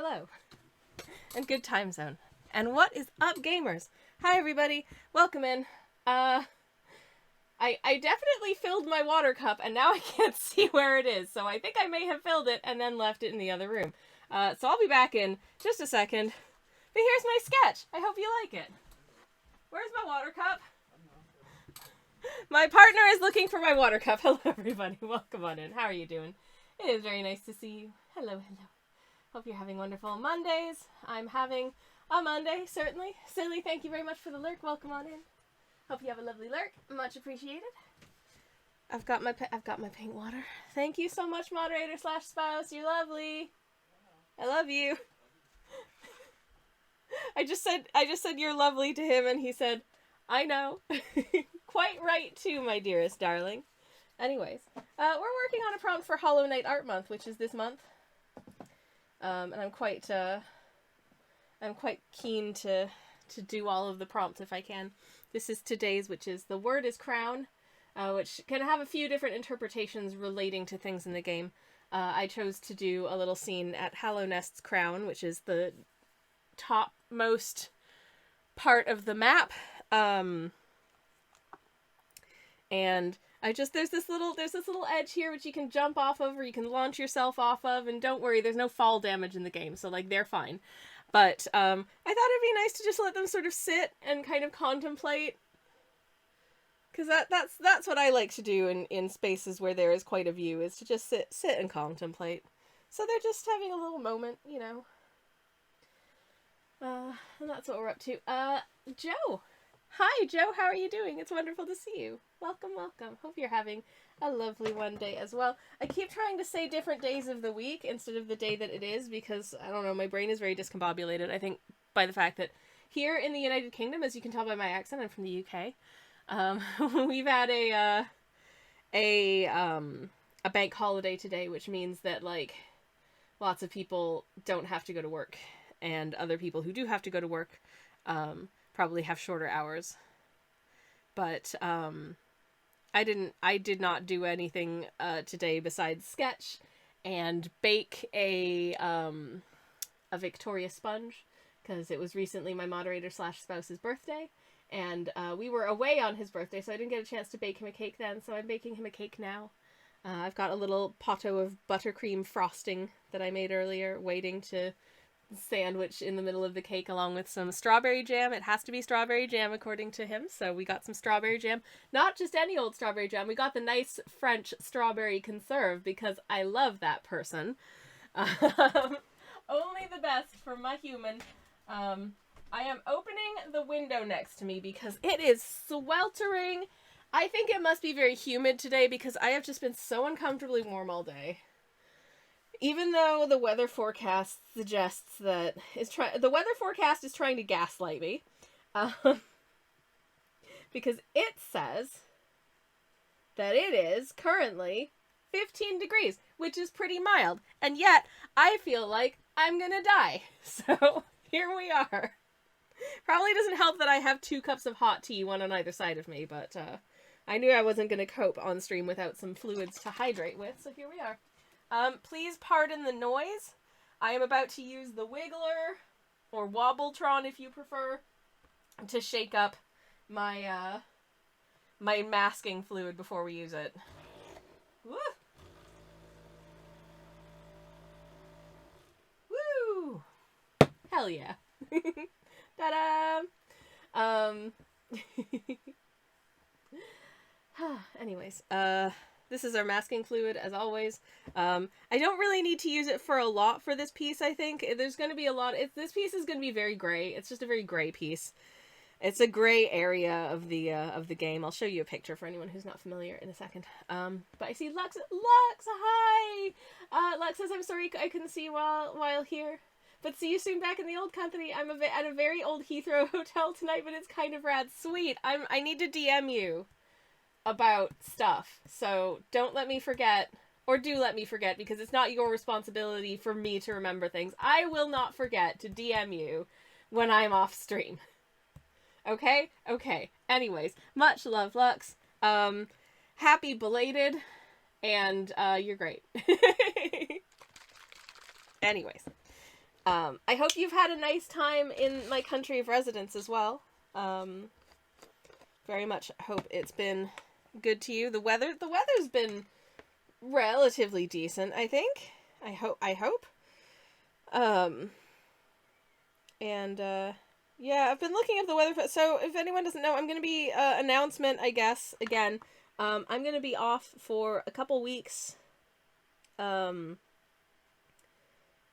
hello. And good time zone. And what is up, gamers? Hi, everybody. Welcome in. I definitely filled my water cup, and now I can't see where it is. So I think I may have filled it and then left it in the other room. So I'll be back in just a second. But here's my sketch. I hope you like it. Where's my water cup? My partner is looking for my water cup. Hello, everybody. Welcome on in. How are you doing? It is very nice to see you. Hello, hello. Hope you're having wonderful Mondays. I'm having a Monday, certainly. Silly, thank you very much for the lurk. Welcome on in. Hope you have a lovely lurk. Much appreciated. I've got my pink water. Thank you so much, moderator / spouse. You're lovely. I love you. I just said you're lovely to him, and he said, I know. Quite right too, my dearest darling. Anyways, we're working on a prompt for Hollow Knight Art Month, which is this month. And I'm quite keen to do all of the prompts if I can. This is today's, which is the word is crown, which can have a few different interpretations relating to things in the game. I chose to do a little scene at Hallownest's crown, which is the topmost part of the map. And there's this little edge here which you can jump off of, or you can launch yourself off of, and don't worry, there's no fall damage in the game, so like they're fine. But I thought it'd be nice to just let them sort of sit and kind of contemplate, because that's what I like to do in spaces where there is quite a view, is to just sit and contemplate. So they're just having a little moment, you know. And that's what we're up to. Joe. Hi, Joe. How are you doing? It's wonderful to see you. Welcome, welcome. Hope you're having a lovely one day as well. I keep trying to say different days of the week instead of the day that it is because, I don't know, my brain is very discombobulated. I think by the fact that here in the United Kingdom, as you can tell by my accent, I'm from the UK. We've had a bank holiday today, which means that, like, lots of people don't have to go to work. And other people who do have to go to work, probably have shorter hours. But I did not do anything today besides sketch and bake a Victoria sponge, because it was recently my moderator / spouse's birthday, and we were away on his birthday, so I didn't get a chance to bake him a cake then, so I'm baking him a cake now. I've got a little potto of buttercream frosting that I made earlier waiting to sandwich in the middle of the cake, along with some strawberry jam. It has to be strawberry jam according to him, so we got some strawberry jam. Not just any old strawberry jam, we got the nice French strawberry conserve, because I love that person. Only the best for my human. I am opening the window next to me because it is sweltering. I think it must be very humid today because I have just been so uncomfortably warm all day. Even though the weather forecast suggests that the weather forecast is trying to gaslight me, because it says that it is currently 15 degrees, which is pretty mild, and yet I feel like I'm gonna die. So here we are. Probably doesn't help that I have 2 cups of hot tea, one on either side of me, but I knew I wasn't gonna cope on stream without some fluids to hydrate with, so here we are. Please pardon the noise. I am about to use the Wiggler, or Wobbletron if you prefer, to shake up my, my masking fluid before we use it. Woo! Woo! Hell yeah. Ta-da! Anyways, this is our masking fluid, as always. I don't really need to use it for a lot for this piece, I think. There's going to be a lot... this piece is going to be very gray. It's just a very gray piece. It's a gray area of the game. I'll show you a picture for anyone who's not familiar in a second. But I see Lux, hi! Lux says, I'm sorry I couldn't see you while here. But see you soon back in the old company. I'm at a very old Heathrow hotel tonight, but it's kind of rad. Sweet. I need to DM you about stuff, so don't let me forget, or do let me forget, because it's not your responsibility for me to remember things. I will not forget to DM you when I'm off stream. Okay? Okay. Anyways, much love, Lux. Happy belated, and you're great. Anyways, I hope you've had a nice time in my country of residence as well. Very much hope it's been good to you. The weather's been relatively decent, I think. I hope. And yeah, I've been looking up the weather. So if anyone doesn't know, I'm going to be announcement, I guess, again. I'm going to be off for a couple weeks.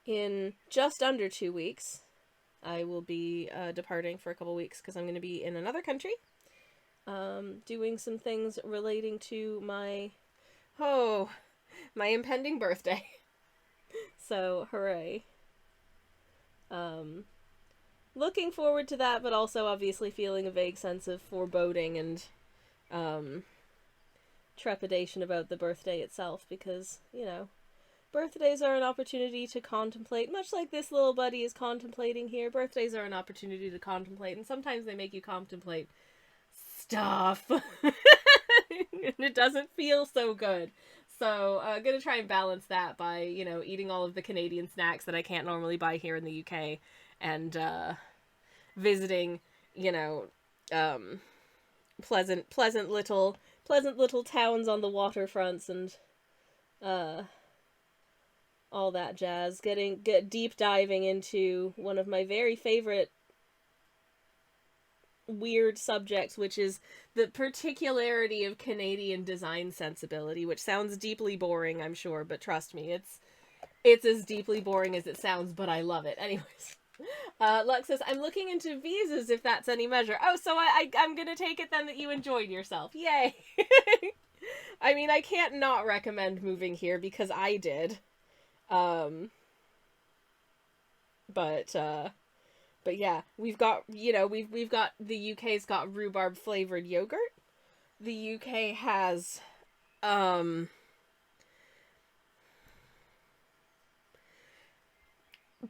In just under 2 weeks, I will be departing for a couple weeks because I'm going to be in another country, doing some things relating to my impending birthday. So, hooray. Looking forward to that, but also obviously feeling a vague sense of foreboding and trepidation about the birthday itself, because, you know, birthdays are an opportunity to contemplate, much like this little buddy is contemplating here. Birthdays are an opportunity to contemplate, and sometimes they make you contemplate stuff. And it doesn't feel so good. So I'm going to try and balance that by, you know, eating all of the Canadian snacks that I can't normally buy here in the UK, and visiting, you know, pleasant little towns on the waterfronts and all that jazz. Get deep diving into one of my very favorite weird subjects, which is the particularity of Canadian design sensibility, which sounds deeply boring, I'm sure, but trust me, it's as deeply boring as it sounds, but I love it. Anyways. Lux says, I'm looking into visas if that's any measure. Oh, so I'm gonna take it then that you enjoyed yourself. Yay! I mean, I can't not recommend moving here because I did. But yeah, we've got, you know, we've got, the UK's got rhubarb flavored yogurt. The UK has,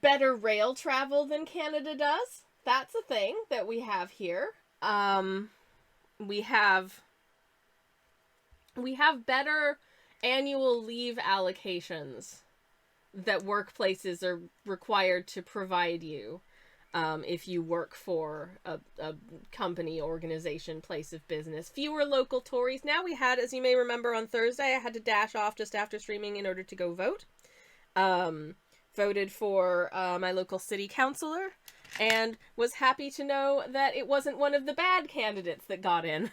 better rail travel than Canada does. That's a thing that we have here. We have better annual leave allocations that workplaces are required to provide you if you work for a company, organization, place of business. Fewer local Tories. Now we had, as you may remember, on Thursday, I had to dash off just after streaming in order to go vote. Voted for my local city councillor, and was happy to know that it wasn't one of the bad candidates that got in.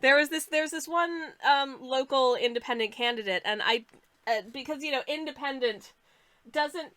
There's this one local independent candidate, and because, you know, independent doesn't,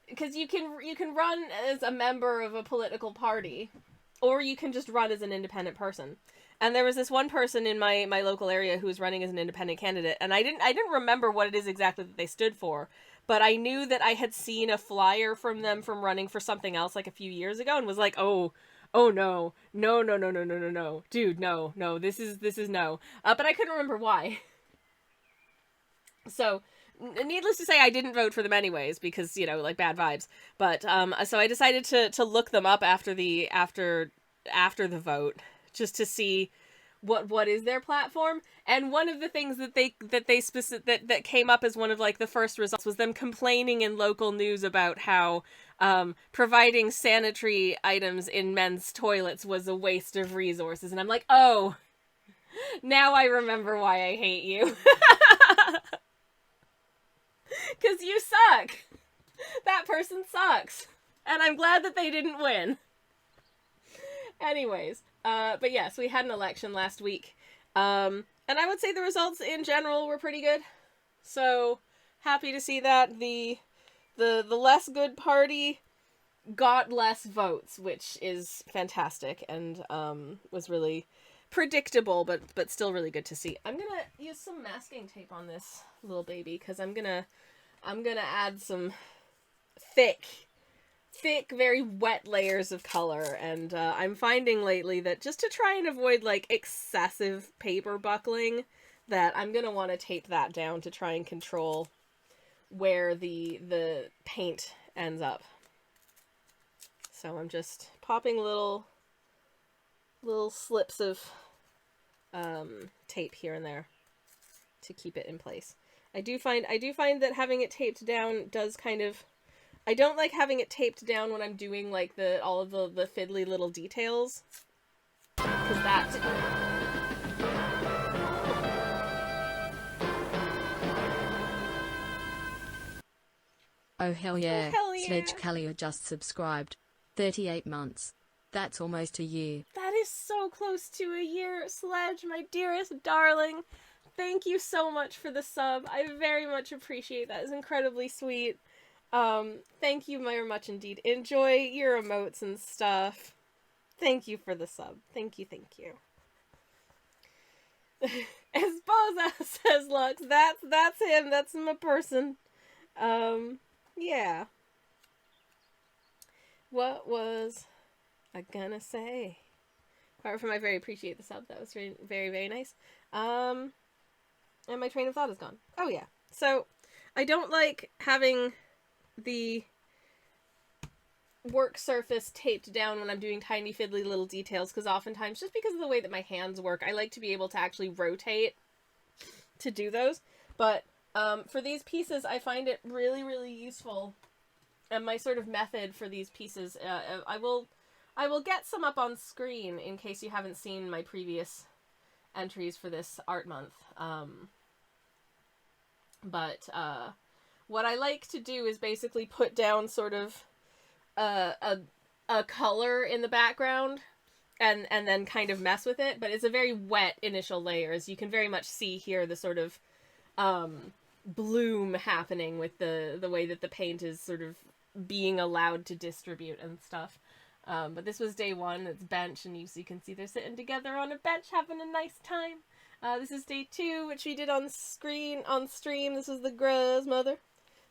because you can run as a member of a political party, or you can just run as an independent person. And there was this one person in my local area who was running as an independent candidate, and I didn't remember what it is exactly that they stood for, but I knew that I had seen a flyer from them from running for something else like a few years ago, and was like, oh no, dude, no, this is no. But I couldn't remember why. So, needless to say, I didn't vote for them anyways, because, you know, like, bad vibes. But so I decided to look them up after the vote, just to see what is their platform. And one of the things that came up as one of, like, the first results was them complaining in local news about how providing sanitary items in men's toilets was a waste of resources. And I'm like, oh, now I remember why I hate you. Because you suck. That person sucks. And I'm glad that they didn't win. Anyways, but yes, we had an election last week. And I would say the results in general were pretty good. So, happy to see that. The less good party got less votes, which is fantastic, and was really predictable, but still really good to see. I'm gonna use some masking tape on this little baby, because I'm gonna add some thick, very wet layers of color, and I'm finding lately that just to try and avoid, like, excessive paper buckling, that I'm gonna want to tape that down to try and control where the paint ends up. So I'm just popping little slips of tape here and there to keep it in place. I do find that having it taped down does kind of I don't like having it taped down when I'm doing, like, all of the fiddly little details. Because that... Oh hell yeah, Oh, hell yeah. Sledge Callier just subscribed. 38 months. That's almost a year. That is so close to a year, Sledge, my dearest darling. Thank you so much for the sub. I very much appreciate that. It's incredibly sweet. Thank you very much indeed. Enjoy your emotes and stuff. Thank you for the sub. Thank you, thank you. Esposa, says Lux. That's him. That's my person. Yeah. What was I gonna say? Apart from I very appreciate the sub. That was very, very, very nice. And my train of thought is gone. Oh, yeah. So, I don't like having the work surface taped down when I'm doing tiny fiddly little details, because oftentimes, just because of the way that my hands work, I like to be able to actually rotate to do those. But for these pieces, I find it really, really useful. And my sort of method for these pieces, I will get some up on screen in case you haven't seen my previous entries for this art month. But what I like to do is basically put down sort of a color in the background and then kind of mess with it. But it's a very wet initial layer, as you can very much see here, the sort of bloom happening with the way that the paint is sort of being allowed to distribute and stuff. But this was day one. It's bench, and you can see they're sitting together on a bench having a nice time. This is day two, which we did on stream. This is the Gruz mother,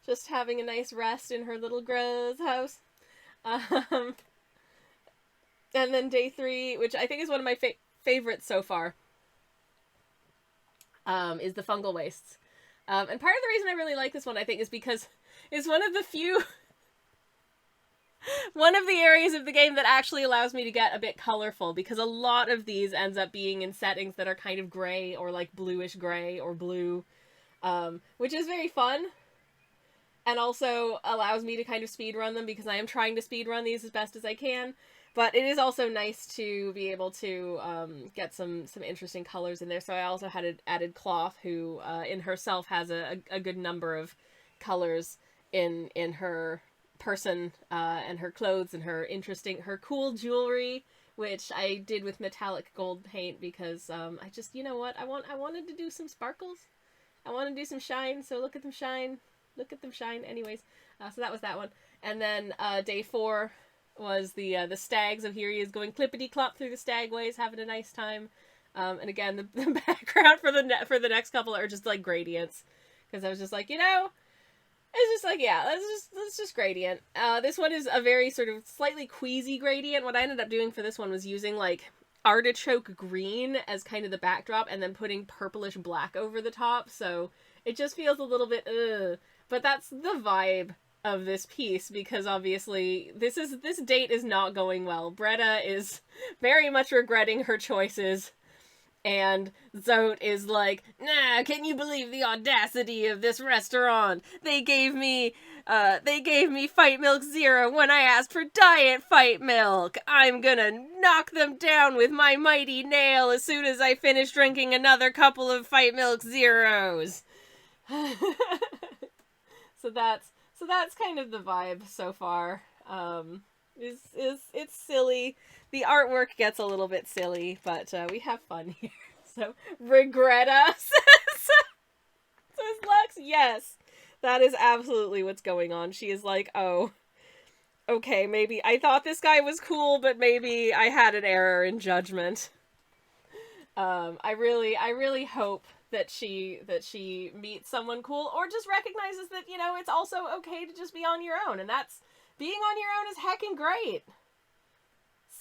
just having a nice rest in her little Gruz house. And then day three, which I think is one of my favorites so far, is the fungal wastes. And part of the reason I really like this one, I think, is because it's one of the few... one of the areas of the game that actually allows me to get a bit colorful, because a lot of these ends up being in settings that are kind of gray or like bluish gray or blue, which is very fun and also allows me to kind of speedrun them, because I am trying to speedrun these as best as I can. But it is also nice to be able to get some interesting colors in there. So I also had added Cloth, who in herself has a good number of colors in her person and her clothes and her cool jewelry, which I did with metallic gold paint, because I just, you know what, I wanted to do some sparkles. I want to do some shine, so look at them shine. Look at them shine. Anyways, so that was that one. And then day four was the stags. Of here he is going clippity-clop through the stagways, having a nice time. And again, the background for the next couple are just like gradients, because I was just like, you know, it's just like, yeah, let's just gradient. This one is a very sort of slightly queasy gradient. What I ended up doing for this one was using like artichoke green as kind of the backdrop, and then putting purplish black over the top. So it just feels a little bit ugh. But that's the vibe of this piece, because obviously this date is not going well. Bretta is very much regretting her choices, and Zote is like, nah, can you believe the audacity of this restaurant? They gave me Fight Milk Zero when I asked for Diet Fight Milk. I'm gonna knock them down with my mighty nail as soon as I finish drinking another couple of Fight Milk Zeros. So that's kind of the vibe so far. It's silly. The artwork gets a little bit silly, but we have fun here. So Regretta says Lux. Yes, that is absolutely what's going on. She is like, oh, okay, maybe I thought this guy was cool, but maybe I had an error in judgment. I really hope that she meets someone cool, or just recognizes that, you know, it's also okay to just be on your own, and that's being on your own is heckin' great.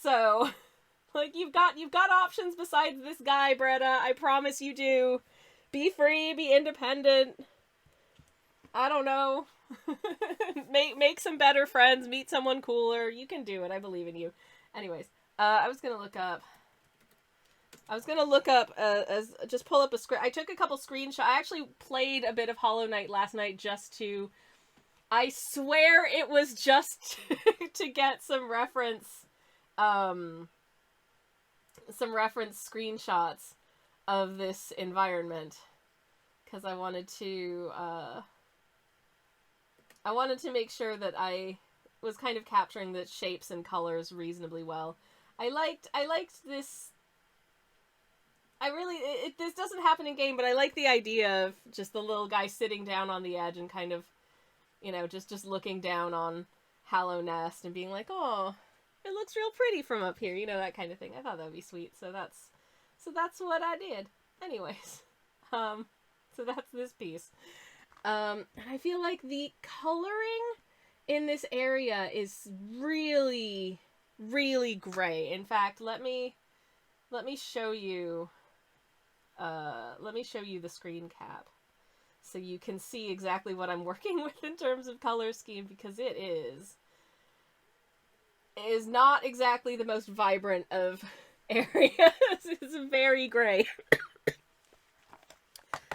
So, like, you've got options besides this guy, Bretta. I promise you do. Be free, be independent. I don't know. make some better friends, meet someone cooler. You can do it. I believe in you. Anyways, I was gonna look up just pull up a script. I took a couple screenshots. I actually played a bit of Hollow Knight last night just to I swear it was just to get some reference screenshots of this environment, because I wanted to make sure that I was kind of capturing the shapes and colors reasonably well. I liked this. This doesn't happen in game, but I like the idea of just the little guy sitting down on the edge and kind of, just looking down on Hallownest and being like, oh, it looks real pretty from up here, that kind of thing. I thought that would be sweet, so that's what I did. Anyways, so that's this piece. I feel like the coloring in this area is really, really gray. In fact, let me show you. Let me show you the screen cap, so you can see exactly what I'm working with in terms of color scheme, because it is not exactly the most vibrant of areas. It's very gray.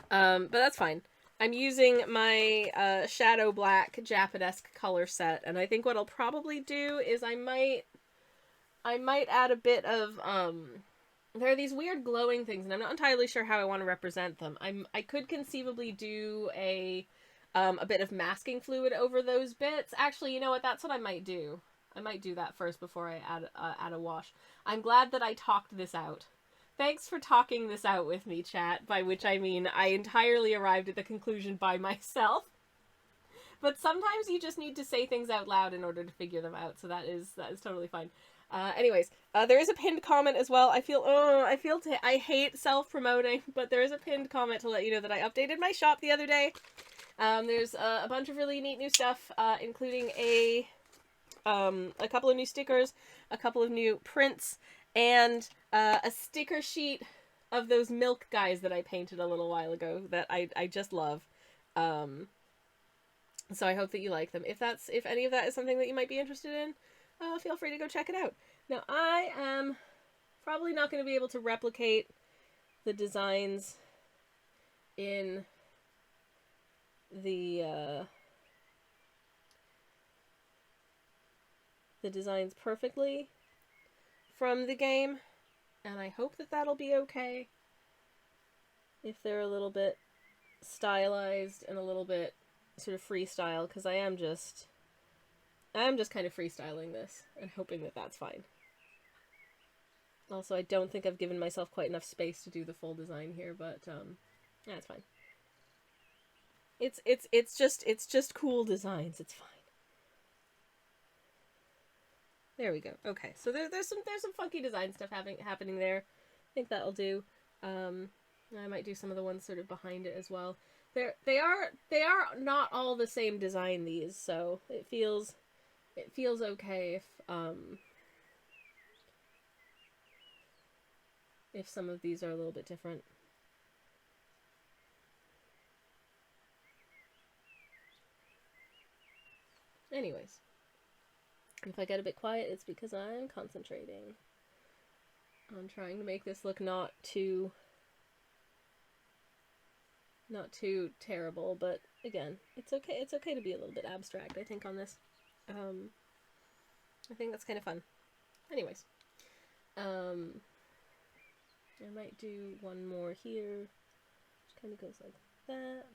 But that's fine. I'm using my Shadow Black Japanesque color set, and I think what I'll probably do is I might add a bit of there are these weird glowing things, and I'm not entirely sure how I want to represent them. I could conceivably do a bit of masking fluid over those bits. Actually, you know what? That's what I might do. I might do that first before I add a wash. I'm glad that I talked this out. Thanks for talking this out with me, chat, by which I mean I entirely arrived at the conclusion by myself. But sometimes you just need to say things out loud in order to figure them out, so that is totally fine. Anyways, there is a pinned comment as well. I hate self-promoting, but there is a pinned comment to let you know that I updated my shop the other day. There's a bunch of really neat new stuff, including a couple of new stickers, a couple of new prints, and a sticker sheet of those milk guys that I painted a little while ago that I just love. So I hope that you like them. If any of that is something that you might be interested in, feel free to go check it out. Now, I am probably not going to be able to replicate the designs in the designs perfectly from the game, and I hope that that'll be okay if they're a little bit stylized and a little bit sort of freestyle, because I am just kind of freestyling this and hoping that that's fine. Also, I don't think I've given myself quite enough space to do the full design here, but yeah, it's fine. It's just cool designs. It's fine. There we go. Okay, so there's some funky design stuff happening there. I think that'll do. I might do some of the ones sort of behind it as well. They are not all the same design, these, so it feels okay if some of these are a little bit different. Anyways, if I get a bit quiet, it's because I'm concentrating on trying to make this look not too terrible, but again, it's okay. It's okay to be a little bit abstract, I think, on this. I think that's kind of fun. Anyways, I might do one more here, which kind of goes like that.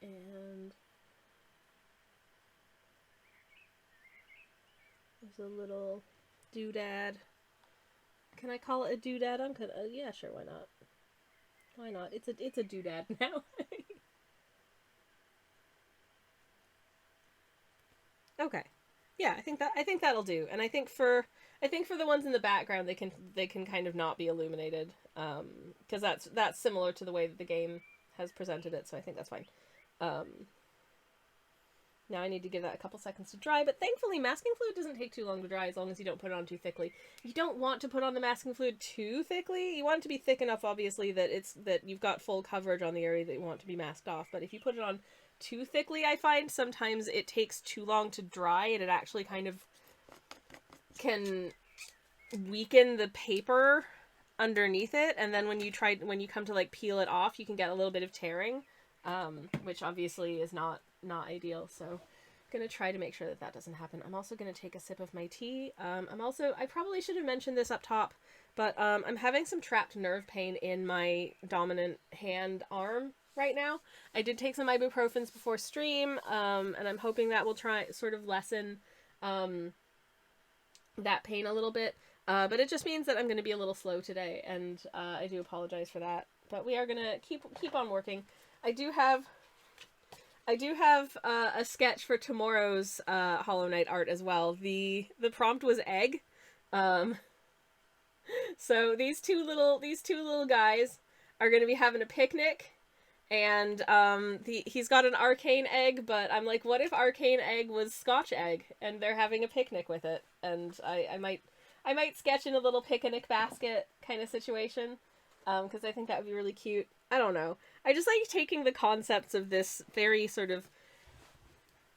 And there's a little doodad. Can I call it a doodad? I'm gonna, yeah, sure, why not? Why not? It's a doodad now. Okay. Yeah, I think that'll do. And I think for the ones in the background, they can kind of not be illuminated, because that's similar to the way that the game has presented it. So I think that's fine. Now I need to give that a couple seconds to dry, but thankfully masking fluid doesn't take too long to dry as long as you don't put it on too thickly. You don't want to put on the masking fluid too thickly. You want it to be thick enough, obviously, that you've got full coverage on the area that you want to be masked off. But if you put it on too thickly, I find sometimes it takes too long to dry, and it actually kind of can weaken the paper underneath it, and then when you come to like peel it off, you can get a little bit of tearing. which obviously is not ideal. So gonna try to make sure that that doesn't happen. I'm also gonna take a sip of my tea. I probably should have mentioned this up top, but I'm having some trapped nerve pain in my dominant hand arm right now. I did take some ibuprofens before stream, and I'm hoping that will try sort of lessen that pain a little bit. But it just means that I'm going to be a little slow today, and I do apologize for that. But we are going to keep on working. I do have a sketch for tomorrow's Hollow Knight art as well. The prompt was egg. So these two little guys are going to be having a picnic, and he's got an arcane egg, but I'm like, what if arcane egg was Scotch egg, and they're having a picnic with it? And I might sketch in a little picnic basket kind of situation, because I think that would be really cute. I don't know. I just like taking the concepts of this very sort of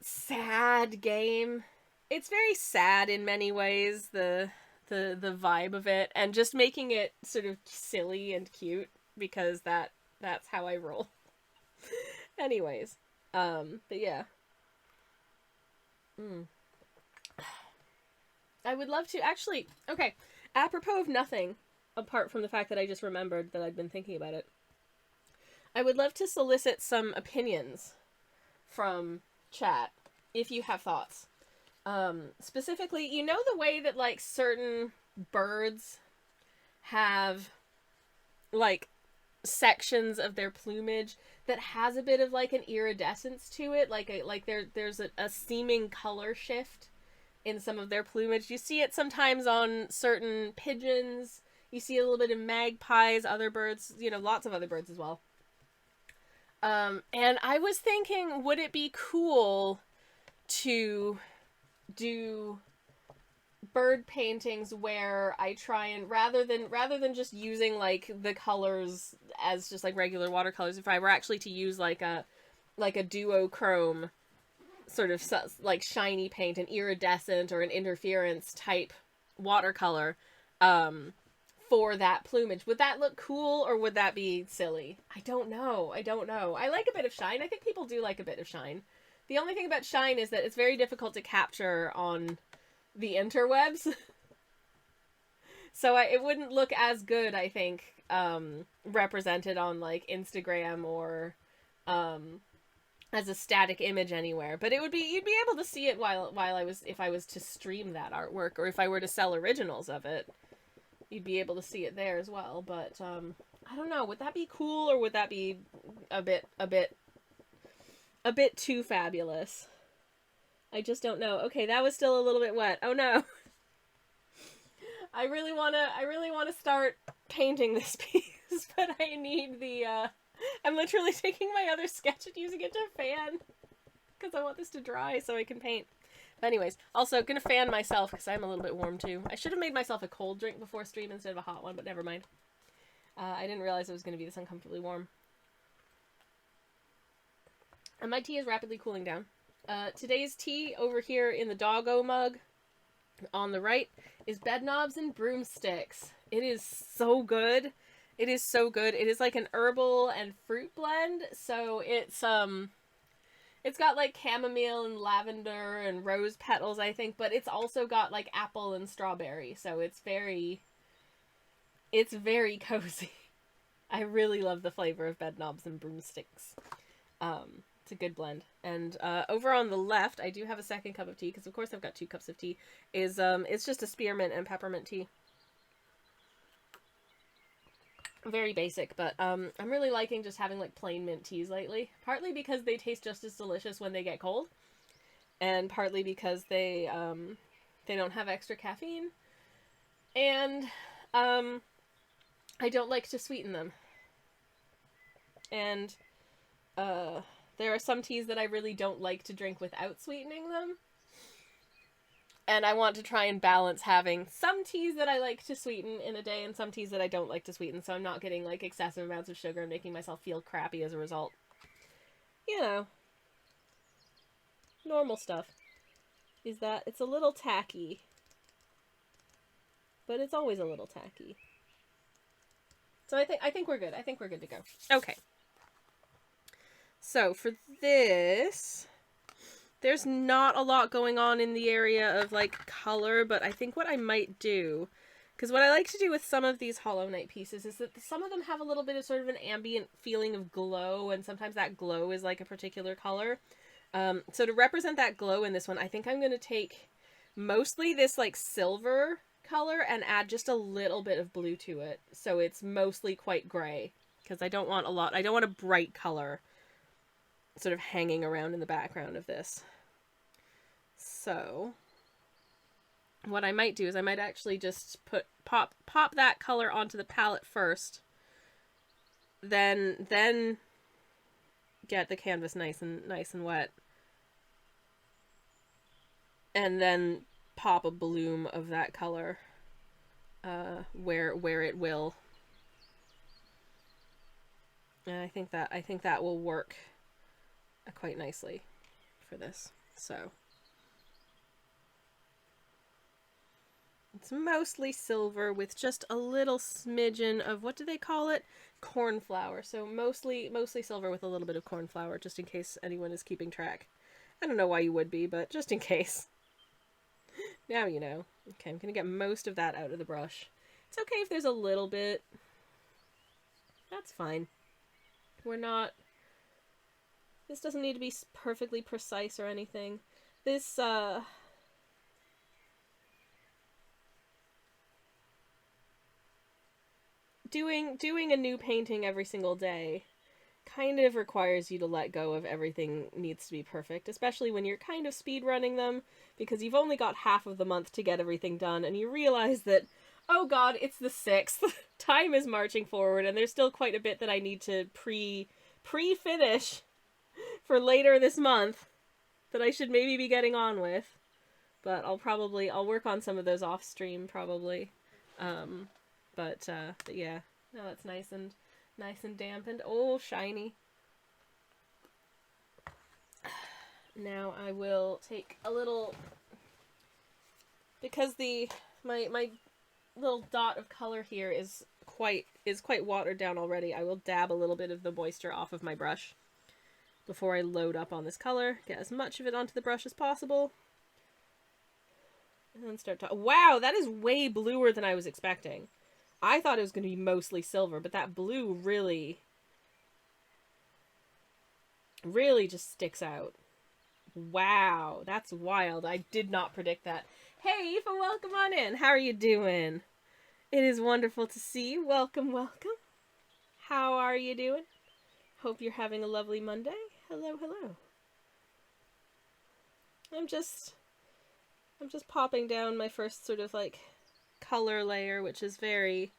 sad game. It's very sad in many ways, the vibe of it, and just making it sort of silly and cute, because that's how I roll. Anyways, but yeah. I would love to actually. Okay, apropos of nothing, apart from the fact that I just remembered that I'd been thinking about it. I would love to solicit some opinions from chat if you have thoughts. Specifically, you know the way that like certain birds have like sections of their plumage that has a bit of like an iridescence to it, there's a seeming color shift in some of their plumage. You see it sometimes on certain pigeons. You see a little bit of magpies, other birds, lots of other birds as well. And I was thinking, would it be cool to do bird paintings where I try and rather than just using like the colors as just like regular watercolors, if I were actually to use like a duochrome sort of like shiny paint, an iridescent or an interference type watercolor for that plumage, would that look cool or would that be silly? I don't know. I like a bit of shine. I think people do like a bit of shine. The only thing about shine is that it's very difficult to capture on the interwebs. So it wouldn't look as good, I think, represented on like Instagram or as a static image anywhere. But you'd be able to see it if I was to stream that artwork, or if I were to sell originals of it, you'd be able to see it there as well. But I don't know, would that be cool or would that be a bit too fabulous? I just don't know. Okay, that was still a little bit wet. Oh no. I really want to start painting this piece, but I need the I'm literally taking my other sketch and using it to fan because I want this to dry so I can paint. But anyways, also gonna fan myself because I'm a little bit warm too. I should have made myself a cold drink before stream instead of a hot one, but never mind. I didn't realize it was going to be this uncomfortably warm. And my tea is rapidly cooling down. Today's tea over here in the doggo mug on the right is bed knobs and broomsticks. It is so good. It is so good. It is like an herbal and fruit blend. So it's got like chamomile and lavender and rose petals, I think, but it's also got like apple and strawberry. So it's very cozy. I really love the flavor of bed knobs and broomsticks. It's a good blend. And over on the left, I do have a second cup of tea, because of course I've got 2 cups of tea. It's just a spearmint and peppermint tea. Very basic, but I'm really liking just having like plain mint teas lately. Partly because they taste just as delicious when they get cold, and partly because they don't have extra caffeine, and I don't like to sweeten them. And there are some teas that I really don't like to drink without sweetening them. And I want to try and balance having some teas that I like to sweeten in a day and some teas that I don't like to sweeten, so I'm not getting like excessive amounts of sugar and making myself feel crappy as a result. You know, normal stuff. Is that it's a little tacky, but it's always a little tacky. So I think we're good. I think we're good to go. Okay. So for this, there's not a lot going on in the area of like color, but I think what I might do, because what I like to do with some of these Hollow Knight pieces is that some of them have a little bit of sort of an ambient feeling of glow, and sometimes that glow is like a particular color. So to represent that glow in this one, I think I'm going to take mostly this like silver color and add just a little bit of blue to it. So it's mostly quite gray, because I don't want a bright color sort of hanging around in the background of this. So what I might do is I might actually just pop that color onto the palette first, then get the canvas nice and wet, and then pop a bloom of that color where it will. And I think that will work quite nicely for this. So it's mostly silver with just a little smidgen of, what do they call it? Cornflower. So mostly silver with a little bit of cornflower, just in case anyone is keeping track. I don't know why you would be, but just in case. Now you know. Okay, I'm gonna get most of that out of the brush. It's okay if there's a little bit. That's fine. This doesn't need to be perfectly precise or anything. This, doing a new painting every single day kind of requires you to let go of everything needs to be perfect, especially when you're kind of speed running them, because you've only got half of the month to get everything done, and you realize that, oh god, it's the 6th, time is marching forward, and there's still quite a bit that I need to pre-finish for later this month that I should maybe be getting on with. But I'll work on some of those off stream probably. But yeah, no, that's nice and dampened. Oh, shiny. Now I will take a little, because my little dot of color here is quite watered down already. I will dab a little bit of the moisture off of my brush before I load up on this color. Get as much of it onto the brush as possible. And then start to... Wow, that is way bluer than I was expecting. I thought it was going to be mostly silver, but that blue really just sticks out. Wow, that's wild. I did not predict that. Hey, Aoife, welcome on in. How are you doing? It is wonderful to see you. Welcome, welcome. How are you doing? Hope you're having a lovely Monday. Hello, hello. I'm just popping down my first sort of like color layer, which is very,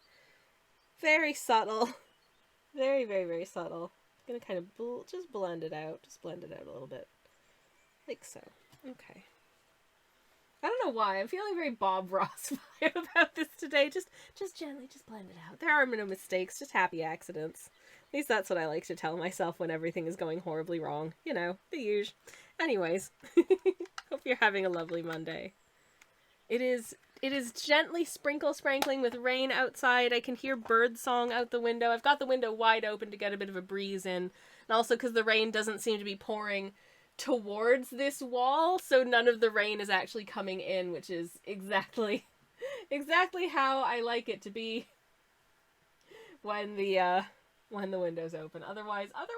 very subtle. Very, very, very subtle. I'm gonna kind of just blend it out. Just blend it out a little bit. Like so. Okay. I don't know why. I'm feeling very Bob Ross vibe about this today. Just gently, just blend it out. There are no mistakes, just happy accidents. At least that's what I like to tell myself when everything is going horribly wrong. You know, the usual. Anyways, hope you're having a lovely Monday. It is gently sprinkling with rain outside. I can hear bird song out the window. I've got the window wide open to get a bit of a breeze in. And also because the rain doesn't seem to be pouring towards this wall, so none of the rain is actually coming in, which is exactly how I like it to be when the window's open. Otherwise not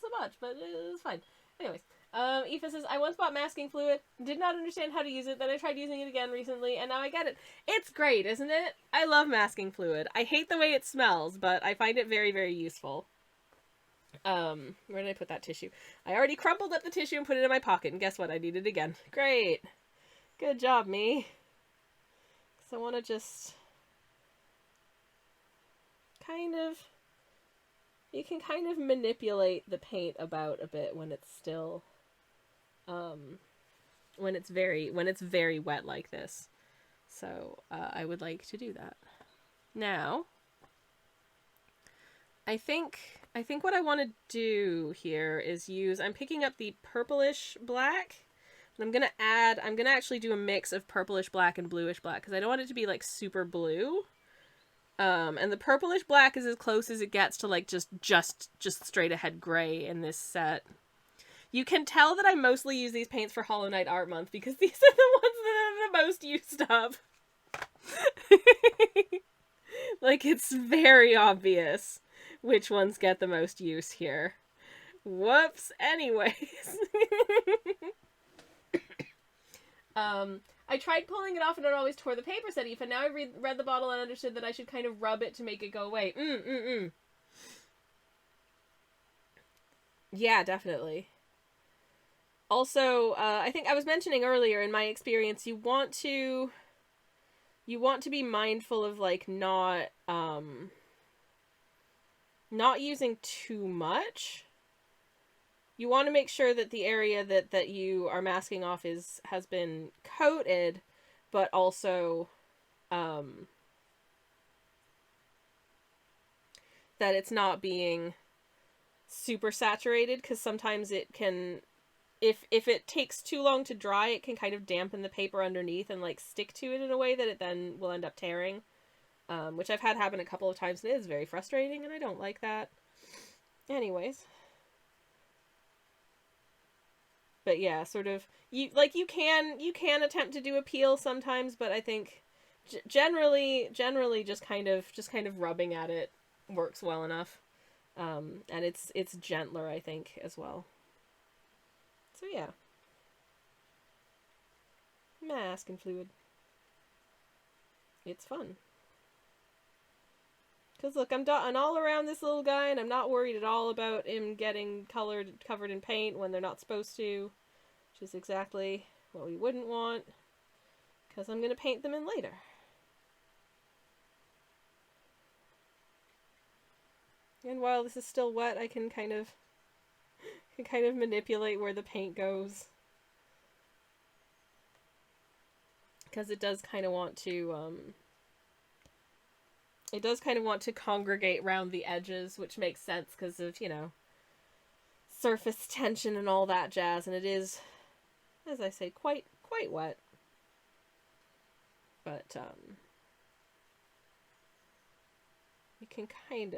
so much, but it's fine. Anyways, Aoife says, I once bought masking fluid, did not understand how to use it, then I tried using it again recently, and now I get it. It's great, isn't it? I love masking fluid. I hate the way it smells, but I find it very, very useful. Where did I put that tissue? I already crumpled up the tissue and put it in my pocket, and guess what? I need it again. Great. Good job, me. So I want to just you can kind of manipulate the paint about a bit when it's still, when it's very wet like this. So, I would like to do that. Now, I think what I want to do here is I'm picking up the purplish black, and I'm gonna actually do a mix of purplish black and bluish black, because I don't want it to be like super blue. And the purplish black is as close as it gets to like just straight ahead gray in this set. You can tell that I mostly use these paints for Hollow Knight Art Month because these are the ones that are the most used up. Like, it's very obvious which ones get the most use here. Whoops. Anyways. I tried pulling it off and it always tore the paper set off, and now I read the bottle and understood that I should kind of rub it to make it go away. Yeah, definitely. Also, I think I was mentioning earlier, in my experience, you want to be mindful of, like, not using too much. You want to make sure that the area that you are masking off has been coated, but also that it's not being super saturated, because sometimes it can, if it takes too long to dry, it can kind of dampen the paper underneath and like stick to it in a way that it then will end up tearing, which I've had happen a couple of times, and it is very frustrating, and I don't like that. Anyways. But yeah, sort of, you can attempt to do a peel sometimes, but I think generally just kind of rubbing at it works well enough. And it's gentler, I think, as well. So yeah. Mask and fluid. It's fun. Because look, I'm all around this little guy, and I'm not worried at all about him getting covered in paint when they're not supposed to. Which is exactly what we wouldn't want. Because I'm going to paint them in later. And while this is still wet, I can kind of manipulate where the paint goes. Because it does kind of want to, congregate around the edges, which makes sense because of, surface tension and all that jazz, and it is, as I say, quite wet. But, you can kind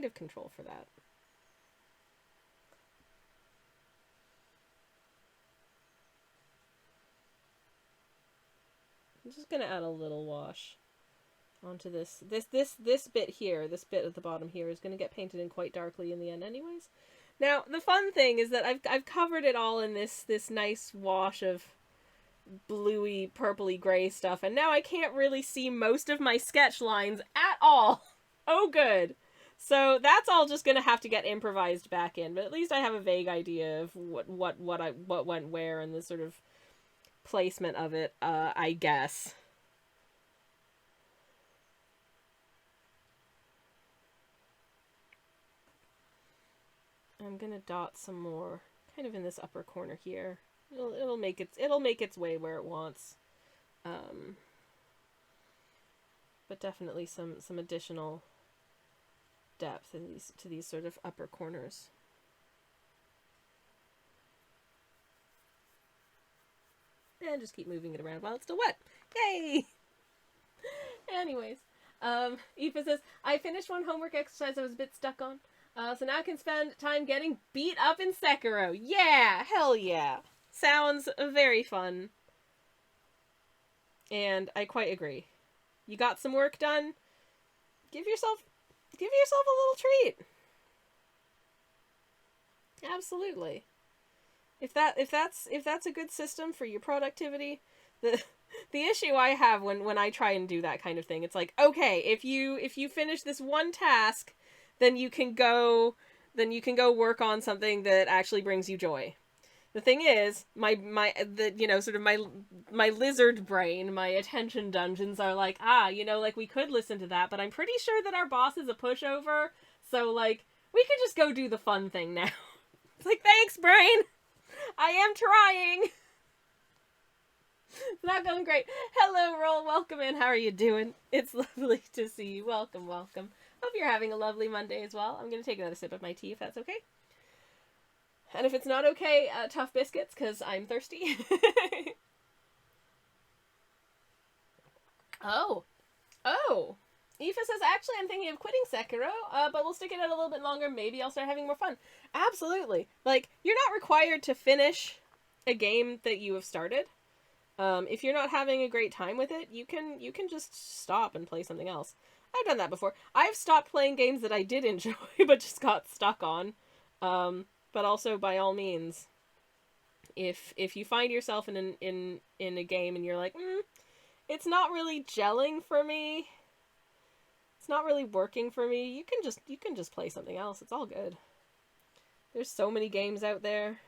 of control for that. I'm just gonna add a little wash onto this bit here. This bit at the bottom here is gonna get painted in quite darkly in the end anyways. Now, the fun thing is that I've covered it all in this nice wash of bluey, purpley gray stuff, and now I can't really see most of my sketch lines at all. Oh, good. So that's all just gonna have to get improvised back in, but at least I have a vague idea of what went where and the sort of placement of it, I guess. I'm gonna dot some more, kind of in this upper corner here. It'll make its way where it wants, but definitely some additional depth in these sort of upper corners. And just keep moving it around while it's still wet. Yay! Anyways, Aoife says, I finished one homework exercise I was a bit stuck on. So now I can spend time getting beat up in Sekiro. Yeah! Hell yeah! Sounds very fun. And I quite agree. You got some work done? Give yourself a little treat. Absolutely. If that's a good system for your productivity, the issue I have when I try and do that kind of thing, it's like, okay, if you finish this one task, then you can go work on something that actually brings you joy. The thing is, my lizard brain, my attention dungeons are like, like we could listen to that, but I'm pretty sure that our boss is a pushover, so like we could just go do the fun thing now. It's like, thanks, brain. I am trying. It's not going great. Hello, Roll. Welcome in. How are you doing? It's lovely to see you. Welcome, welcome. Hope you're having a lovely Monday as well. I'm going to take another sip of my tea if that's okay. And if it's not okay, tough biscuits, because I'm thirsty. Oh. Aoife says, actually, I'm thinking of quitting Sekiro, but we'll stick it out a little bit longer. Maybe I'll start having more fun. Absolutely. Like, you're not required to finish a game that you have started. If you're not having a great time with it, you can just stop and play something else. I've done that before. I've stopped playing games that I did enjoy, but just got stuck on. But also, by all means, if you find yourself in a game and you're like, it's not really gelling for me, it's not really working for me, you can just play something else. It's all good. There's so many games out there.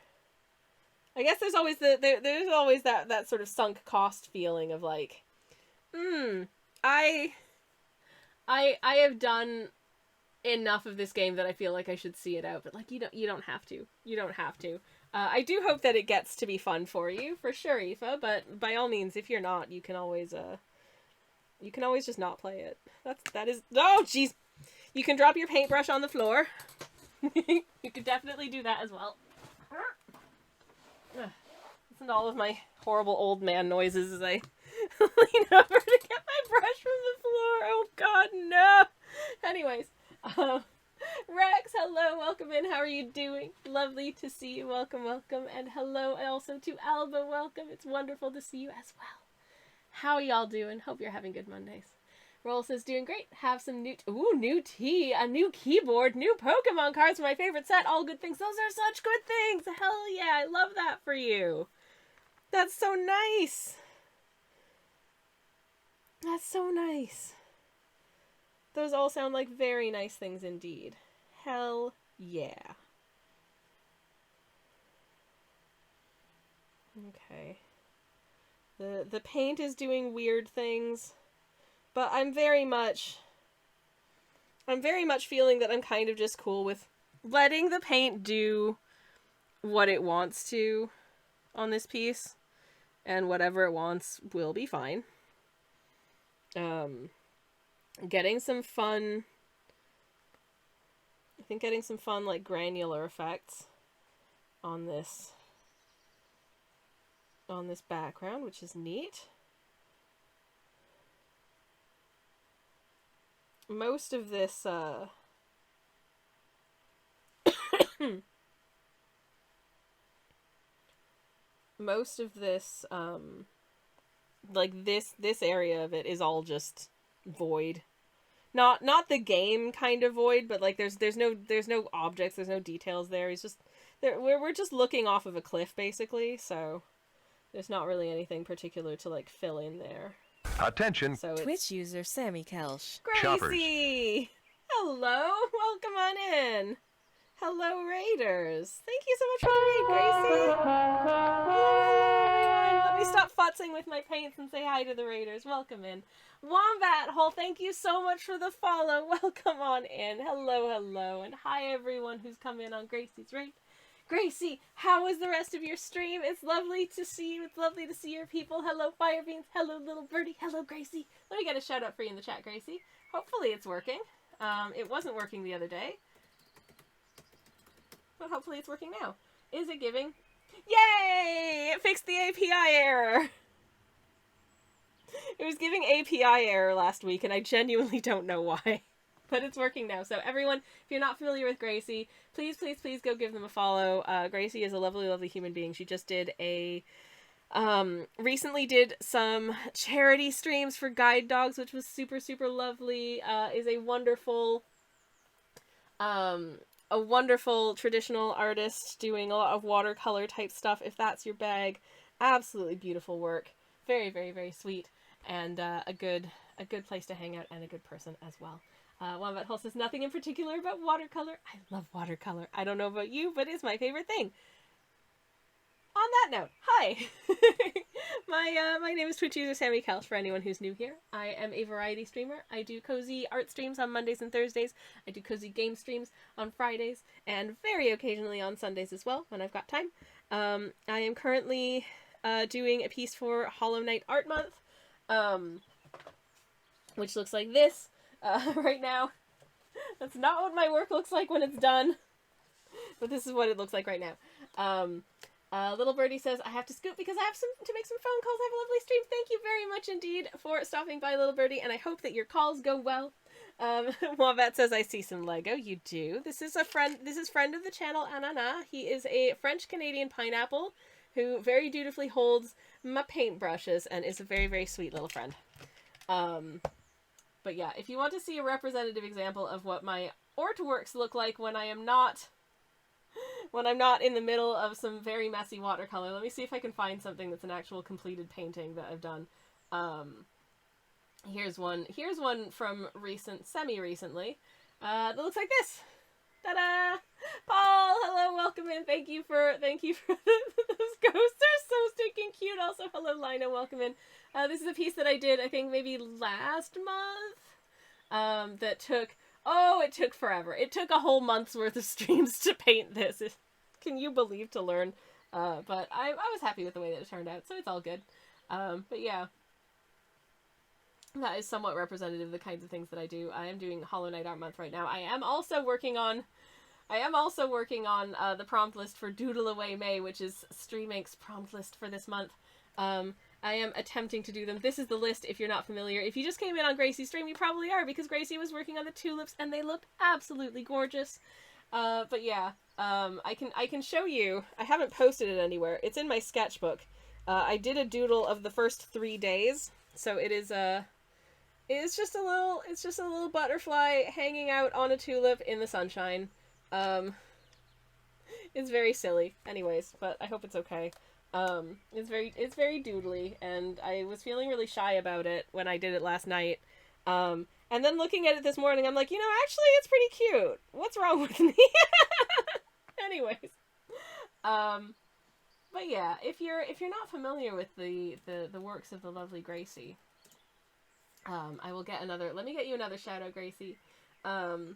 I guess there's always there's always that sort of sunk cost feeling of like, I have done enough of this game that I feel like I should see it out, but like you don't have to. You don't have to. I do hope that it gets to be fun for you, for sure, Aoife, but by all means, if you're not, you can always just not play it. That is oh jeez. You can drop your paintbrush on the floor. You could definitely do that as well. Listen to all of my horrible old man noises as I lean over to get my brush from the floor. Oh god, no! Anyways, Rex, hello, welcome in. How are you doing? Lovely to see you. Welcome, welcome. And hello also to Alba, welcome. It's wonderful to see you as well. How are y'all doing? Hope you're having good Mondays. Roll says, doing great. Have some new tea, a new keyboard, new Pokemon cards for my favorite set. All good things. Those are such good things. Hell yeah, I love that for you. That's so nice. That's so nice. Those all sound like very nice things indeed. Hell yeah. Okay. The paint is doing weird things. But I'm very much feeling that I'm kind of just cool with letting the paint do what it wants to on this piece. And whatever it wants will be fine. Getting some fun, I think getting some fun like granular effects on this background, which is neat. Most of this, like this area of it is all just void. Not the game kind of void, but like there's no objects, there's no details there. He's just there. We're just looking off of a cliff basically, so there's not really anything particular to like fill in there. Attention. So Twitch user Sammy Kelsch. Gracie! Hello! Welcome on in! Hello, Raiders! Thank you so much for the raid, Gracie! Hello, let me stop futzing with my paints and say hi to the Raiders. Welcome in. Wombat Hole, thank you so much for the follow. Welcome on in. Hello, hello. And hi, everyone who's come in on Gracie's raid. Gracie, how was the rest of your stream? It's lovely to see you. It's lovely to see your people. Hello, Firebeans. Hello, little birdie. Hello, Gracie. Let me get a shout out for you in the chat, Gracie. Hopefully it's working. It wasn't working the other day. But hopefully it's working now. Is it giving? Yay! It fixed the API error! It was giving API error last week, and I genuinely don't know why. But it's working now. So everyone, if you're not familiar with Gracie, please, please, please go give them a follow. Gracie is a lovely, lovely human being. She just did recently did some charity streams for guide dogs, which was super, super lovely. Is a wonderful traditional artist doing a lot of watercolor type stuff. If that's your bag, absolutely beautiful work. Very, very, very sweet. And a good place to hang out and a good person as well. Wombat Hole says, nothing in particular about watercolor. I love watercolor. I don't know about you, but it's my favorite thing. On that note, hi! My name is Twitch user Sammy Kelsch, for anyone who's new here. I am a variety streamer. I do cozy art streams on Mondays and Thursdays. I do cozy game streams on Fridays, and very occasionally on Sundays as well, when I've got time. I am currently doing a piece for Hollow Knight Art Month, which looks like this. Right now. That's not what my work looks like when it's done. But this is what it looks like right now. Little Birdie says, I have to scoot because I have to make some phone calls. Have a lovely stream. Thank you very much indeed for stopping by, Little Birdie, and I hope that your calls go well. Wombat says, I see some Lego. You do. This is friend of the channel, Anana. He is a French-Canadian pineapple who very dutifully holds my paintbrushes and is a very, very sweet little friend. But yeah, if you want to see a representative example of what my artworks look like when I'm not in the middle of some very messy watercolor, let me see if I can find something that's an actual completed painting that I've done. Here's one from semi-recently, that looks like this. Ta-da! Paul, hello, welcome in. Thank you for those ghosts are so stinking cute. Also, hello, Lina, welcome in. This is a piece that I did, I think maybe last month. That took forever. It took a whole month's worth of streams to paint this. Can you believe, to learn? But I was happy with the way that it turned out, so it's all good. But yeah. That is somewhat representative of the kinds of things that I do. I am doing Hollow Knight Art Month right now. I am also working on the prompt list for Doodle Away May, which is Stream Inc.'s prompt list for this month. I am attempting to do them. This is the list if you're not familiar. If you just came in on Gracie's stream, you probably are, because Gracie was working on the tulips and they looked absolutely gorgeous. But yeah, I can show you. I haven't posted it anywhere. It's in my sketchbook. I did a doodle of the first 3 days, so it's just a little butterfly hanging out on a tulip in the sunshine. It's very silly. Anyways, but I hope it's okay. It's very doodly, and I was feeling really shy about it when I did it last night. And then looking at it this morning, I'm like, actually it's pretty cute. What's wrong with me? Anyways. But yeah, if you're not familiar with the works of the lovely Gracie, I will get let me get you another shout out, Gracie. Yay,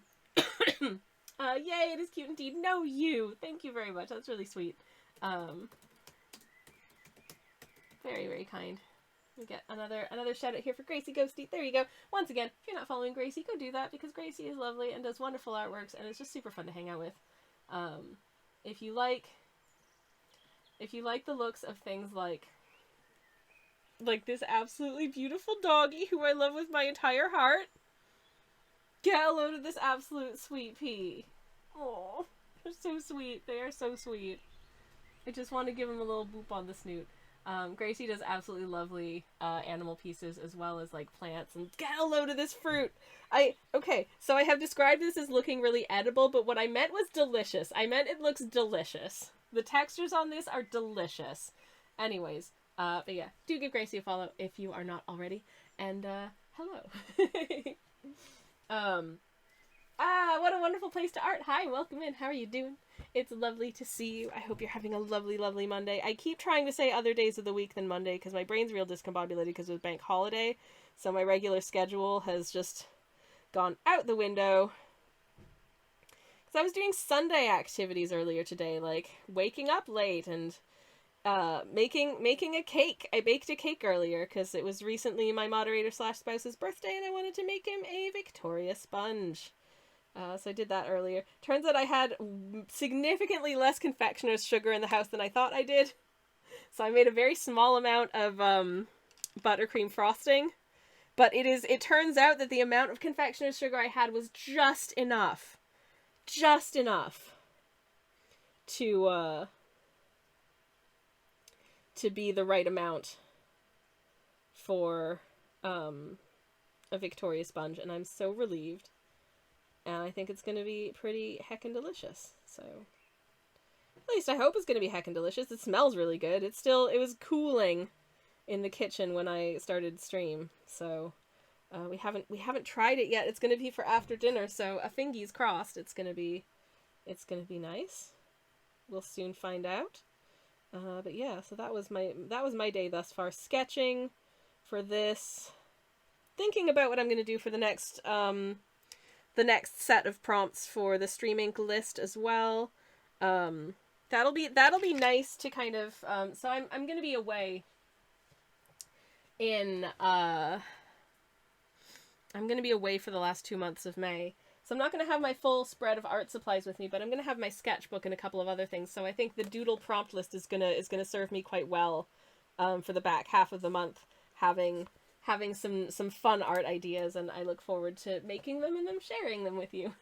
it is cute indeed. No, you. Thank you very much. That's really sweet. Very, very kind. We get another shout out here for Gracie Ghosty. There you go. Once again, if you're not following Gracie, go do that, because Gracie is lovely and does wonderful artworks, and it's just super fun to hang out with. If you like the looks of things like this absolutely beautiful doggy who I love with my entire heart, get a load of this absolute sweet pea. Oh, they're so sweet. They are so sweet. I just want to give him a little boop on the snoot. Gracie does absolutely lovely animal pieces as well as plants, and get a load of this fruit. So I have described this as looking really edible, but what I meant was delicious. I meant it looks delicious. The textures on this are delicious. Anyways, but yeah, do give Gracie a follow if you are not already. And hello. What a wonderful place to art. Hi, welcome in. How are you doing? It's lovely to see you. I hope you're having a lovely, lovely Monday. I keep trying to say other days of the week than Monday because my brain's real discombobulated because it was bank holiday. So my regular schedule has just gone out the window. Because I was doing Sunday activities earlier today, like waking up late and making a cake. I baked a cake earlier because it was recently my moderator/spouse's birthday and I wanted to make him a Victoria sponge. So I did that earlier. Turns out I had significantly less confectioner's sugar in the house than I thought I did. So I made a very small amount of buttercream frosting. But it turns out that the amount of confectioner's sugar I had was just enough. Just enough to be the right amount for a Victoria sponge, and I'm so relieved. And I think it's going to be pretty heckin' delicious. So, at least I hope it's going to be heckin' delicious. It smells really good. It was cooling in the kitchen when I started stream. So, we haven't tried it yet. It's going to be for after dinner. So, a fingies crossed. It's going to be nice. We'll soon find out. But yeah, so that was my day thus far. Sketching for this. Thinking about what I'm going to do for the next set of prompts for the Stream Inc. list as well. That'll be nice to kind of so I'm going to be away I'm going to be away for the last 2 months of May. So I'm not going to have my full spread of art supplies with me, but I'm going to have my sketchbook and a couple of other things. So I think the doodle prompt list is gonna serve me quite well for the back half of the month, having some fun art ideas, and I look forward to making them and then sharing them with you.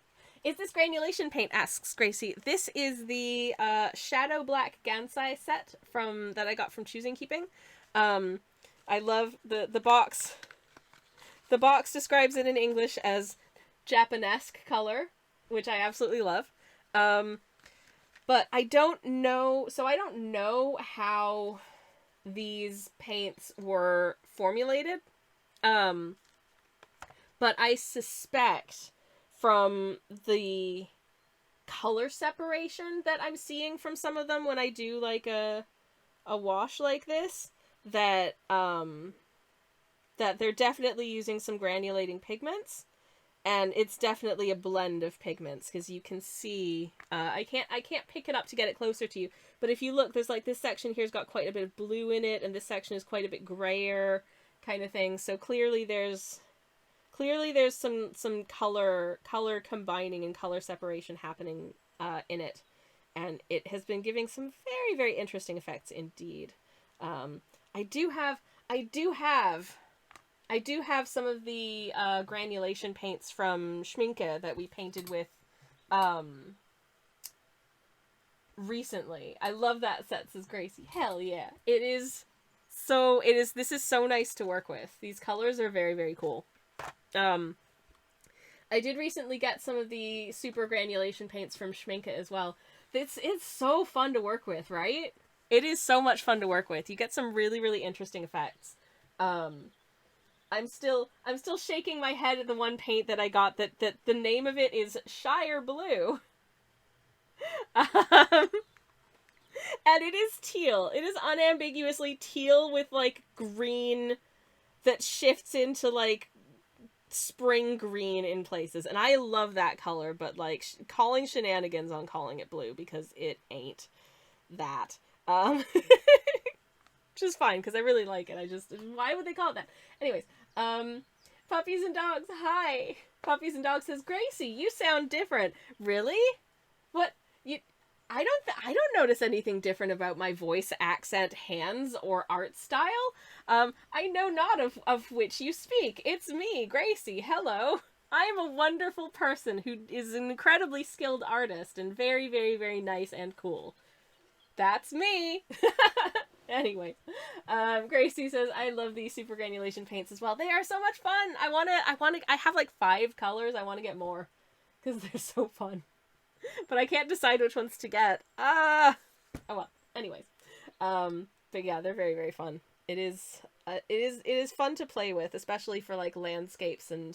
Is this granulation paint? Asks Gracie. This is the Shadow Black Gansai set that I got from Choosing Keeping. I love the box. The box describes it in English as Japanesque color, which I absolutely love. But I don't know how these paints were formulated. But I suspect from the color separation that I'm seeing from some of them when I do like a wash like this, that they're definitely using some granulating pigments, and it's definitely a blend of pigments, because you can see I can't pick it up to get it closer to you, but if you look, there's like this section here's got quite a bit of blue in it, and this section is quite a bit grayer kind of thing. So clearly there's some color combining and color separation happening in it, and it has been giving some very, very interesting effects indeed. I do have some of the granulation paints from Schminke that we painted with recently. I love that set, says Gracie. Hell yeah. This is so nice to work with. These colors are very, very cool. I did recently get some of the super granulation paints from Schminke as well. It's so fun to work with, right? It is so much fun to work with. You get some really, really interesting effects. I'm still shaking my head at the one paint that I got that the name of it is Shire Blue. And it is teal. It is unambiguously teal with like green that shifts into like spring green in places. And I love that color, but like calling shenanigans on calling it blue, because it ain't that. Which is fine, because I really like it. Why would they call it that? Anyways, Puppies and Dogs, hi! Puppies and Dogs says, Gracie, you sound different. Really? What? I don't notice anything different about my voice, accent, hands, or art style. I know not of which you speak. It's me, Gracie. Hello. I am a wonderful person who is an incredibly skilled artist and very, very, very nice and cool. That's me. Anyway, Gracie says, I love these super granulation paints as well. They are so much fun. I have like 5 colors. I want to get more because they're so fun. But I can't decide which ones to get. Oh well. Anyways, but yeah, they're very, very fun. It is fun to play with, especially for like landscapes and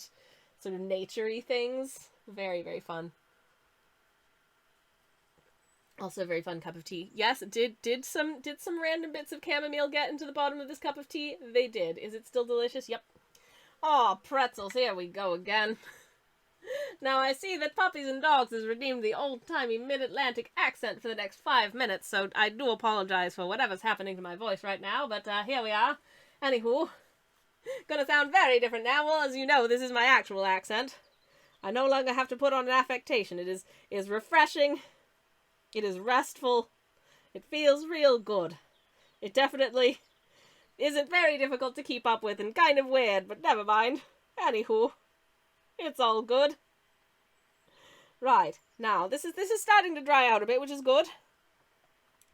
sort of nature-y things. Very, very fun. Also a very fun cup of tea. Yes, did some random bits of chamomile get into the bottom of this cup of tea? They did. Is it still delicious? Yep. Aw, pretzels, here we go again. Now I see that Puppies and Dogs has redeemed the old-timey mid-Atlantic accent for the next 5 minutes, so I do apologize for whatever's happening to my voice right now, but here we are. Anywho, gonna sound very different now. Well, as you know, this is my actual accent. I no longer have to put on an affectation. It is refreshing. It is restful. It feels real good. It definitely isn't very difficult to keep up with and kind of weird, but never mind. Anywho, it's all good. Right, now, this is starting to dry out a bit, which is good.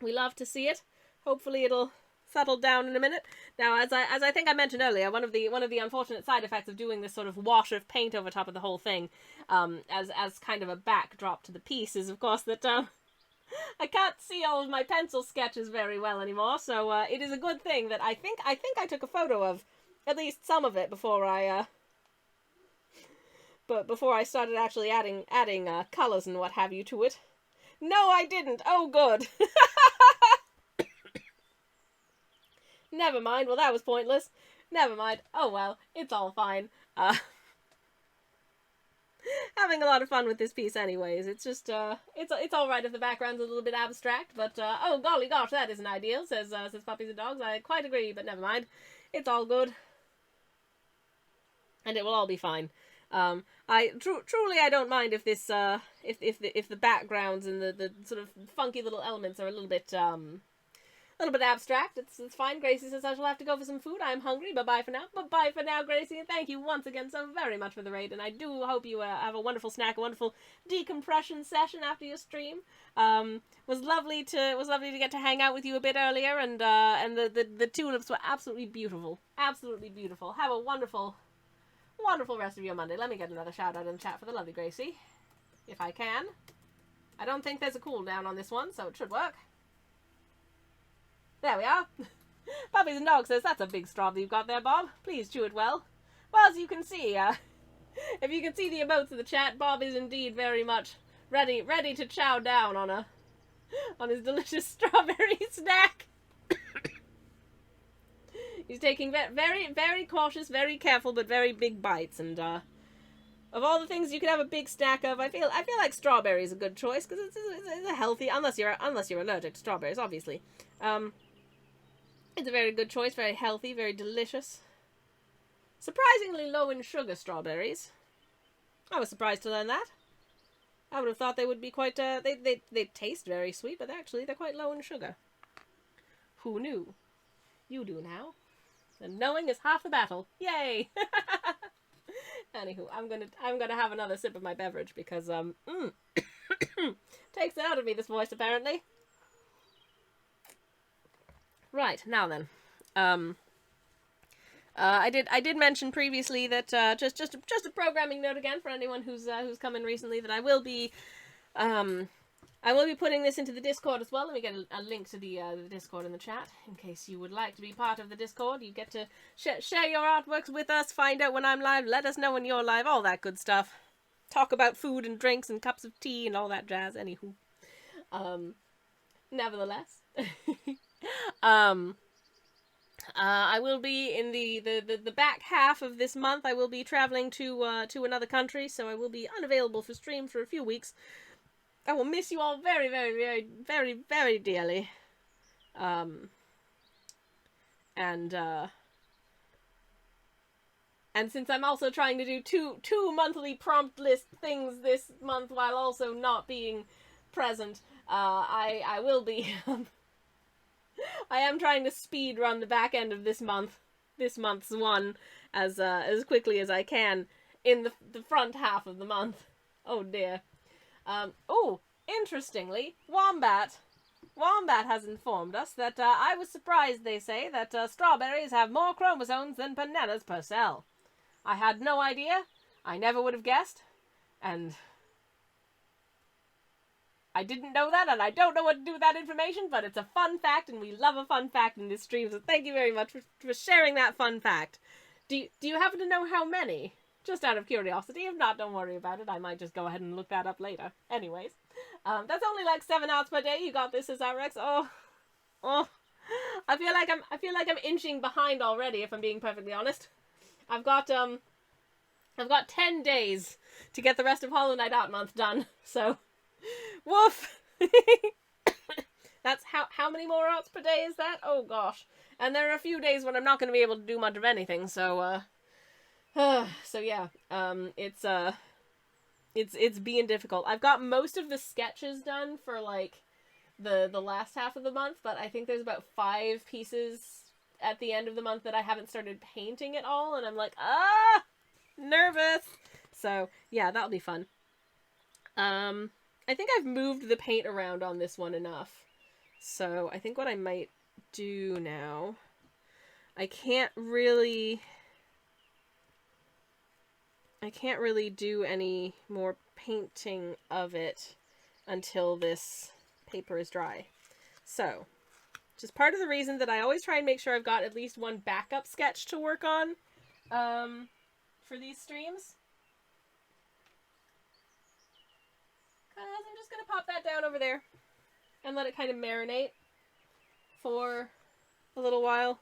We love to see it. Hopefully it'll settle down in a minute. Now, as I think I mentioned earlier, one of the unfortunate side effects of doing this sort of wash of paint over top of the whole thing, as kind of a backdrop to the piece, is of course that I can't see all of my pencil sketches very well anymore, so it is a good thing that I think I took a photo of at least some of it before I started actually adding colors and what have you to it. No, I didn't. Oh, good. Never mind. Well, that was pointless. Never mind. Oh well, it's all fine. Having a lot of fun with this piece anyways. It's just, it's alright if the background's a little bit abstract, but, oh golly gosh, that isn't ideal, says Puppies and Dogs. I quite agree, but never mind. It's all good. And it will all be fine. Truly I don't mind if this if the backgrounds and the sort of funky little elements are a little bit abstract. It's fine. Gracie says I shall have to go for some food. I'm hungry. Bye-bye for now. Bye-bye for now, Gracie. And thank you once again so very much for the raid. And I do hope you have a wonderful snack, a wonderful decompression session after your stream. Was lovely to get to hang out with you a bit earlier. And the tulips were absolutely beautiful. Absolutely beautiful. Have a wonderful rest of your Monday. Let me get another shout out in the chat for the lovely Gracie, if I can. I don't think there's a cooldown on this one, so it should work. There we are. Puppies and Dogs says, that's a big straw that you've got there, Bob. Please chew it well. Well, as you can see, if you can see the emotes of the chat, Bob is indeed very much ready to chow down on his delicious strawberry snack. He's taking very, very cautious, very careful, but very big bites. And of all the things you could have a big stack of, I feel like strawberry is a good choice because it's a healthy, unless you're allergic to strawberries, obviously. It's a very good choice, very healthy, very delicious. Surprisingly low in sugar, strawberries. I was surprised to learn that. I would have thought they would be quite, they taste very sweet, but actually they're quite low in sugar. Who knew? You do now. And knowing is half the battle. Yay! Anywho, I'm gonna have another sip of my beverage because, takes it out of me, this voice, apparently. Right, now then. I did mention previously that just a programming note again for anyone who's come in recently that I will be putting this into the Discord as well. Let me get a link to the Discord in the chat in case you would like to be part of the Discord. You get to share your artworks with us, find out when I'm live, let us know when you're live, all that good stuff. Talk about food and drinks and cups of tea and all that jazz. Anywho, nevertheless. I will be in the back half of this month. I will be traveling to another country, so I will be unavailable for stream for a few weeks. I will miss you all very, very, very, very, very dearly. And since I'm also trying to do two monthly prompt list things this month while also not being present, I will be. I am trying to speed run the back end of this month's one, as quickly as I can in the front half of the month. Oh dear. Interestingly, Wombat has informed us that I was surprised, they say, that strawberries have more chromosomes than bananas per cell. I had no idea. I never would have guessed. And I didn't know that, and I don't know what to do with that information, but it's a fun fact, and we love a fun fact in this stream, so thank you very much for sharing that fun fact. Do you happen to know how many? Just out of curiosity. If not, don't worry about it. I might just go ahead and look that up later. Anyways, that's only like 7 hours per day. You got this, as Rex. Oh, I feel like I'm inching behind already, if I'm being perfectly honest. I've got 10 days to get the rest of Hollow Knight Out month done. So, woof. That's how many more arts per day is that? Oh gosh. And there are a few days when I'm not going to be able to do much of anything. So yeah, it's being difficult. I've got most of the sketches done for like the last half of the month, but I think there's about 5 pieces at the end of the month that I haven't started painting at all, and I'm like, nervous. So yeah, that'll be fun. I think I've moved the paint around on this one enough. So I think what I might do now, I can't really do any more painting of it until this paper is dry. So, just part of the reason that I always try and make sure I've got at least one backup sketch to work on for these streams. Because I'm just going to pop that down over there and let it kind of marinate for a little while.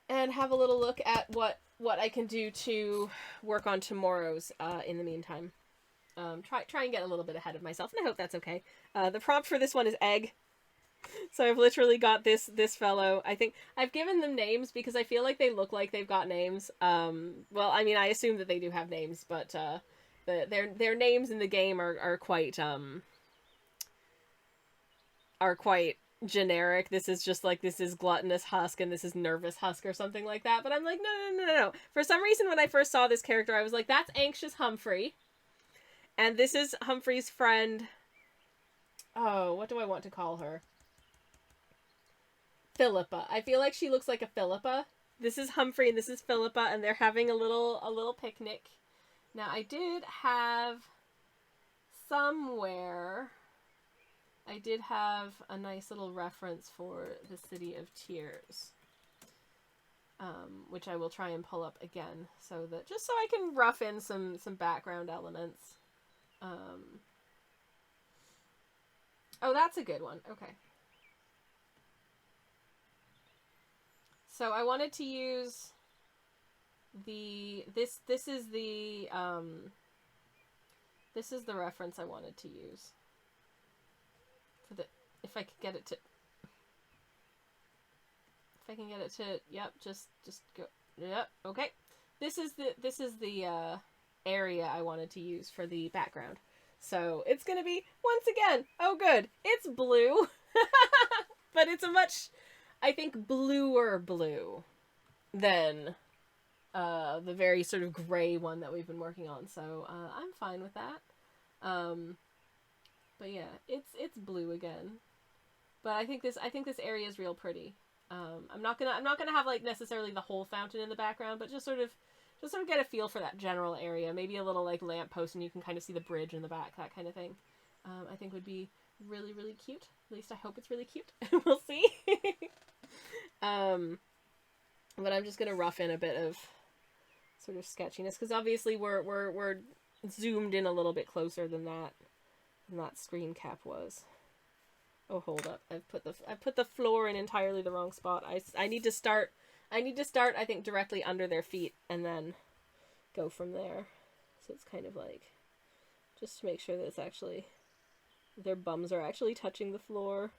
And have a little look at what I can do to work on tomorrow's in the meantime. Try and get a little bit ahead of myself, and I hope that's okay. The prompt for this one is egg. So I've literally got this fellow. I think I've given them names because I feel like they look like they've got names. Well, I mean, I assume that they do have names, but their names in the game are quite generic. This is just like, this is Gluttonous Husk and this is Nervous Husk or something like that. But I'm like, no. For some reason, when I first saw this character, I was like, that's Anxious Humphrey. And this is Humphrey's friend. Oh, what do I want to call her? Philippa. I feel like she looks like a Philippa. This is Humphrey and this is Philippa, and they're having a little picnic. Now, I did have somewhere... I did have a nice little reference for the City of Tears, which I will try and pull up again, so that just so I can rough in some background elements. Oh, that's a good one. Okay. So I wanted to use this is the reference I wanted to use. If I could get it to, yep, just go, yep, okay. This is the area I wanted to use for the background. So it's gonna be, once again, oh good, it's blue, but it's a much, I think, bluer blue than the very sort of gray one that we've been working on. So I'm fine with that. But yeah, it's blue again. But I think this area is real pretty. I'm not gonna have like necessarily the whole fountain in the background, but just sort of get a feel for that general area. Maybe a little like lamppost, and you can kind of see the bridge in the back, that kind of thing. I think would be really, really cute. At least I hope it's really cute. We'll see. But I'm just gonna rough in a bit of sort of sketchiness, because obviously we're zoomed in a little bit closer than that screen cap was. Oh, hold up. I put the floor in entirely the wrong spot. I need to start I think directly under their feet and then go from there. So it's kind of like, just to make sure that it's actually, their bums are actually touching the floor.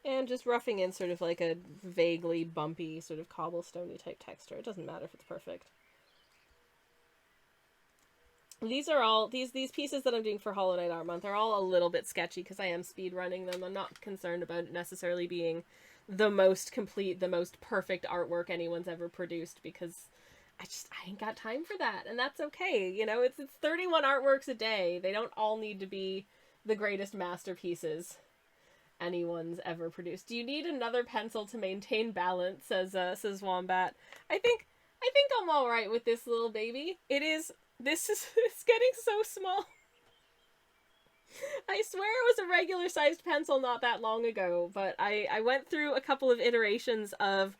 And just roughing in sort of like a vaguely bumpy, sort of cobblestone-y type texture. It doesn't matter if it's perfect. These are all, these pieces that I'm doing for Hollow Knight Art Month are all a little bit sketchy because I am speed running them. I'm not concerned about it necessarily being the most complete, the most perfect artwork anyone's ever produced, because I ain't got time for that, and that's okay. You know, it's 31 artworks a day. They don't all need to be the greatest masterpieces anyone's ever produced. Do you need another pencil to maintain balance? Says Wombat. I think I'm all right with this little baby. It's getting so small. I swear it was a regular sized pencil not that long ago, but I went through a couple of iterations of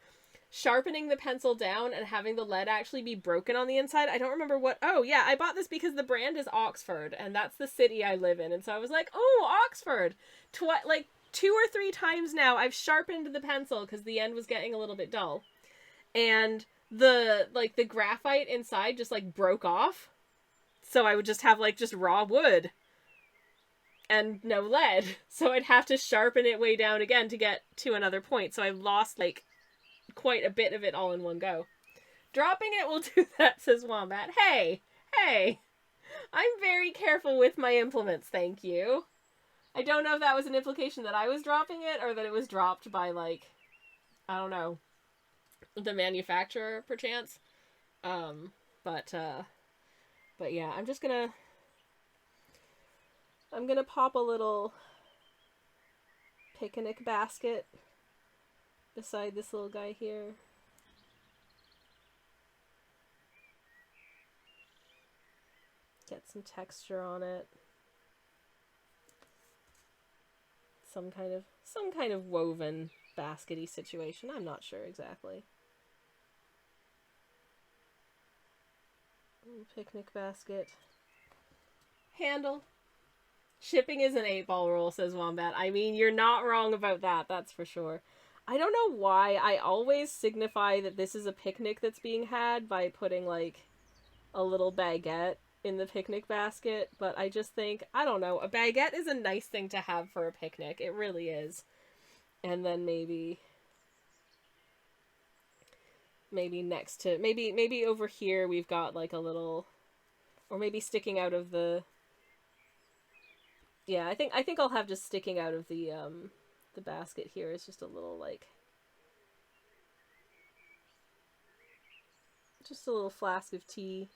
sharpening the pencil down and having the lead actually be broken on the inside. I don't remember what... Oh, yeah, I bought this because the brand is Oxford, and that's the city I live in. And so I was like, oh, Oxford! Like, 2 or 3 times now, I've sharpened the pencil because the end was getting a little bit dull. And the graphite inside just, like, broke off. So I would just have, like, just raw wood. And no lead. So I'd have to sharpen it way down again to get to another point. So I lost, like, quite a bit of it all in one go. Dropping it will do that, says Wombat. Hey! I'm very careful with my implements, thank you. I don't know if that was an implication that I was dropping it, or that it was dropped by, like, I don't know, the manufacturer, perchance. But yeah, I'm gonna pop a little picnic basket beside this little guy here. Get some texture on it. Some kind of woven baskety situation. I'm not sure exactly. Picnic basket. Handle. Shipping is an 8-ball rule, says Wombat. I mean, you're not wrong about that, that's for sure. I don't know why I always signify that this is a picnic that's being had by putting, like, a little baguette in the picnic basket, but I just think, I don't know, a baguette is a nice thing to have for a picnic. It really is. And then maybe next to, maybe over here we've got, like, a little, or maybe sticking out of the, yeah, I think I'll have just sticking out of the basket here is just a little, like, just a little flask of tea.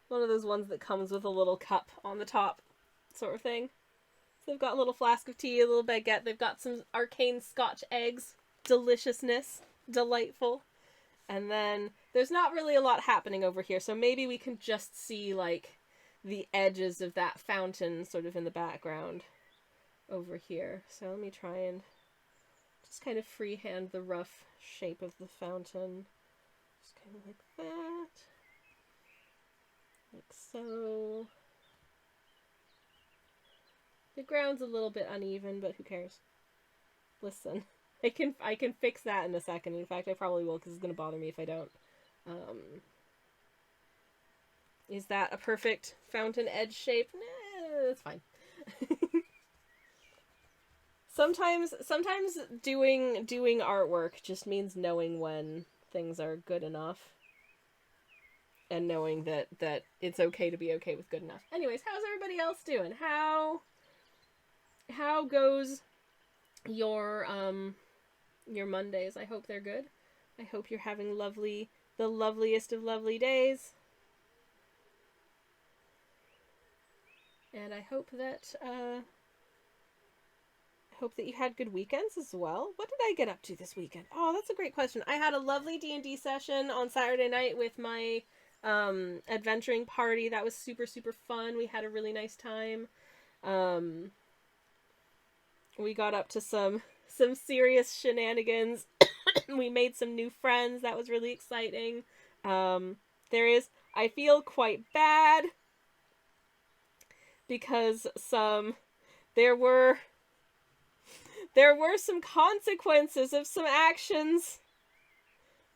One of those ones that comes with a little cup on the top, sort of thing. So they've got a little flask of tea, a little baguette. They've got some arcane Scotch eggs. Deliciousness. Delightful. And then there's not really a lot happening over here, so maybe we can just see, like, the edges of that fountain sort of in the background over here. So let me try and just kind of freehand the rough shape of the fountain. Just kind of like that. Like so. The ground's a little bit uneven, but who cares? Listen, I can fix that in a second. In fact, I probably will, because it's going to bother me if I don't. Is that a perfect fountain edge shape? Nah, that's fine. Sometimes doing artwork just means knowing when things are good enough. And knowing that it's okay to be okay with good enough. Anyways, how's everybody else doing? How goes your Mondays? I hope they're good. I hope you're having the loveliest of lovely days. And I hope that you had good weekends as well. What did I get up to this weekend? Oh, that's a great question. I had a lovely D&D session on Saturday night with my adventuring party. That was super, super fun. We had a really nice time. We got up to some serious shenanigans. We made some new friends. That was really exciting. I feel quite bad because there were some consequences of some actions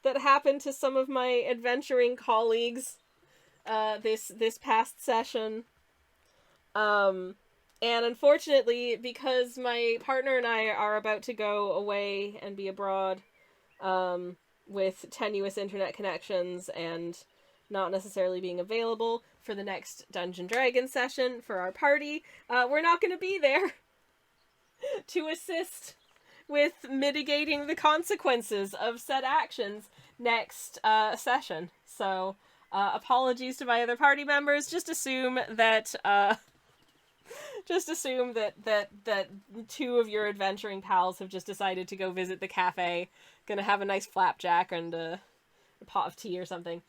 that happened to some of my adventuring colleagues this past session. And unfortunately, because my partner and I are about to go away and be abroad with tenuous internet connections and not necessarily being available for the next Dungeon Dragon session for our party, we're not going to be there to assist with mitigating the consequences of said actions next session. So, apologies to my other party members. Just assume that two of your adventuring pals have just decided to go visit the cafe. Gonna have a nice flapjack and a pot of tea or something.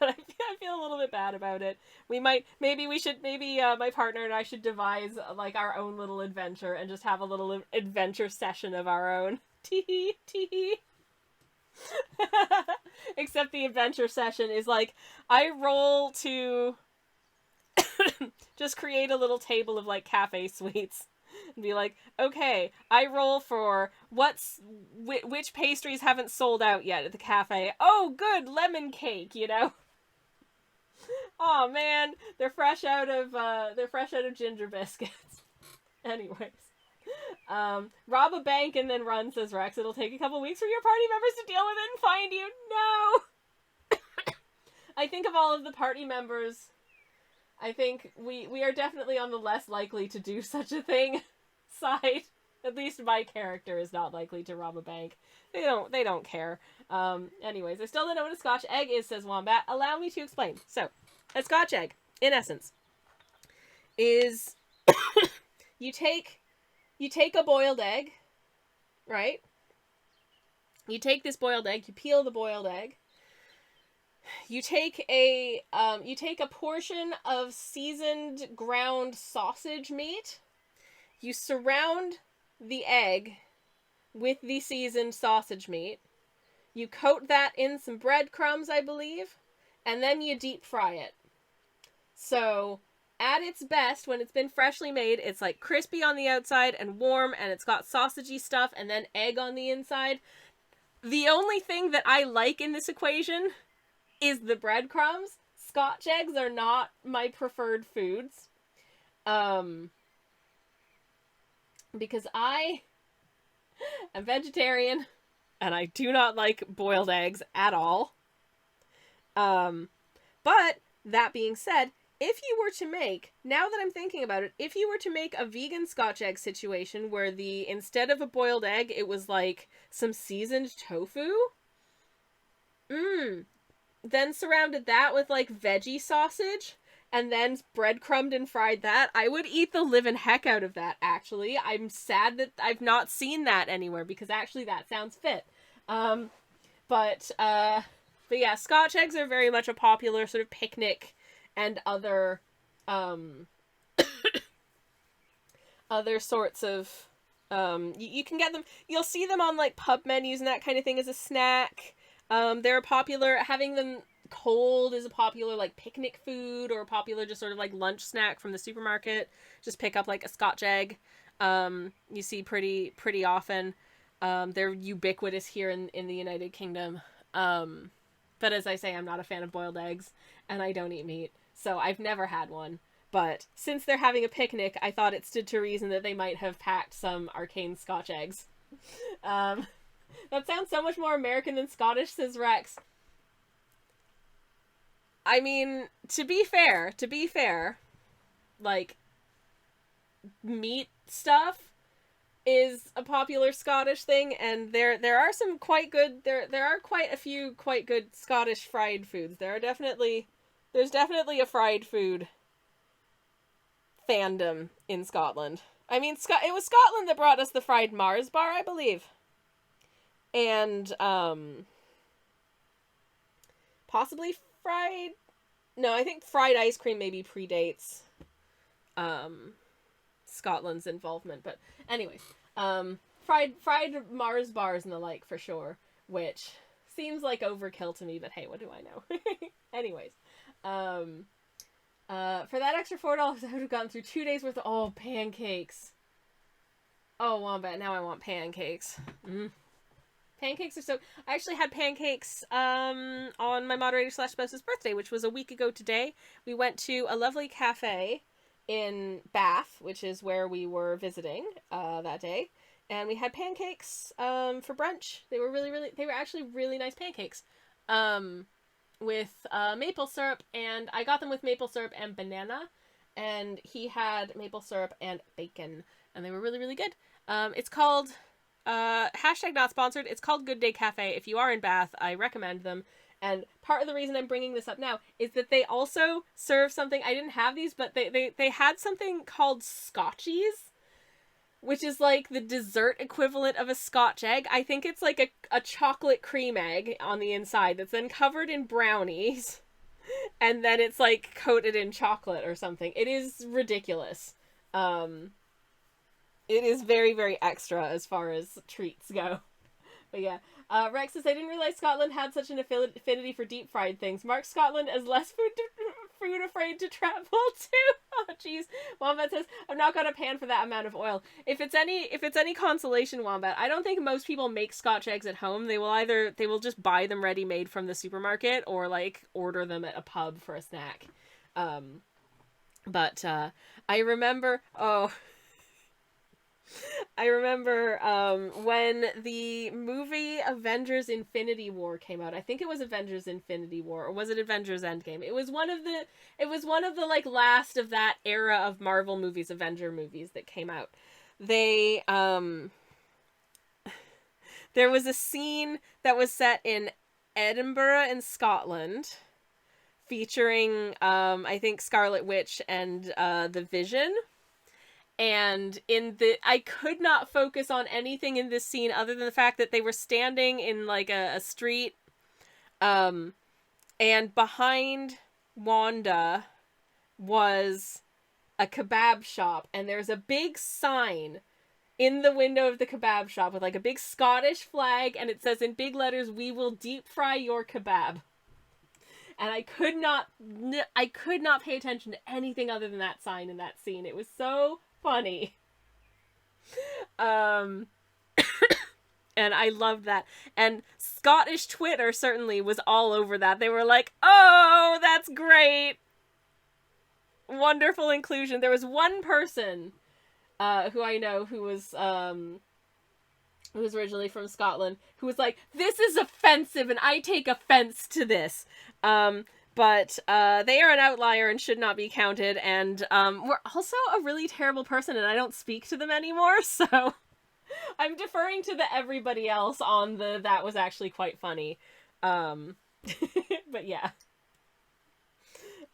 But I feel a little bit bad about it. Maybe my partner and I should devise like our own little adventure and just have a little adventure session of our own. Tee tee. Except the adventure session is like, I roll to just create a little table of like cafe sweets and be like, okay, I roll for which pastries haven't sold out yet at the cafe. Oh, good, lemon cake, you know. Oh man, they're fresh out of ginger biscuits. Anyways, rob a bank and then run, says Rex. It'll take a couple weeks for your party members to deal with it and find you. No. I think of all of the party members, I think we are definitely on the less likely to do such a thing side. At least my character is not likely to rob a bank. They don't care. Anyways, I still don't know what a Scotch egg is, says Wombat. Allow me to explain. So, a Scotch egg, in essence, is you take a boiled egg, right? You take this boiled egg, you peel the boiled egg. You take a portion of seasoned ground sausage meat. You surround the egg with the seasoned sausage meat. You coat that in some breadcrumbs, I believe, and then you deep fry it. So at its best, when it's been freshly made, it's like crispy on the outside and warm, and it's got sausagey stuff and then egg on the inside. The only thing that I like in this equation is the breadcrumbs. Scotch eggs are not my preferred foods. Because I am vegetarian and I do not like boiled eggs at all. But that being said, if you were to make, now that I'm thinking about it, if you were to make a vegan Scotch egg situation where instead of a boiled egg, it was like some seasoned tofu, then surrounded that with like veggie sausage, and then breadcrumbed and fried that, I would eat the living heck out of that, actually. I'm sad that I've not seen that anywhere, because actually that sounds fit. But yeah, Scotch eggs are very much a popular sort of picnic and other other sorts of you can get them, you'll see them on like pub menus and that kind of thing as a snack. They're popular, having them cold is a popular like picnic food, or a popular just sort of like lunch snack from the supermarket. Just pick up like a Scotch egg. You see pretty often. They're ubiquitous here in the United Kingdom. But as I say, I'm not a fan of boiled eggs, and I don't eat meat, so I've never had one. But since they're having a picnic, I thought it stood to reason that they might have packed some arcane Scotch eggs. That sounds so much more American than Scottish, says Rex. I mean, to be fair, like, meat stuff is a popular Scottish thing, and there are some quite good, there are quite a few quite good Scottish fried foods. There's definitely a fried food fandom in Scotland. I mean, it was Scotland that brought us the fried Mars bar, I believe. And, possibly I think fried ice cream maybe predates, Scotland's involvement, but anyways, fried Mars bars and the like for sure, which seems like overkill to me, but hey, what do I know? Anyways, for that extra $4, I would have gotten through 2 days worth of, pancakes. Oh, Wombat, now I want pancakes. Pancakes are so... I actually had pancakes on my moderator/spouse's birthday, which was a week ago today. We went to a lovely cafe in Bath, which is where we were visiting that day, and we had pancakes for brunch. They were actually really nice pancakes with maple syrup, and I got them with maple syrup and banana, and he had maple syrup and bacon, and they were really, really good. It's called... hashtag not sponsored. It's called Good Day Cafe. If you are in Bath, I recommend them. And part of the reason I'm bringing this up now is that they also serve something. I didn't have these, but they had something called Scotchies, which is like the dessert equivalent of a Scotch egg. I think it's like a chocolate cream egg on the inside that's then covered in brownies, and then it's like coated in chocolate or something. It is ridiculous. It is very, very extra as far as treats go. But yeah. Rex says, I didn't realize Scotland had such an affinity for deep fried things. Mark Scotland as less food afraid to travel to. Oh jeez. Wombat says, I've not got a pan for that amount of oil. If it's any consolation, Wombat, I don't think most people make Scotch eggs at home. They will just buy them ready made from the supermarket, or like order them at a pub for a snack. But I remember when the movie Avengers Infinity War came out. I think it was Avengers Infinity War, or was it Avengers Endgame? It was one of the like last of that era of Marvel movies, Avenger movies that came out. They there was a scene that was set in Edinburgh in Scotland, featuring I think Scarlet Witch and the Vision. And I could not focus on anything in this scene other than the fact that they were standing in like a street, and behind Wanda was a kebab shop, and there's a big sign in the window of the kebab shop with like a big Scottish flag, and it says in big letters, "We will deep fry your kebab." and I could not pay attention to anything other than that sign in that scene. It was so funny. And I loved that. And Scottish Twitter certainly was all over that. They were like, "Oh, that's great. Wonderful inclusion." There was one person who I know who was originally from Scotland, who was like, "This is offensive and I take offense to this." But they are an outlier and should not be counted, and we're also a really terrible person and I don't speak to them anymore, so I'm deferring to the everybody else on the that was actually quite funny. But yeah.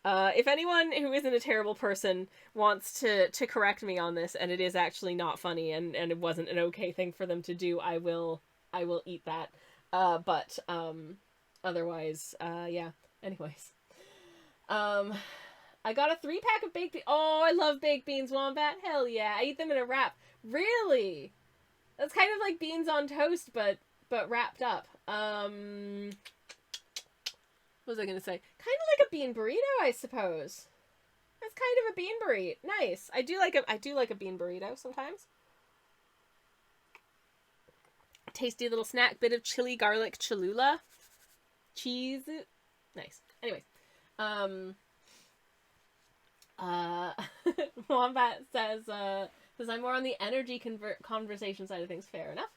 If anyone who isn't a terrible person wants to correct me on this, and it is actually not funny, and it wasn't an okay thing for them to do, I will eat that. But otherwise, yeah. Anyways. I got a 3-pack of baked beans. Oh, I love baked beans, Wombat. Hell yeah. I eat them in a wrap. Really? That's kind of like beans on toast, but wrapped up. What was I gonna say? Kind of like a bean burrito, I suppose. That's kind of a bean burrito. Nice. I do like a bean burrito sometimes. Tasty little snack, bit of chili garlic Cholula. Cheese. Nice. Anyways. Wombat says I'm more on the energy conversation side of things. Fair enough.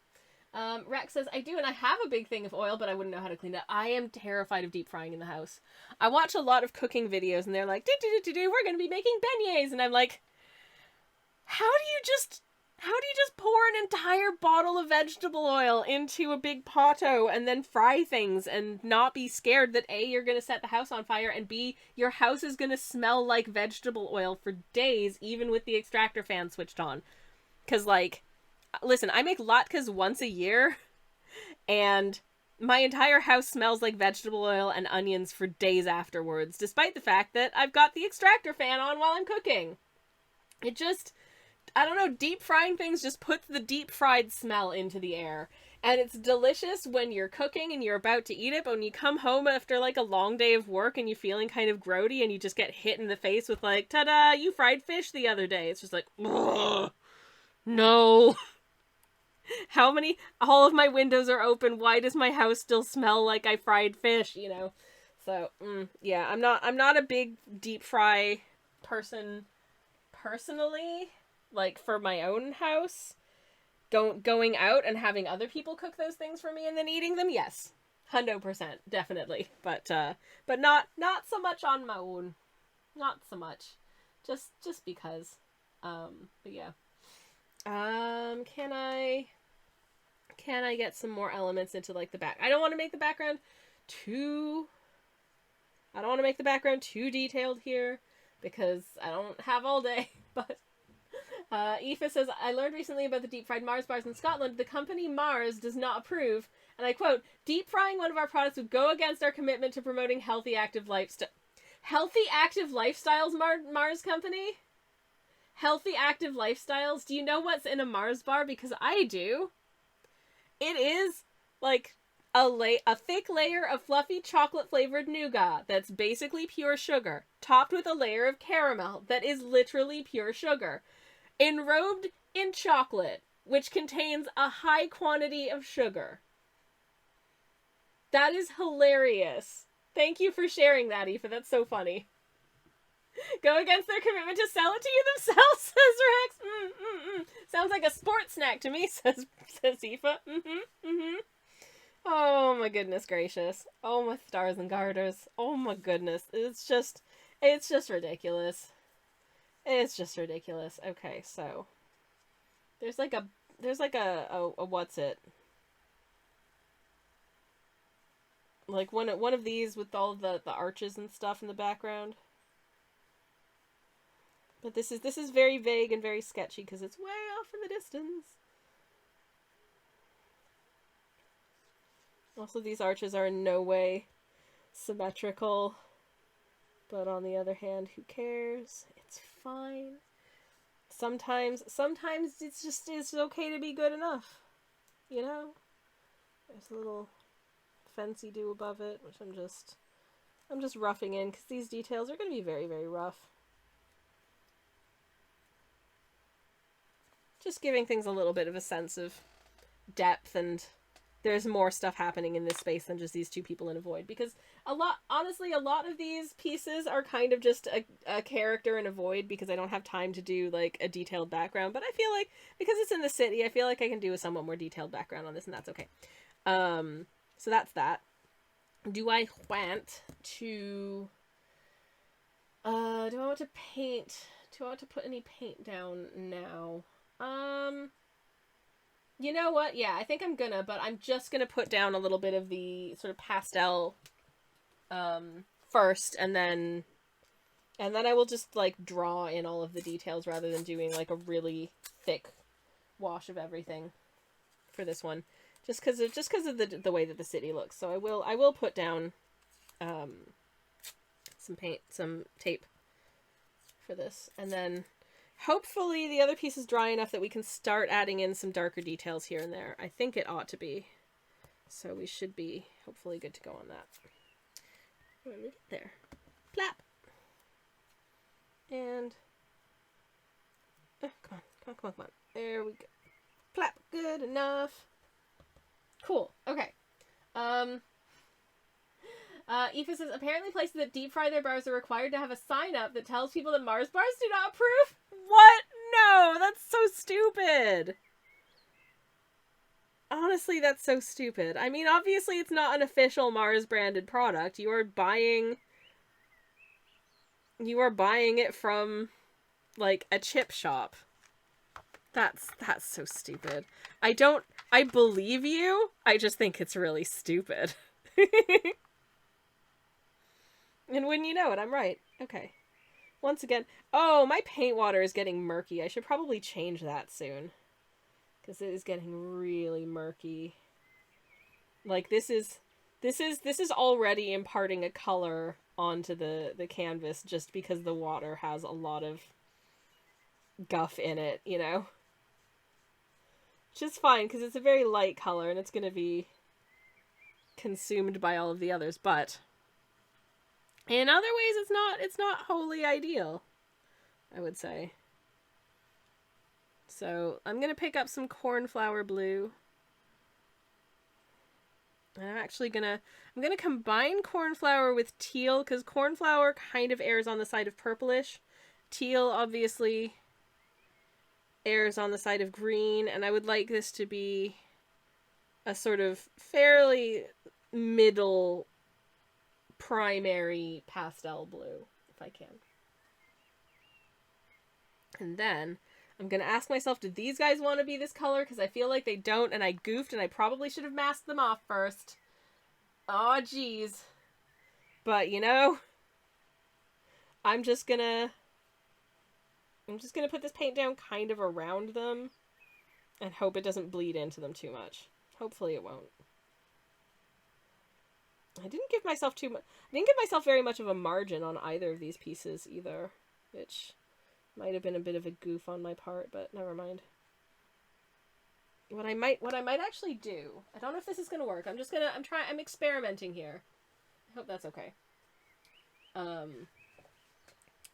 Rex says, I do, and I have a big thing of oil, but I wouldn't know how to clean it. I am terrified of deep frying in the house. I watch a lot of cooking videos, and they're like, we're gonna be making beignets, and I'm like, how do you just pour an entire bottle of vegetable oil into a big potto and then fry things and not be scared that A, you're gonna set the house on fire, and B, your house is gonna smell like vegetable oil for days, even with the extractor fan switched on? 'Cause, like, listen, I make latkes once a year, and my entire house smells like vegetable oil and onions for days afterwards, despite the fact that I've got the extractor fan on while I'm cooking. It just, I don't know, deep frying things just puts the deep fried smell into the air. And it's delicious when you're cooking and you're about to eat it, but when you come home after, like, a long day of work and you're feeling kind of grody and you just get hit in the face with, like, ta-da, you fried fish the other day. It's just like, ugh, no. All of my windows are open. Why does my house still smell like I fried fish, you know? So, yeah, I'm not a big deep fry person personally, like, for my own house. Going out and having other people cook those things for me and then eating them, yes. 100%, definitely. But not so much on my own. Not so much. Just because. But yeah. Can I get some more elements into, like, the back? I don't want to make the background too detailed here, because I don't have all day, but Aoife says, I learned recently about the deep fried Mars bars in Scotland. The company Mars does not approve, and I quote, deep frying one of our products would go against our commitment to promoting healthy active lifestyle. Healthy active lifestyles, Mars company? Healthy active lifestyles? Do you know what's in a Mars bar? Because I do. It is, like, a thick layer of fluffy chocolate-flavored nougat that's basically pure sugar, topped with a layer of caramel that is literally pure sugar, enrobed in chocolate, which contains a high quantity of sugar. That is hilarious. Thank you for sharing that, Aoife. That's so funny. Go against their commitment to sell it to you themselves, says Rex. Sounds like a sports snack to me, says Aoife. Oh my goodness gracious. Oh my stars and garters. Oh my goodness. It's just ridiculous. It's just ridiculous. Okay, so there's like a what's it? Like one of these with all the arches and stuff in the background. But this is very vague and very sketchy because it's way off in the distance. Also, these arches are in no way symmetrical. But on the other hand, who cares? It's fine. Sometimes it's okay to be good enough. You know? There's a little fancy do above it, which I'm just I'm just roughing in because these details are going to be very, very rough. Just giving things a little bit of a sense of depth, and there's more stuff happening in this space than just these two people in a void. Because honestly, a lot of these pieces are kind of just a character in a void because I don't have time to do like a detailed background. But I feel like because it's in the city, I feel like I can do a somewhat more detailed background on this, and that's okay. So that's that. Do I want to... do I want to paint... Do I want to put any paint down now? You know what? Yeah, I think I'm gonna, but I'm just gonna put down a little bit of the sort of pastel, first, and then I will just, like, draw in all of the details rather than doing, like, a really thick wash of everything for this one. Just because of the way that the city looks. So I will put down, some tape for this, and then hopefully the other piece is dry enough that we can start adding in some darker details here and there. I think it ought to be. So we should be hopefully good to go on that. There. Plap. And... come on. There we go. Plap. Good enough. Cool. Okay. Aoife says, apparently places that deep fry their bars are required to have a sign up that tells people that Mars bars do not approve. What? No, that's so stupid. Honestly, that's so stupid. I mean, obviously it's not an official Mars branded product. You are buying it from, like, a chip shop. That's so stupid. I believe you. I just think it's really stupid. And when you know it, I'm right. Okay. Once again, oh, my paint water is getting murky. I should probably change that soon. Because it is getting really murky. Like, this is already imparting a color onto the canvas just because the water has a lot of guff in it, you know? Which is fine, because it's a very light color, and it's going to be consumed by all of the others, but... in other ways, it's not wholly ideal, I would say. So, I'm going to pick up some cornflower blue. And I'm going to combine cornflower with teal, because cornflower kind of errs on the side of purplish. Teal, obviously, errs on the side of green, and I would like this to be a sort of fairly middle primary pastel blue, if I can. And then I'm going to ask myself, did these guys want to be this color? Because I feel like they don't, and I goofed, and I probably should have masked them off first. Aw, geez. But, you know, I'm just gonna put this paint down kind of around them and hope it doesn't bleed into them too much. Hopefully it won't. I didn't give myself very much of a margin on either of these pieces either, which might have been a bit of a goof on my part, but never mind. What I might actually do, I don't know if this is gonna work. I'm experimenting here. I hope that's okay.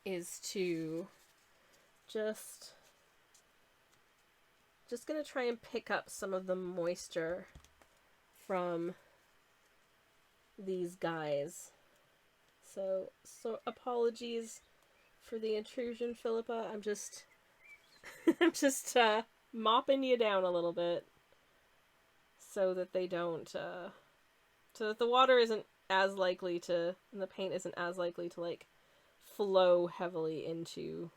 Is to just gonna try and pick up some of the moisture from these guys. So apologies for the intrusion, Philippa. I'm just mopping you down a little bit so that they don't so that the water isn't as likely to, and the paint isn't as likely to, like, flow heavily into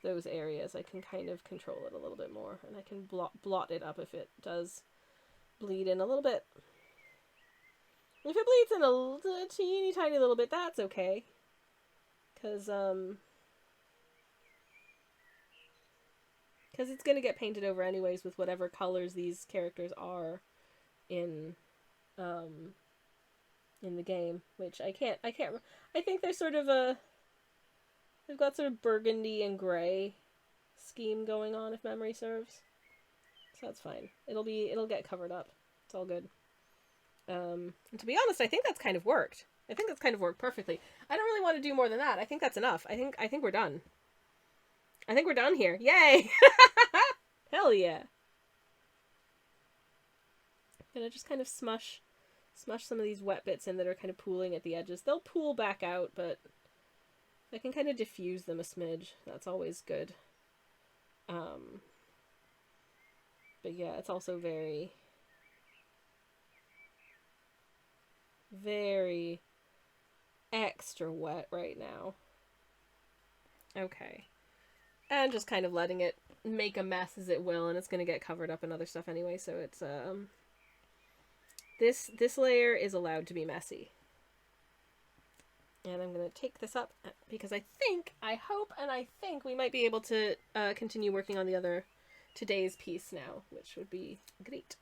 those areas. I can kind of control it a little bit more, and I can blot it up if it does bleed in a little bit. If it bleeds in a teeny tiny little bit, that's okay. Because it's going to get painted over anyways with whatever colors these characters are in the game, which I can't, I think there's sort of they've got sort of burgundy and gray scheme going on, if memory serves. So that's fine. It'll get covered up. It's all good. And to be honest, I think that's kind of worked. I think that's kind of worked perfectly. I don't really want to do more than that. I think that's enough. I think we're done. I think we're done here. Yay! Hell yeah. I'm gonna just kind of smush some of these wet bits in that are kind of pooling at the edges. They'll pool back out, but I can kind of diffuse them a smidge. That's always good. But yeah, it's also very, very extra wet right now. Okay. And just kind of letting it make a mess as it will, and it's going to get covered up in other stuff anyway, so it's, this layer is allowed to be messy. And I'm going to take this up because I hope we might be able to continue working on the other today's piece now, which would be great.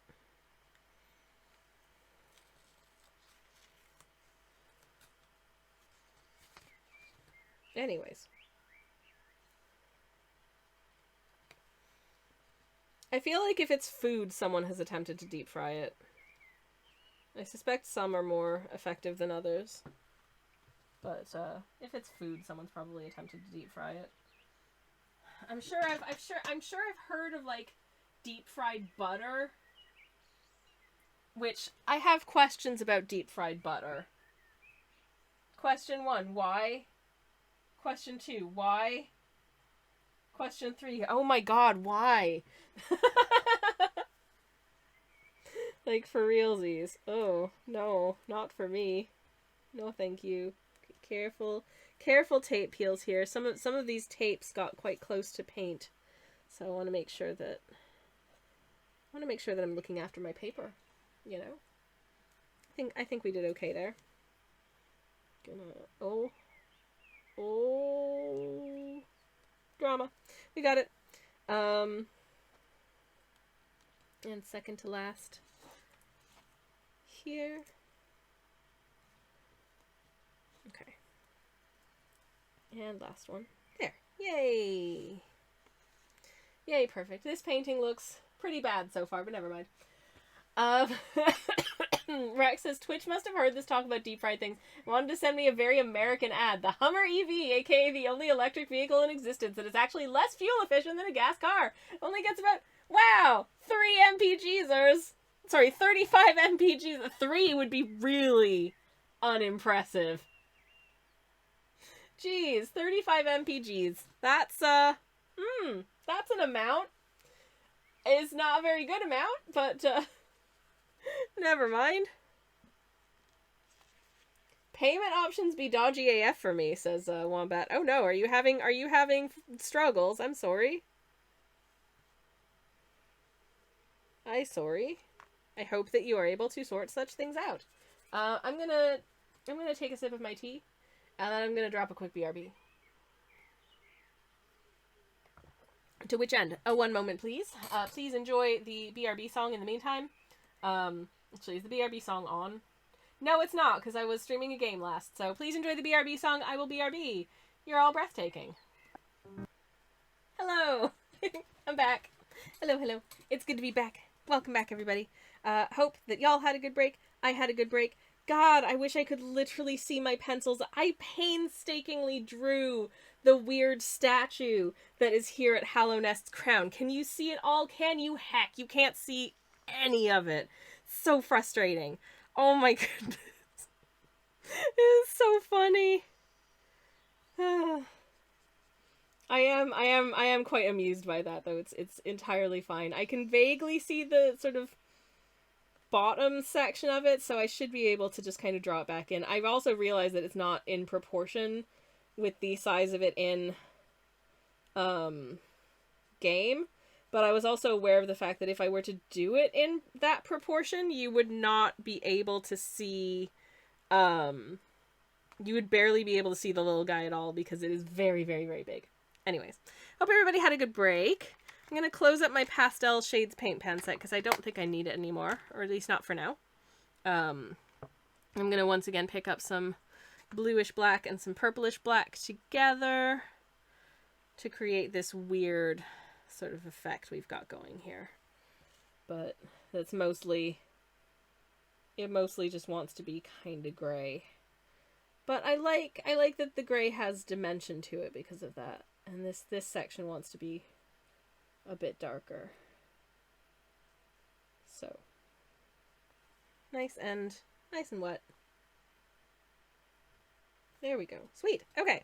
Anyways. I feel like if it's food, someone has attempted to deep fry it. I suspect some are more effective than others. But if it's food, someone's probably attempted to deep fry it. I'm sure I've heard of like deep fried butter, which I have questions about deep fried butter. Question 1, why? Question 2, why? Question 3, oh my god, why? Like, for realsies. Oh, no, not for me. No, thank you. Careful tape peels here. Some of these tapes got quite close to paint, so I want to make sure that I'm looking after my paper. You know, I think we did okay there. Drama. We got it. And second to last here. Okay. And last one. There. Yay! Yay, perfect. This painting looks pretty bad so far, but never mind. Rex says, Twitch must have heard this talk about deep fried things and wanted to send me a very American ad. The Hummer EV, aka the only electric vehicle in existence that is actually less fuel efficient than a gas car. Only gets about, wow, 35 mpgs. 3 would be really unimpressive. Jeez, 35 mpgs. That's an amount. It's not a very good amount, but, never mind. Payment options be dodgy AF for me, says, Wombat. Oh no, are you having struggles? I'm sorry. Sorry. I hope that you are able to sort such things out. I'm gonna take a sip of my tea, and then I'm gonna drop a quick BRB. To which end? Oh, one moment, please. Please enjoy the BRB song in the meantime. Actually, is the BRB song on? No, it's not, because I was streaming a game last. So please enjoy the BRB song. I will BRB. You're all breathtaking. Hello. I'm back. Hello. It's good to be back. Welcome back, everybody. Hope that y'all had a good break. I had a good break. God, I wish I could literally see my pencils. I painstakingly drew the weird statue that is here at Hallownest's crown. Can you see it all? Can you? Heck, you can't see any of it. So frustrating. Oh my goodness. It is so funny. I am quite amused by that, though. It's entirely fine. I can vaguely see the sort of bottom section of it, so I should be able to just kind of draw it back in. I've also realized that it's not in proportion with the size of it in game, but I was also aware of the fact that if I were to do it in that proportion, you would not be able to see, you would barely be able to see the little guy at all because it is very, very, very big. Anyways, hope everybody had a good break. I'm going to close up my pastel shades paint pen set because I don't think I need it anymore, or at least not for now. I'm going to once again pick up some bluish black and some purplish black together to create this weird sort of effect we've got going here. But that's mostly, it mostly just wants to be kind of gray. But I like that the gray has dimension to it because of that. And this section wants to be a bit darker. So nice and wet. There we go. Sweet. Okay.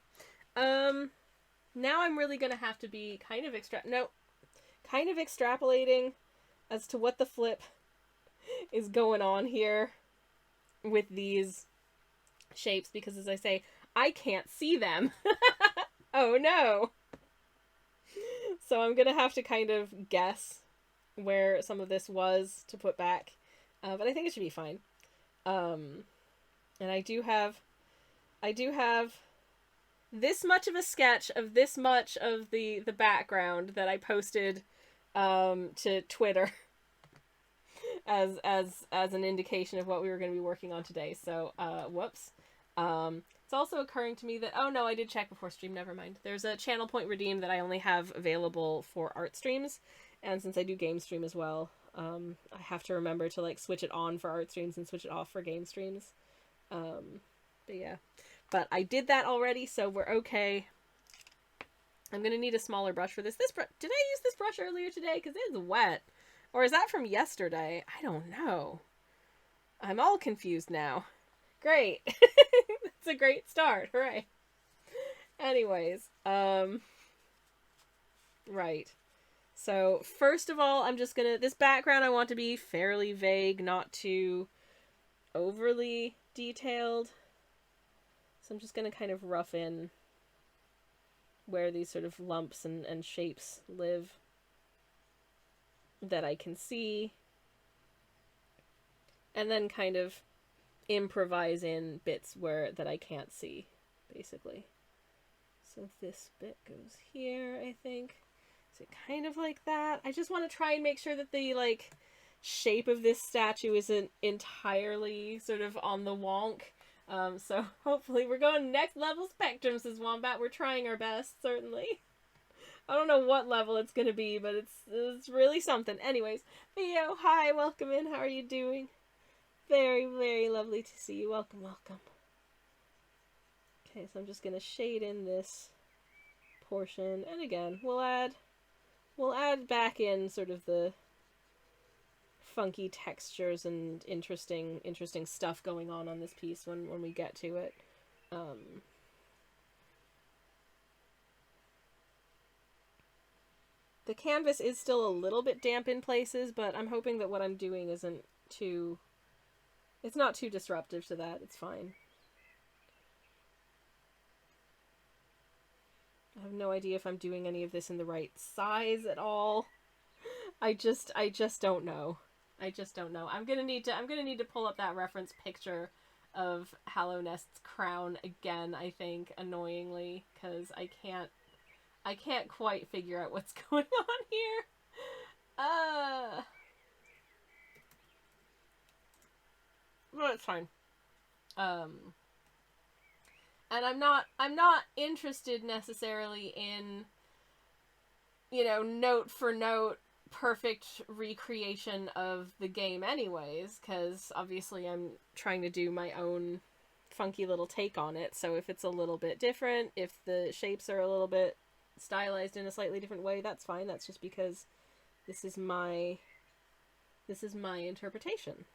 Now I'm really gonna have to be kind of extrapolating as to what the flip is going on here with these shapes, because as I say, I can't see them. Oh no. So I'm gonna have to kind of guess where some of this was to put back, but I think it should be fine. And I do have this much of a sketch of this much of the background that I posted to Twitter as an indication of what we were going to be working on today. So whoops. It's also occurring to me that, oh no, I did check before stream, never mind. There's a channel point redeem that I only have available for art streams, and since I do game stream as well, I have to remember to like switch it on for art streams and switch it off for game streams. But yeah. But I did that already, so we're okay. I'm gonna need a smaller brush for this. Did I use this brush earlier today? Because it's wet. Or is that from yesterday? I don't know. I'm all confused now. Great. It's a great start. Hooray. Anyways, right. So, first of all, I'm just gonna... This background I want to be fairly vague, not too overly detailed. So I'm just going to kind of rough in where these sort of lumps and shapes live that I can see. And then kind of improvise in bits that I can't see, basically. So this bit goes here, I think. So kind of like that. I just want to try and make sure that the, like, shape of this statue isn't entirely sort of on the wonk. So hopefully we're going next level spectrum, says Wombat. We're trying our best, certainly. I don't know what level it's gonna be, but it's really something. Anyways, Theo, hi, welcome in. How are you doing? Very, very lovely to see you. Welcome, welcome. Okay, so I'm just gonna shade in this portion, and again, we'll add back in sort of the funky textures and interesting stuff going on this piece when we get to it. The canvas is still a little bit damp in places, but I'm hoping that what I'm doing isn't too... It's not too disruptive to that. It's fine. I have no idea if I'm doing any of this in the right size at all. I just don't know. I just don't know. I'm gonna need to pull up that reference picture of Hallownest's crown again, I think, annoyingly, because I can't quite figure out what's going on here. Well, it's fine. And I'm not interested necessarily in, you know, note for note perfect recreation of the game anyways, because obviously I'm trying to do my own funky little take on it. So if it's a little bit different, if the shapes are a little bit stylized in a slightly different way, that's fine. That's just because this is my interpretation.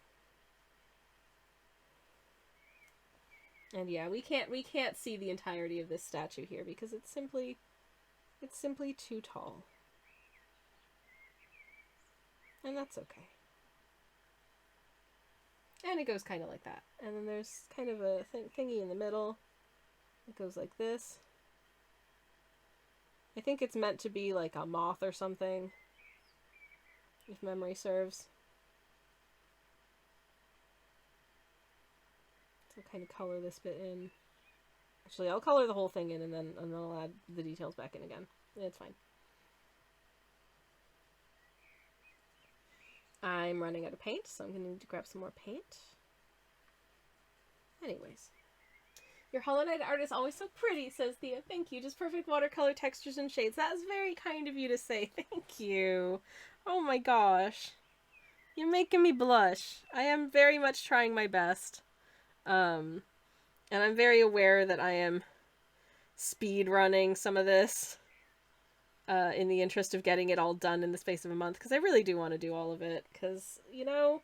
And yeah, we can't see the entirety of this statue here because it's simply too tall. And that's okay. And it goes kind of like that. And then there's kind of a thingy in the middle. It goes like this. I think it's meant to be like a moth or something, if memory serves. So I'll kind of color this bit in. Actually, I'll color the whole thing in and then I'll add the details back in again. It's fine. I'm running out of paint, so I'm going to need to grab some more paint. Anyways. Your Hollow Knight art is always so pretty, says Thea. Thank you. Just perfect watercolor textures and shades. That is very kind of you to say. Thank you. Oh my gosh. You're making me blush. I am very much trying my best. And And I'm very aware that I am speed running some of this in the interest of getting it all done in the space of a month, because I really do want to do all of it, because, you know,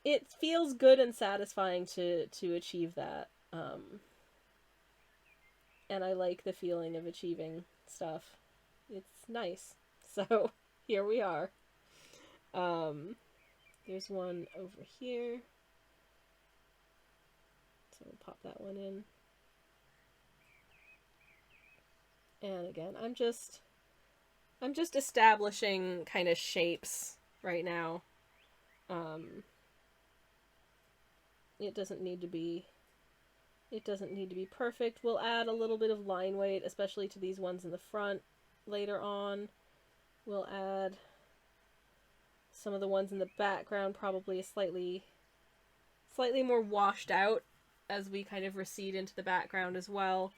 it feels good and satisfying to achieve that. And I like the feeling of achieving stuff. It's nice. So, here we are. There's one over here. So we'll pop that one in. And again, I'm just establishing kind of shapes right now. It doesn't need to be perfect. We'll add a little bit of line weight, especially to these ones in the front later on. We'll add some of the ones in the background, probably slightly more washed out as we kind of recede into the background as well.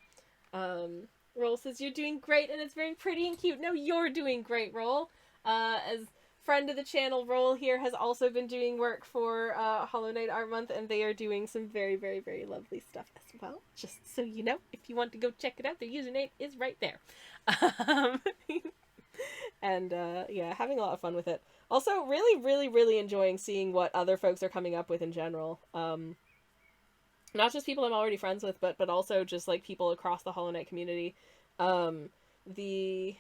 Roll says you're doing great and it's very pretty and cute. No, you're doing great, Roll. As friend of the channel, Roll here has also been doing work for Hollow Knight Art Month, and they are doing some very, very, very lovely stuff as well. Just so you know, if you want to go check it out, their username is right there. And yeah, having a lot of fun with it. Also, really, really, really enjoying seeing what other folks are coming up with in general. Not just people I'm already friends with, but also just like people across the Hollow Knight community. The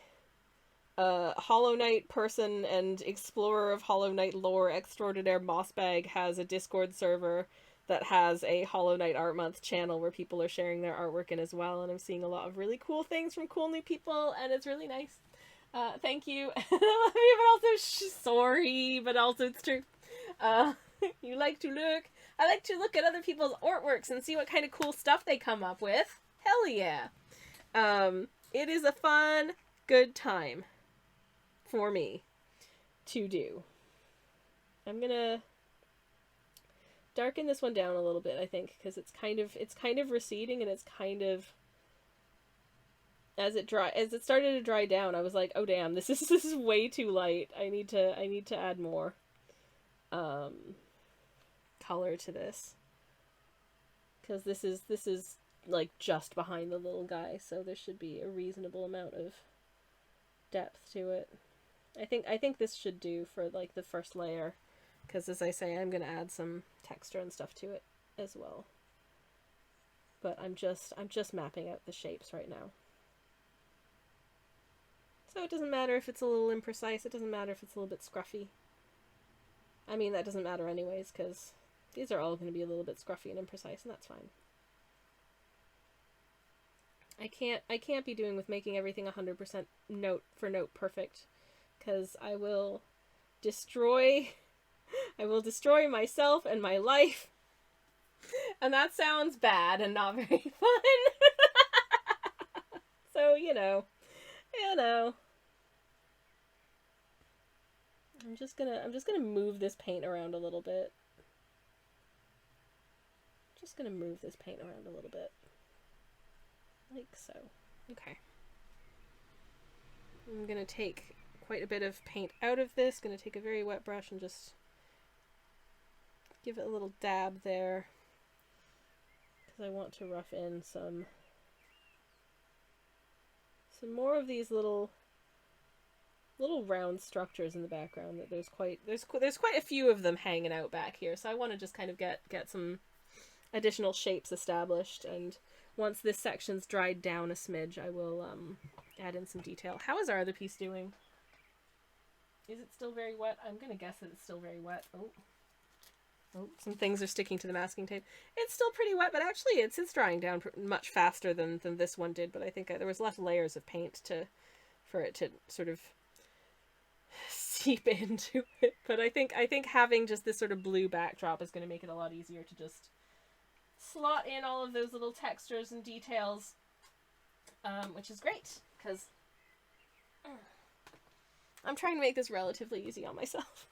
Hollow Knight person and explorer of Hollow Knight lore extraordinaire Mossbag has a Discord server that has a Hollow Knight Art Month channel where people are sharing their artwork in as well, and I'm seeing a lot of really cool things from cool new people, and it's really nice. Thank you. I love you, but also sorry, but also it's true. You like to look. I like to look at other people's artworks and see what kind of cool stuff they come up with. Hell yeah. It is a fun, good time for me to do. I'm gonna darken this one down a little bit, I think, because it's kind of receding, and it's kind of, as it started to dry down, I was like, oh damn, this is way too light. I need to add more color to this, because this is like just behind the little guy, so there should be a reasonable amount of depth to it. I think this should do for like the first layer, because as I say, I'm gonna add some texture and stuff to it as well. But I'm just mapping out the shapes right now. So it doesn't matter if it's a little imprecise, it doesn't matter if it's a little bit scruffy. I mean, that doesn't matter anyways, because these are all going to be a little bit scruffy and imprecise, and that's fine. I can't be doing with making everything 100% note for note perfect, because I will destroy myself and my life. And that sounds bad and not very fun. So, you know. I'm just gonna move this paint around a little bit. Just gonna move this paint around a little bit. Like so. Okay. I'm gonna take quite a bit of paint out of this. Gonna take a very wet brush and just give it a little dab there, because I want to rough in some more of these little round structures in the background. That there's quite a few of them hanging out back here, so I want to just kind of get some additional shapes established, and once this section's dried down a smidge, I will add in some detail. How is our other piece doing? Is it still very wet? I'm gonna guess that it's still very wet. Oh, some things are sticking to the masking tape. It's still pretty wet, but actually it's drying down much faster than this one did, but I think there was less layers of paint for it to sort of seep into it. But I think having just this sort of blue backdrop is going to make it a lot easier to just slot in all of those little textures and details, which is great, because I'm trying to make this relatively easy on myself.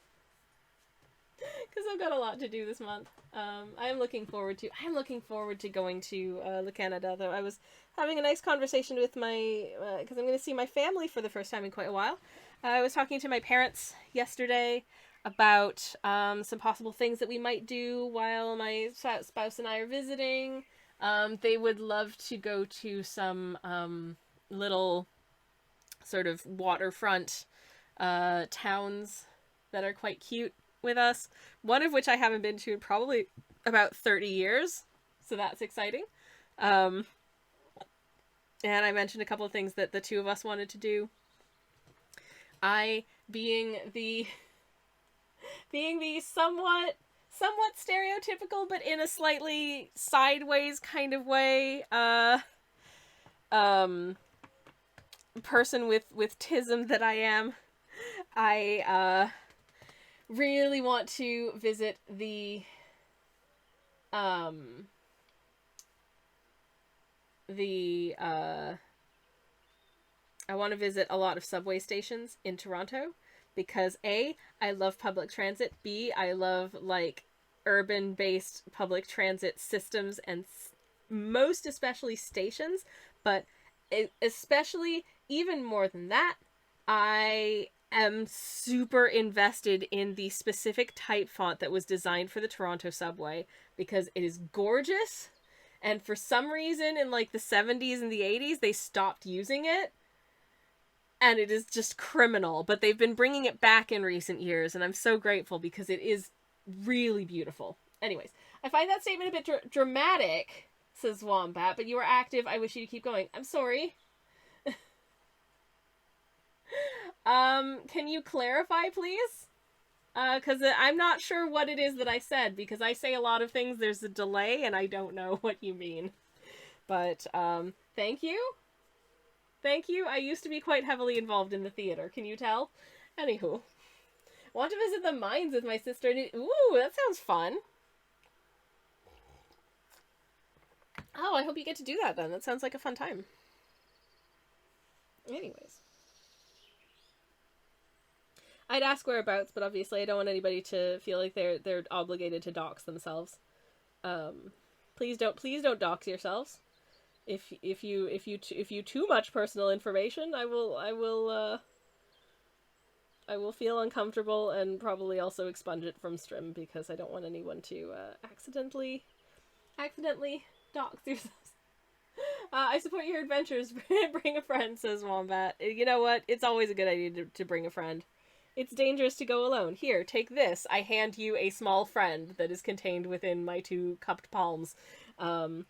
Because I've got a lot to do this month. I'm looking forward to going to Canada, though. I was having a nice conversation with my, because I'm going to see my family for the first time in quite a while. I was talking to my parents yesterday about some possible things that we might do while my spouse and I are visiting. They would love to go to some little sort of waterfront towns that are quite cute with us. One of which I haven't been to in probably about 30 years. So that's exciting. And I mentioned a couple of things that the two of us wanted to do. I being the somewhat stereotypical but in a slightly sideways kind of way person with tism that I am, I really want to visit I want to visit a lot of subway stations in Toronto because A, I love public transit, B, I love like urban-based public transit systems and most especially stations, but especially even more than that, I am super invested in the specific type font that was designed for the Toronto subway because it is gorgeous, and for some reason in like the 70s and the 80s they stopped using it, and it is just criminal, but they've been bringing it back in recent years, and I'm so grateful because it is really beautiful. Anyways, I find that statement a bit dramatic, says Wombat, but you are active. I wish you to keep going. I'm sorry. Can you clarify, please? Because I'm not sure what it is that I said, because I say a lot of things, there's a delay, and I don't know what you mean. But, thank you. Thank you. I used to be quite heavily involved in the theater. Can you tell? Anywho. Want to visit the mines with my sister. Ooh, that sounds fun. Oh, I hope you get to do that then. That sounds like a fun time. Anyways. I'd ask whereabouts, but obviously I don't want anybody to feel like they're obligated to dox themselves. Please don't dox yourselves. If you too much personal information, I will feel uncomfortable and probably also expunge it from Strim because I don't want anyone to accidentally dox yourselves. I support your adventures. Bring a friend, says Wombat. You know what? It's always a good idea to bring a friend. It's dangerous to go alone. Here, take this. I hand you a small friend that is contained within my two cupped palms. Anyways.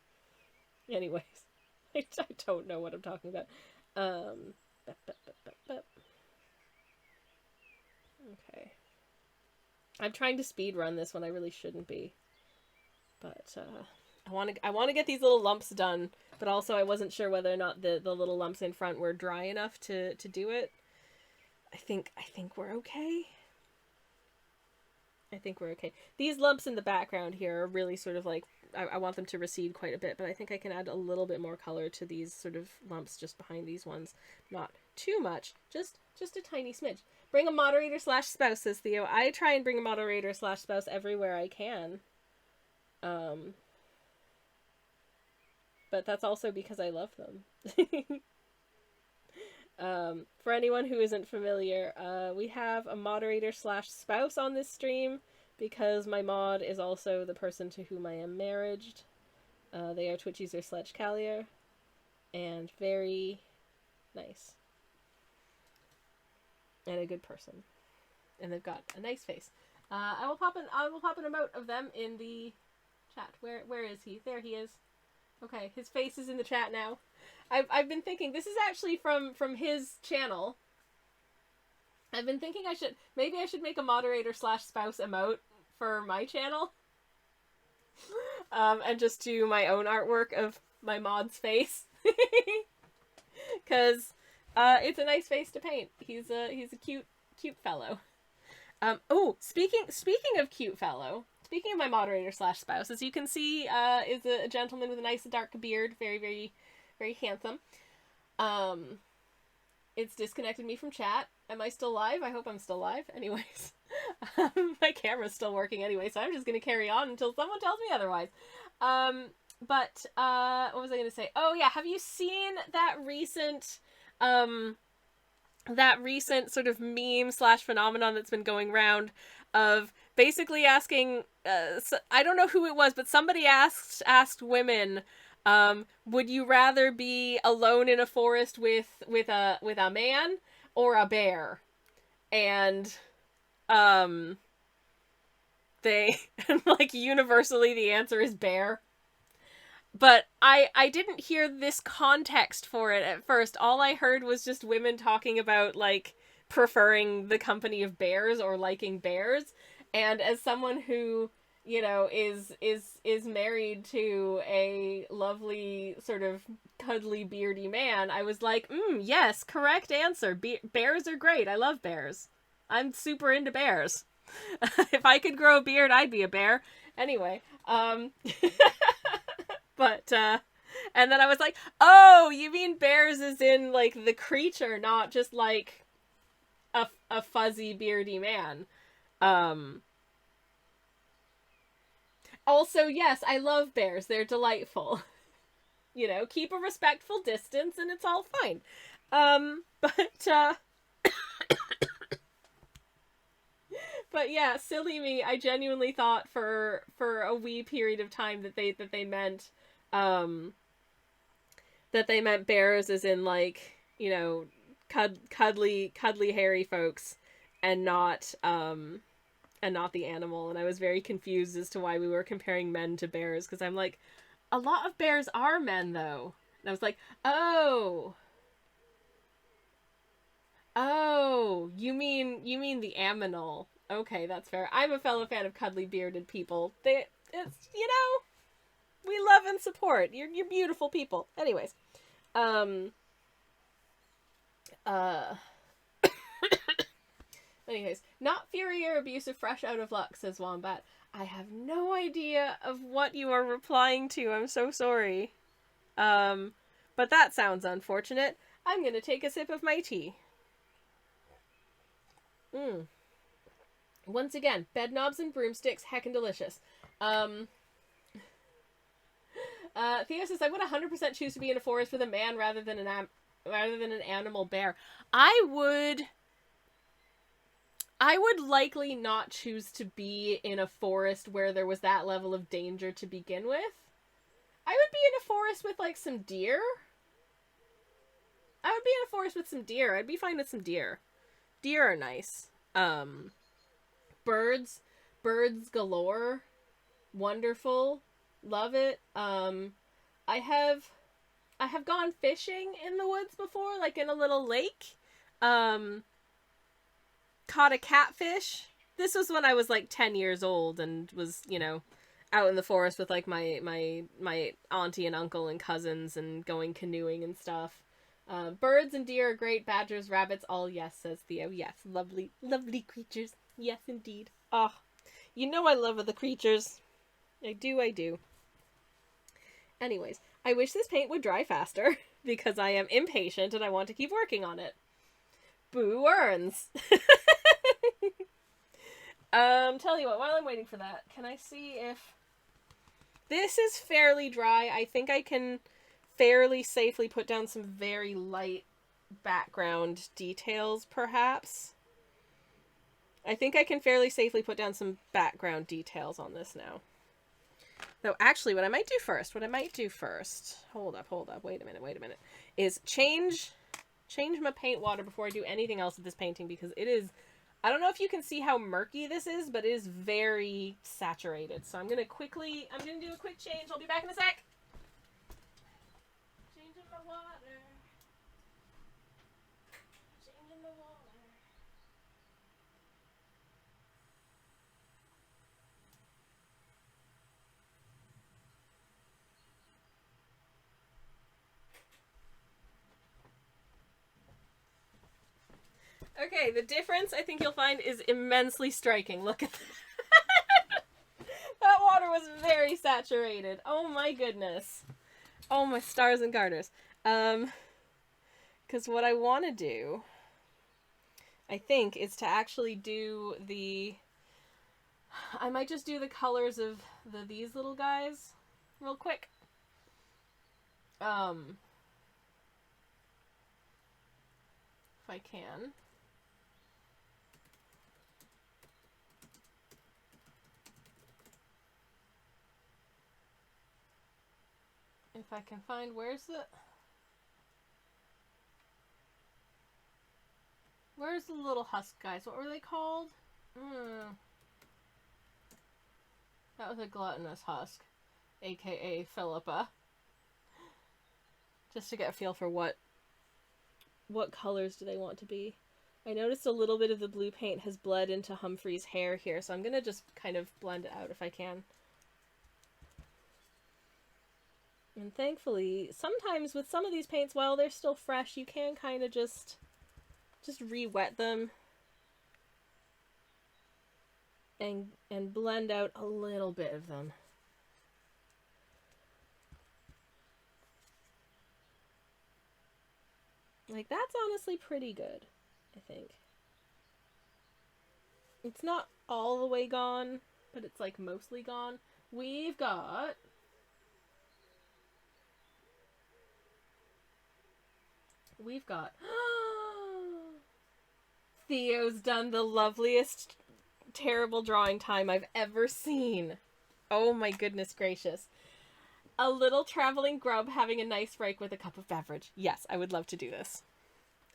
I don't know what I'm talking about. Okay. I'm trying to speed run this when I really shouldn't be. But, I want to get these little lumps done, but also I wasn't sure whether or not the little lumps in front were dry enough to do it. I think we're okay. I think we're okay. These lumps in the background here are really sort of like, I want them to recede quite a bit, but I think I can add a little bit more color to these sort of lumps just behind these ones. Not too much, just a tiny smidge. Bring a moderator / spouse, says Theo. I try and bring a moderator / spouse everywhere I can. But that's also because I love them. For anyone who isn't familiar, we have a moderator / spouse on this stream because my mod is also the person to whom I am married. They are Twitch user /Callier, and very nice. And a good person. And they've got a nice face. I will pop an emote of them in the chat. Where is he? There he is. Okay, his face is in the chat now. I've been thinking, this is actually from his channel. I've been thinking I should make a moderator / spouse emote for my channel. And just do my own artwork of my mod's face. Cause it's a nice face to paint. He's a cute fellow. Oh, speaking of cute fellow, speaking of my moderator / spouse, as you can see, is a gentleman with a nice dark beard, very, very, very handsome. It's disconnected me from chat. Am I still live? I hope I'm still live. Anyways, my camera's still working anyway, so I'm just gonna carry on until someone tells me otherwise. But what was I gonna say? Oh yeah, have you seen that recent sort of meme / phenomenon that's been going around of basically asking, I don't know who it was, but somebody asked women, would you rather be alone in a forest with a man or a bear? And they and like universally the answer is bear. But I didn't hear this context for it at first. All I heard was just women talking about like preferring the company of bears or liking bears. And as someone who, you know, is married to a lovely sort of cuddly beardy man, I was like, yes, correct answer. Bears are great. I love bears. I'm super into bears. If I could grow a beard, I'd be a bear. Anyway, but and then I was like, "Oh, you mean bears as in like the creature, not just like a fuzzy beardy man." Also, yes, I love bears. They're delightful. You know, keep a respectful distance and it's all fine. But but yeah, silly me. I genuinely thought for a wee period of time that they meant that they meant bears as in like, you know, cuddly hairy folks and not the animal. And I was very confused as to why we were comparing men to bears, because I'm like, a lot of bears are men though. And I was like, oh, you mean the aminal. Okay, that's fair. I'm a fellow fan of cuddly bearded people. It's, you know, we love and support. You're beautiful people. Anyways, uh, anyways, not fury or abusive, fresh out of luck, says Wombat. I have no idea of what you are replying to. I'm so sorry. But that sounds unfortunate. I'm gonna take a sip of my tea. Once again, bed knobs and broomsticks, heckin' delicious. Theo says, I would 100% choose to be in a forest with a man rather than an animal bear. I would likely not choose to be in a forest where there was that level of danger to begin with. I would be in a forest with like some deer. I would be in a forest with some deer. I'd be fine with some deer. Deer are nice. Birds galore. Wonderful. Love it. I have gone fishing in the woods before, like in a little lake. Caught a catfish. This was when I was like 10 years old and was, you know, out in the forest with like my auntie and uncle and cousins and going canoeing and stuff. Birds and deer are great. Badgers, rabbits, all yes, says Theo. Yes, lovely creatures. Yes, indeed. Oh, you know I love the creatures. I do. Anyways, I wish this paint would dry faster because I am impatient and I want to keep working on it. Boo earns. Tell you what, while I'm waiting for that, can I see if this is fairly dry? I think I can fairly safely put down some very light background details, perhaps. I think I can fairly safely put down some background details on this now. Though, actually, what I might do first, hold up, wait a minute, is change my paint water before I do anything else with this painting, because it is, I don't know if you can see how murky this is, but it is very saturated. So I'm going to do a quick change. I'll be back in a sec. Changing my water. Changing the water. Okay, the difference I think you'll find is immensely striking. Look at that. That water was very saturated. Oh my goodness. Oh my stars and garters. Because what I want to do, I think, is to actually do I might just do the colors of these little guys real quick. If I can. If I can find, where's the little husk guys? What were they called? That was a gluttonous husk, aka Philippa. Just to get a feel for what colors do they want to be. I noticed a little bit of the blue paint has bled into Humphrey's hair here, so I'm gonna just kind of blend it out if I can. And thankfully, sometimes with some of these paints, while they're still fresh, you can kind of just re-wet them and blend out a little bit of them. Like, that's honestly pretty good, I think. It's not all the way gone, but it's like mostly gone. We've got Theo's done the loveliest terrible drawing time I've ever seen. Oh my goodness gracious. A little traveling grub having a nice break with a cup of beverage. Yes, I would love to do this.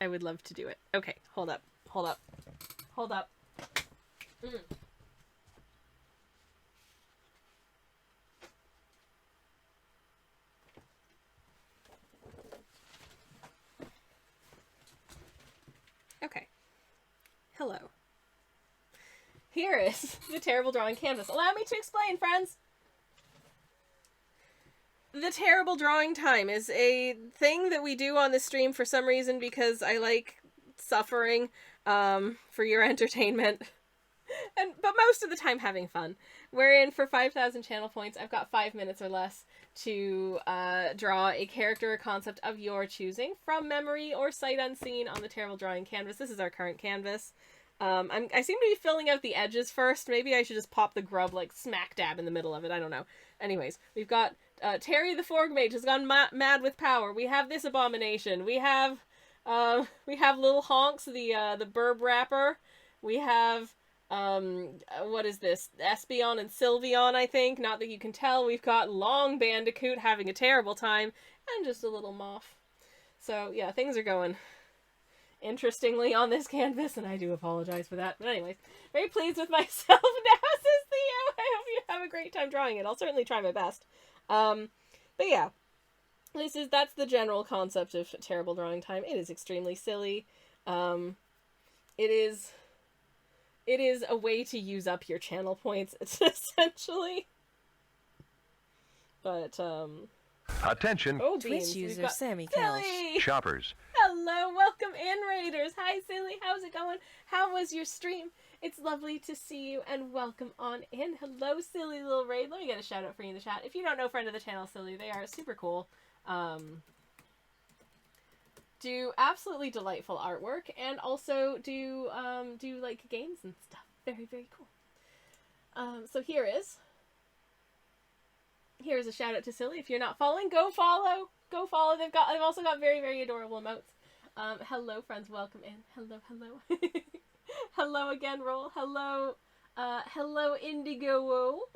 I would love to do it. Okay, hold up. Okay. Hello. Here is the terrible drawing canvas. Allow me to explain, friends! The terrible drawing time is a thing that we do on the stream for some reason because I like suffering for your entertainment. But most of the time having fun. Wherein for 5,000 channel points, I've got 5 minutes or less to draw a character or concept of your choosing from memory or sight unseen on the terrible drawing canvas. This is our current canvas. I seem to be filling out the edges first. Maybe I should just pop the grub like smack dab in the middle of it. I don't know. Anyways, we've got Terry the Forg Mage has gone mad with power. We have this abomination. We have little Honks, the Burb Rapper. We have what is this? Espeon and Sylveon, I think. Not that you can tell. We've got Long Bandicoot having a terrible time, and just a little Moth. So yeah, things are going interestingly on this canvas, and I do apologize for that. But anyways, very pleased with myself now, says Theo. I hope you have a great time drawing it. I'll certainly try my best. But yeah, that's the general concept of terrible drawing time. It is extremely silly. It is a way to use up your channel points, essentially. But, Attention, oh, Twitch beans. user We've got Sammy Silly! shoppers. Hello, welcome in, Raiders. Hi, Silly. How's it going? How was your stream? It's lovely to see you, and welcome on in. Hello, Silly little raid. Let me get a shout out for you in the chat. If you don't know friend of the channel, Silly, they are super cool. Do absolutely delightful artwork, and also do like games and stuff. Very, very cool. So here's a shout out to Silly. If you're not following, go follow. Go follow. They've also got very, very adorable emotes. Hello, friends. Welcome in. Hello. Hello again, Roll. Hello, Indigo.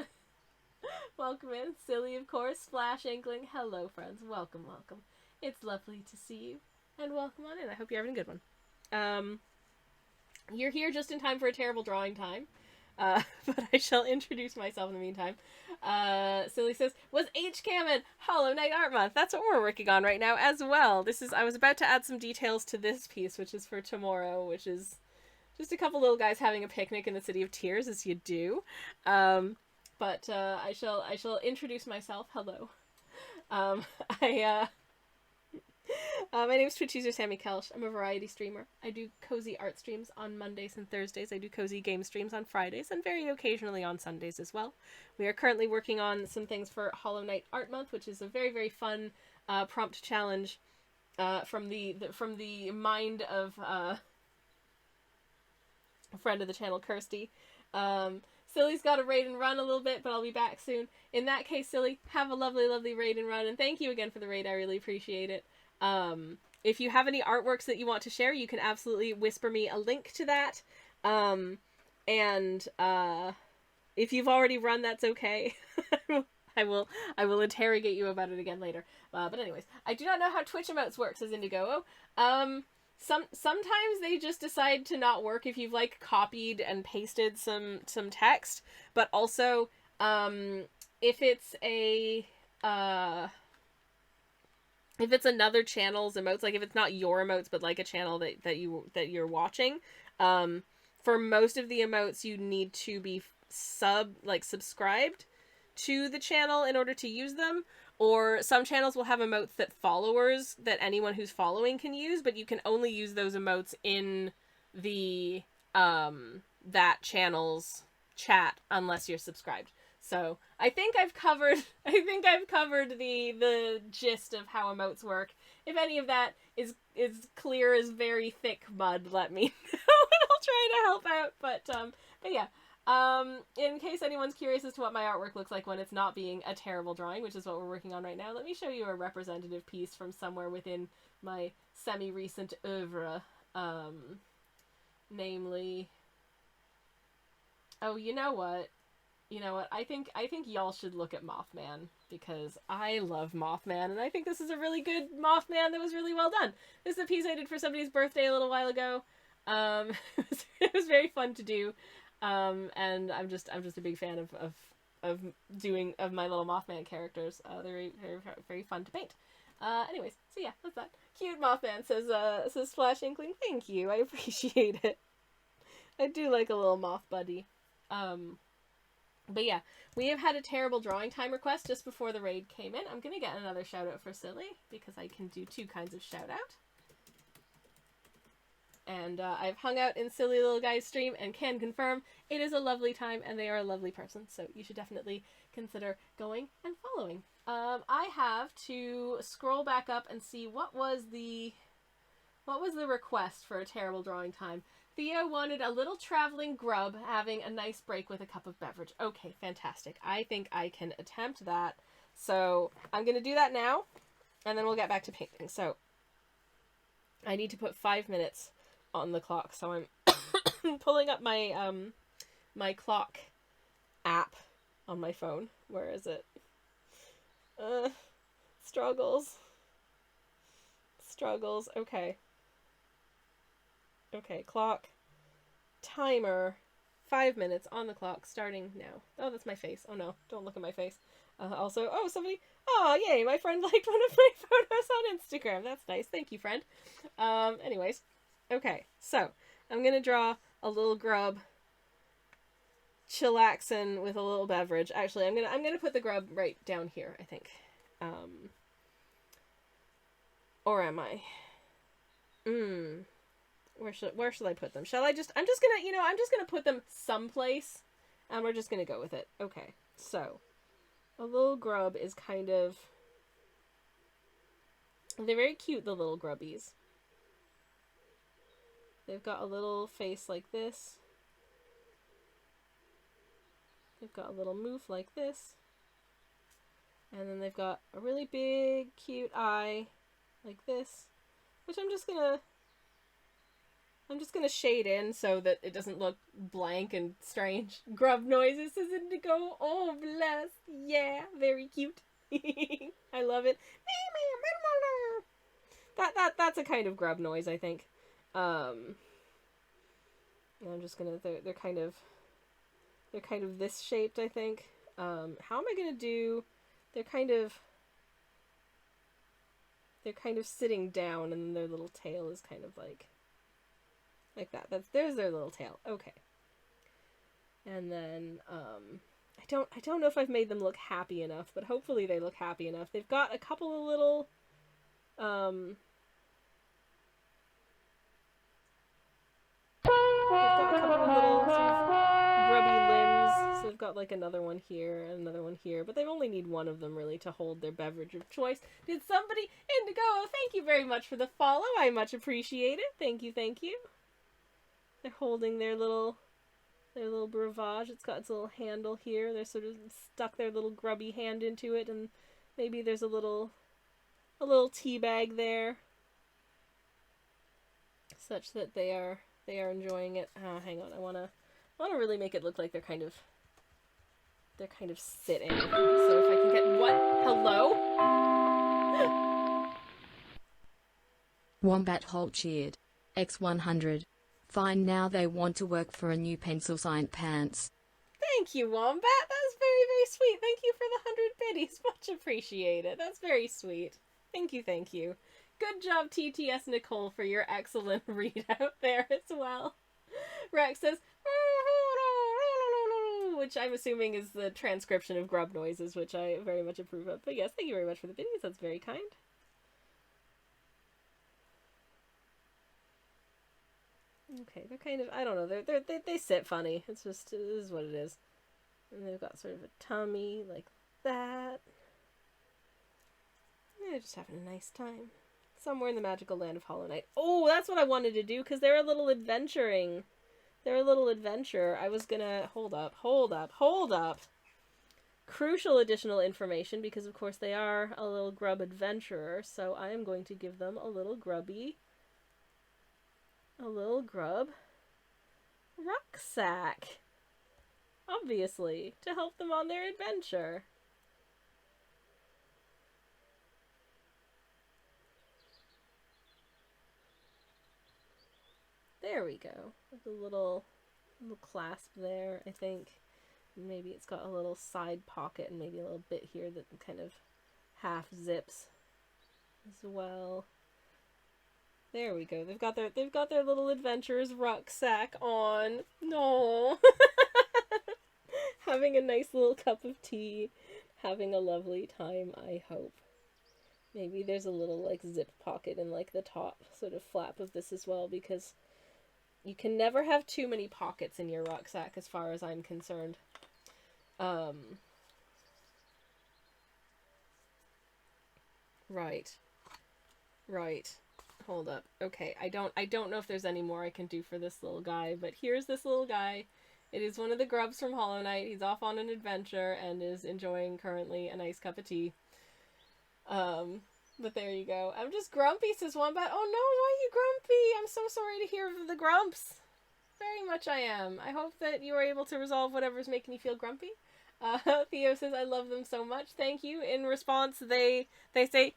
Welcome in. Silly, of course. Splash Inkling. Hello, friends. Welcome. It's lovely to see you. And welcome on in. I hope you're having a good one. You're here just in time for a terrible drawing time. But I shall introduce myself in the meantime. Silly says, was HCAM in Hollow Knight Art Month? That's what we're working on right now as well. I was about to add some details to this piece, which is for tomorrow, which is just a couple little guys having a picnic in the City of Tears, as you do. But I shall introduce myself. Hello. My name is Twitch user Sammy Kelsh. I'm a variety streamer. I do cozy art streams on Mondays and Thursdays. I do cozy game streams on Fridays and very occasionally on Sundays as well. We are currently working on some things for Hollow Knight Art Month, which is a very, very fun prompt challenge from the mind of a friend of the channel, Kirsty. Silly's got to raid and run a little bit, but I'll be back soon. In that case, Silly, have a lovely, lovely raid and run, and thank you again for the raid. I really appreciate it. If you have any artworks that you want to share, you can absolutely whisper me a link to that. And if you've already run, that's okay. I will interrogate you about it again later. But anyways, I do not know how Twitch emotes work, says Indigo. Sometimes they just decide to not work if you've like copied and pasted some text, but also if it's if it's another channel's emotes, like if it's not your emotes but like a channel that you're watching, for most of the emotes you need to be subscribed to the channel in order to use them. Or some channels will have emotes that followers, that anyone who's following can use, but you can only use those emotes in the that channel's chat unless you're subscribed. So I think I've covered the gist of how emotes work. If any of that is clear as very thick mud, let me know and I'll try to help out. But yeah. In case anyone's curious as to what my artwork looks like when it's not being a terrible drawing, which is what we're working on right now, let me show you a representative piece from somewhere within my semi-recent oeuvre. Namely... Oh, you know what? I think y'all should look at Mothman, because I love Mothman, and I think this is a really good Mothman that was really well done. This is a piece I did for somebody's birthday a little while ago. It was very fun to do. And I'm just a big fan of my little Mothman characters. They're very, very, very fun to paint. Anyways, so yeah, that's that. Cute Mothman, says Splash Inkling. Thank you, I appreciate it. I do like a little moth buddy. But yeah, we have had a terrible drawing time request just before the raid came in. I'm gonna get another shout out for Silly, because I can do two kinds of shout out. And I've hung out in Silly Little Guy's stream and can confirm it is a lovely time and they are a lovely person. So you should definitely consider going and following. I have to scroll back up and see what was the request for a terrible drawing time. Theo wanted a little traveling grub having a nice break with a cup of beverage. Okay, fantastic. I think I can attempt that. So I'm going to do that now and then we'll get back to painting. So I need to put 5 minutes on the clock, so I'm pulling up my my clock app on my phone. Where is it? Struggles. Okay, clock timer, 5 minutes on the clock starting now. Oh, that's my face. Oh no, don't look at my face. Also, oh, somebody, oh yay, my friend liked one of my photos on Instagram. That's nice, thank you, friend. Anyways, okay, so I'm gonna draw a little grub chillaxing with a little beverage. Actually, I'm gonna put the grub right down here, I think. Or am I? Where should I put them? I'm just gonna put them someplace, and we're just gonna go with it. Okay, so a little grub is kind of, they're very cute, the little grubbies. They've got a little face like this. They've got a little moof like this. And then they've got a really big, cute eye like this, which I'm just gonna shade in so that it doesn't look blank and strange. Grub noises, says Indigo. Oh, bless. Yeah, very cute. I love it. That's a kind of grub noise, I think. And I'm just gonna, they're kind of this shaped, I think. How am I gonna do, they're kind of sitting down, and their little tail is kind of like that. There's their little tail. Okay. And then I don't know if I've made them look happy enough, but hopefully they look happy enough. They've got a couple of little sort of grubby limbs. So they've got like another one here and another one here, but they only need one of them really to hold their beverage of choice. Did somebody, Indigo, thank you very much for the follow. I much appreciate it. Thank you, thank you. They're holding their little breuvage. It's got its little handle here. They're sort of stuck their little grubby hand into it, and maybe there's a little tea bag there, such that they are enjoying it. Oh, hang on, I wanna really make it look like they're kind of they're kind of sitting. So if I can get what? Hello? Wombat Holt cheered. X100. Fine, now they want to work for a new pencil science pants. Thank you, Wombat. That's very, very sweet. Thank you for the 100 biddies. Much appreciated. That's very sweet. Thank you, thank you. Good job, TTS Nicole, for your excellent readout there as well. Rex says, which I'm assuming is the transcription of grub noises, which I very much approve of. But yes, thank you very much for the biddies. That's very kind. Okay, they're kind of, I don't know, they sit funny. It's just, it is what it is. And they've got sort of a tummy like that. They're just having a nice time. Somewhere in the magical land of Hollow Knight. Oh, that's what I wanted to do, because they're a little adventuring. They're a little adventure. I was gonna, hold up. Crucial additional information, because of course they are a little grub adventurer, so I am going to give them a little grub rucksack. Obviously, to help them on their adventure. There we go. With a little clasp there, I think. Maybe it's got a little side pocket and maybe a little bit here that kind of half zips as well. There we go. They've got their little adventurer's rucksack on. No. Having a nice little cup of tea, having a lovely time, I hope. Maybe there's a little like zip pocket in like the top sort of flap of this as well, because you can never have too many pockets in your rucksack as far as I'm concerned. Right. Hold up. Okay, I don't know if there's any more I can do for this little guy, but here's this little guy. It is one of the grubs from Hollow Knight. He's off on an adventure and is enjoying currently a nice cup of tea. But there you go. I'm just grumpy, says Wombat. Oh no, why are you grumpy? I'm so sorry to hear of the grumps. Very much I am. I hope that you are able to resolve whatever's making you feel grumpy. Theo says, I love them so much. Thank you. In response, they say,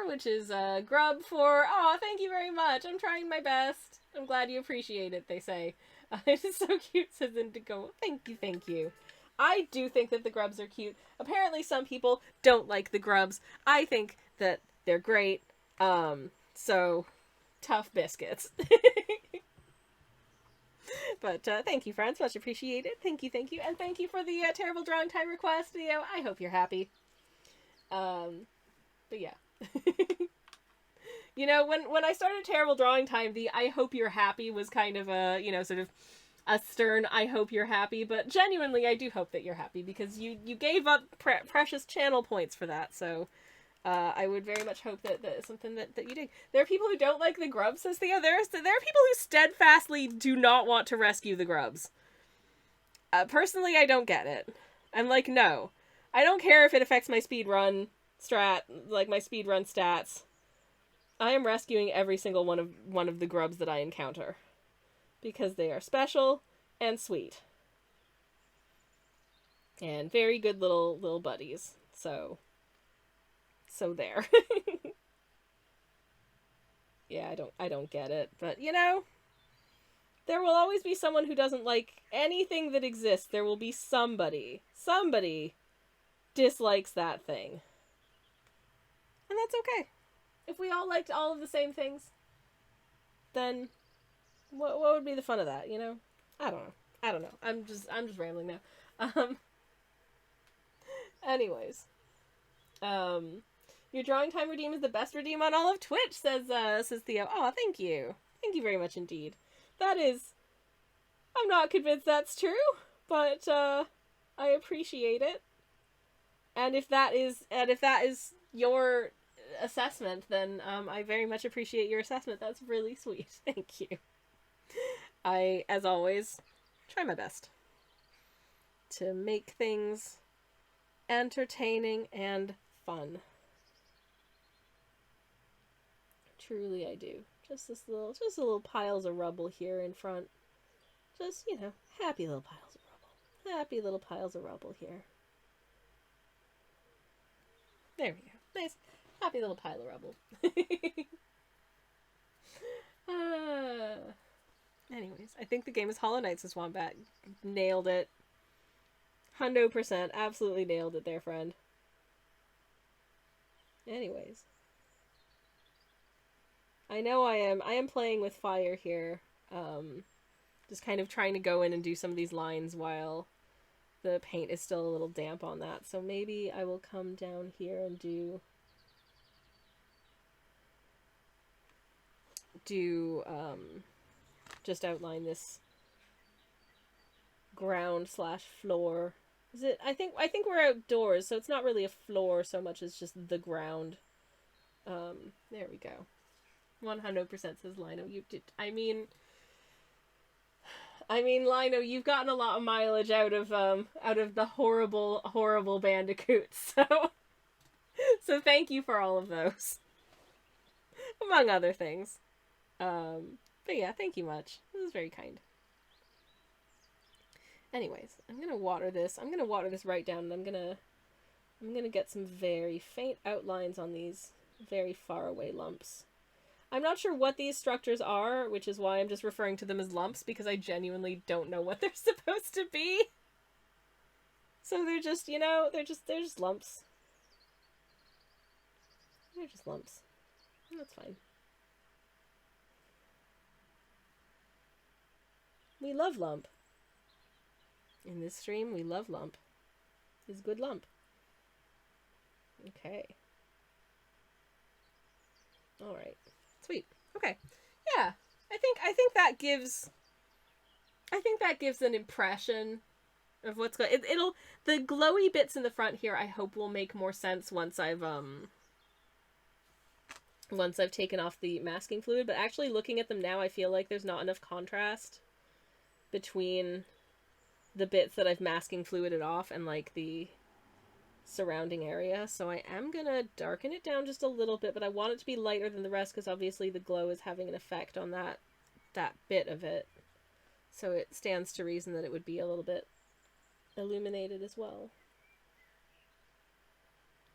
which is grub for, aw, thank you very much. I'm trying my best. I'm glad you appreciate it, they say. It is so cute, says Indigo. Thank you. I do think that the grubs are cute. Apparently some people don't like the grubs. I think that they're great. So, tough biscuits. But thank you, friends. Much appreciated. Thank you. And thank you for the terrible drawing time request video. I hope you're happy. But yeah. You know, when I started Terrible Drawing Time, the I hope you're happy was kind of a, you know, sort of a stern I hope you're happy, but genuinely I do hope that you're happy, because you gave up precious channel points for that, so I would very much hope that is something that you dig. There are people who don't like the grubs, says Theo. There are people who steadfastly do not want to rescue the grubs. Personally, I don't get it. I'm like, no. I don't care if it affects my speedrun like my speedrun stats. I am rescuing every single one of the grubs that I encounter, because they are special and sweet and very good little buddies. So there. Yeah, I don't get it, but you know, there will always be someone who doesn't like anything that exists. There will be somebody dislikes that thing, and that's okay. If we all liked all of the same things, then what would be the fun of that, you know? I don't know. I'm just rambling now. Anyways. Your drawing time redeem is the best redeem on all of Twitch, says Theo. Oh, thank you. Thank you very much indeed. That is, I'm not convinced that's true, but I appreciate it. And if that is your assessment, then I very much appreciate your assessment. That's really sweet. Thank you. I, as always, try my best to make things entertaining and fun. Truly I do. Just little piles of rubble here in front. Just, you know, happy little piles of rubble. Happy little piles of rubble here. There we go. Nice. Happy little pile of rubble. Anyways, I think the game is Hollow Knight's this Wombat. Nailed it. 100%. Absolutely nailed it there, friend. Anyways. I know I am playing with fire here. Just kind of trying to go in and do some of these lines while the paint is still a little damp on that. So maybe I will come down here and do just outline this ground slash floor. Is it? I think we're outdoors, so it's not really a floor so much as just the ground. There we go. 100% says Lino. You did. I mean, Lino, you've gotten a lot of mileage out of the horrible bandicoots. So thank you for all of those, among other things. But yeah, thank you much. This is very kind. Anyways, I'm gonna water this. I'm gonna water this right down, and I'm gonna get some very faint outlines on these very far away lumps. I'm not sure what these structures are, which is why I'm just referring to them as lumps, because I genuinely don't know what they're supposed to be. So they're just, they're just lumps. They're just lumps. That's fine. We love lump. In this stream, we love lump. It's good lump. Okay. Alright. Sweet. Okay. Yeah. I think that gives an impression of what's going. It'll the glowy bits in the front here, I hope, will make more sense once I've taken off the masking fluid, but actually looking at them now, I feel like there's not enough contrast between the bits that I've masking fluided off and like the surrounding area, so I am gonna darken it down just a little bit, but I want it to be lighter than the rest because obviously the glow is having an effect on that bit of it, so it stands to reason that it would be a little bit illuminated as well.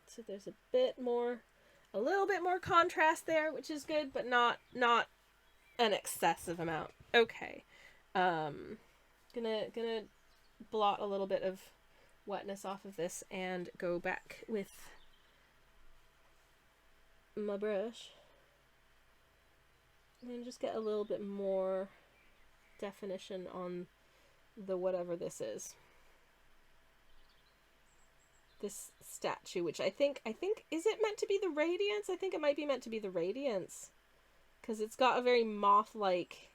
So there's a little bit more contrast there, which is good, but not an excessive amount. Okay. Gonna blot a little bit of wetness off of this and go back with my brush and just get a little bit more definition on the whatever this is. This statue, which I think is it meant to be the Radiance? I think it might be meant to be the Radiance, because it's got a very moth-like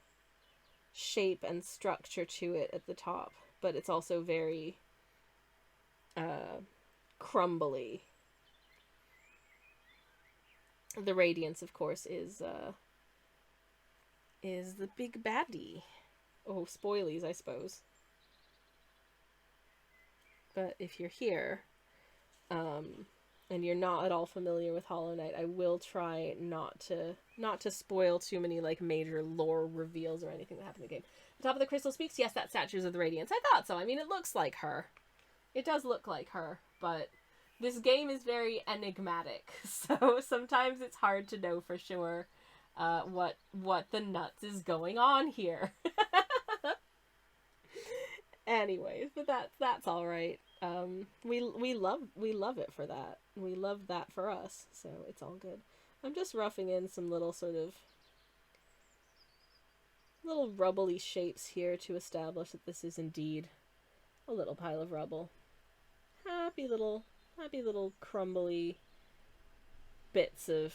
shape and structure to it at the top, but it's also very crumbly. The Radiance, of course, is the big baddie. Oh, spoilies, I suppose. But if you're here, and you're not at all familiar with Hollow Knight, I will try not to spoil too many like major lore reveals or anything that happen in the game. The top of the crystal speaks. Yes, that statue's of the Radiance. I thought so. I mean, it looks like her. It does look like her, but this game is very enigmatic, so sometimes it's hard to know for sure what the nuts is going on here. Anyways, but that's all right. We love it for that. We love that for us, so it's all good. I'm just roughing in some little sort of little rubbly shapes here to establish that this is indeed a little pile of rubble. Happy little crumbly bits of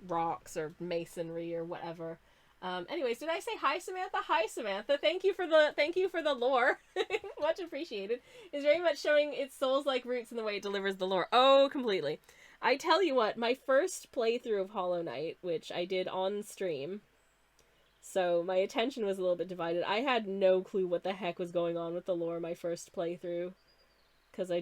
rocks or masonry or whatever. Anyways, did I say hi, Samantha? Hi, Samantha. Thank you for the lore. Much appreciated. It's very much showing its Souls-like roots in the way it delivers the lore. Oh, completely. I tell you what, my first playthrough of Hollow Knight, which I did on stream, so my attention was a little bit divided. I had no clue what the heck was going on with the lore my first playthrough, because I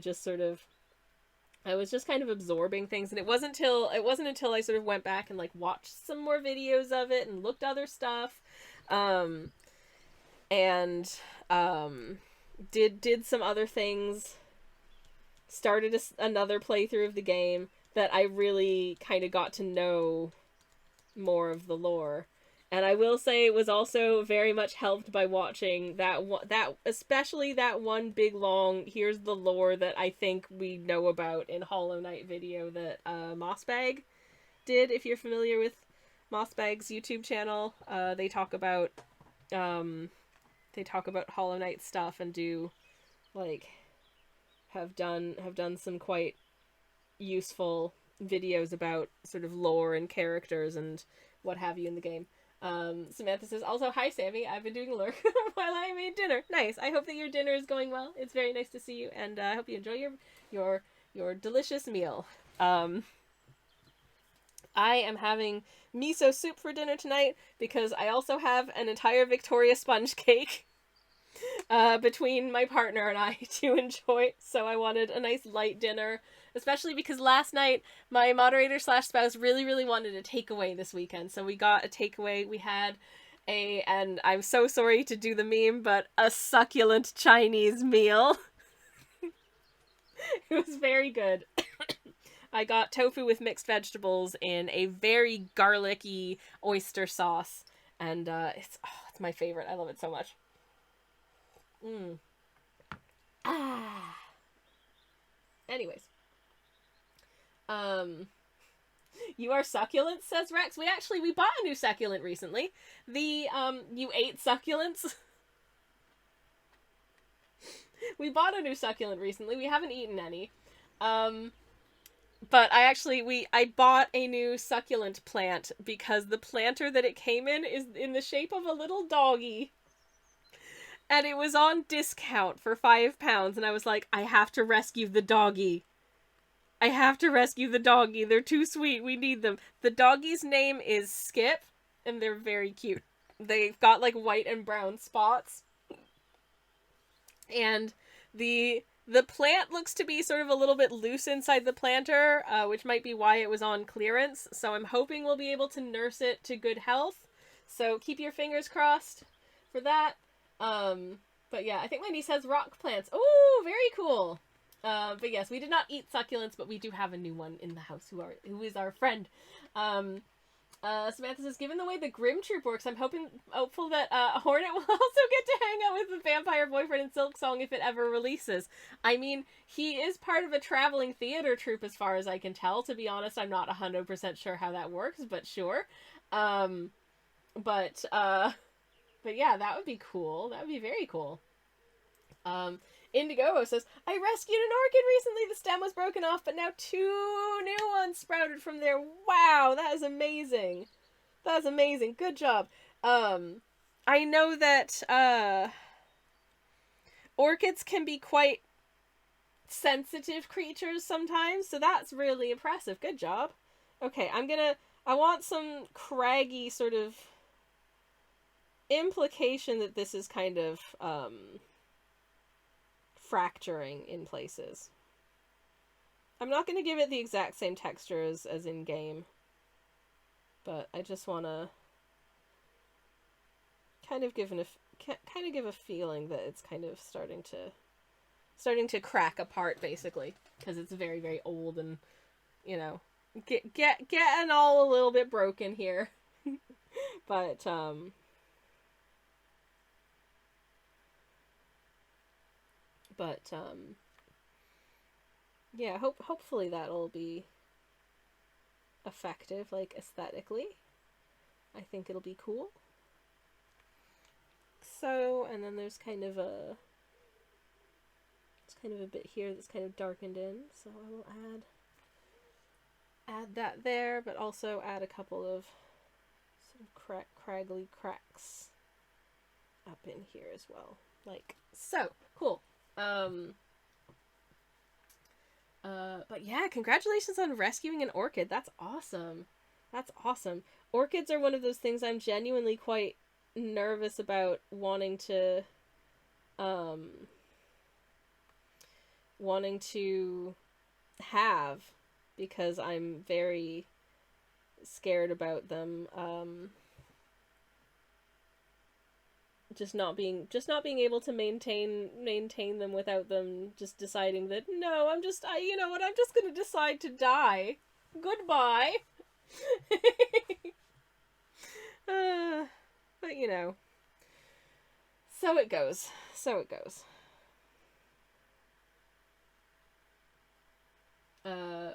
was just kind of absorbing things, and it wasn't until I sort of went back and like watched some more videos of it and looked other stuff, did some other things, started another playthrough of the game that I really kind of got to know more of the lore. And I will say it was also very much helped by watching especially that one big long here's the lore that I think we know about in Hollow Knight video that Mossbag did. If you're familiar with Mossbag's YouTube channel, they talk about Hollow Knight stuff and do like have done some quite useful videos about sort of lore and characters and what have you in the game. Samantha says, also, hi Sammy, I've been doing lurk while I made dinner. Nice. I hope that your dinner is going well. It's very nice to see you, and I hope you enjoy your delicious meal. I am having miso soup for dinner tonight because I also have an entire Victoria sponge cake between my partner and I to enjoy. So I wanted a nice light dinner, especially because last night my moderator / spouse really wanted a takeaway this weekend. So we got a takeaway. We had and I'm so sorry to do the meme, but a succulent Chinese meal. It was very good. I got tofu with mixed vegetables in a very garlicky oyster sauce, and it's my favorite. I love it so much. Anyways. You are succulent, says Rex. We bought a new succulent recently. You ate succulents? We bought a new succulent recently. We haven't eaten any. But I bought a new succulent plant because the planter that it came in is in the shape of a little doggy. And it was on discount for £5, and I was like, I have to rescue the doggy. They're too sweet. We need them. The doggy's name is Skip, and they're very cute. They've got like white and brown spots. And the plant looks to be sort of a little bit loose inside the planter, which might be why it was on clearance. So I'm hoping we'll be able to nurse it to good health. So keep your fingers crossed for that. But yeah, I think my niece has rock plants. Oh, very cool. But yes, we did not eat succulents, but we do have a new one in the house who is our friend. Samantha says, given the way the Grim Troop works, I'm hopeful that Hornet will also get to hang out with the vampire boyfriend in Silksong if it ever releases. I mean, he is part of a traveling theater troupe as far as I can tell. To be honest, I'm not 100% sure how that works, but sure. But yeah, that would be cool. That would be very cool. Indigo says, I rescued an orchid recently. The stem was broken off, but now 2 new ones sprouted from there. Wow, that is amazing. That is amazing. Good job. I know that orchids can be quite sensitive creatures sometimes, so that's really impressive. Good job. Okay, I want some craggy sort of implication that this is kind of fracturing in places. I'm not going to give it the exact same texture as in game, but I just want to kind of give a feeling that it's kind of starting to crack apart, basically, because it's very, very old and, you know, getting all a little bit broken here. But yeah, hopefully that'll be effective, like, aesthetically. I think it'll be cool. So, and then there's kind of a bit here that's kind of darkened in, so I will add that there, but also add a couple of sort of craggly cracks up in here as well, like so. Cool. But yeah, congratulations on rescuing an orchid. That's awesome. That's awesome. Orchids are one of those things I'm genuinely quite nervous about wanting to have, because I'm very scared about them just not being able to maintain them without them just deciding that no, you know what, I'm just gonna decide to die. Goodbye. But you know, so it goes. So it goes.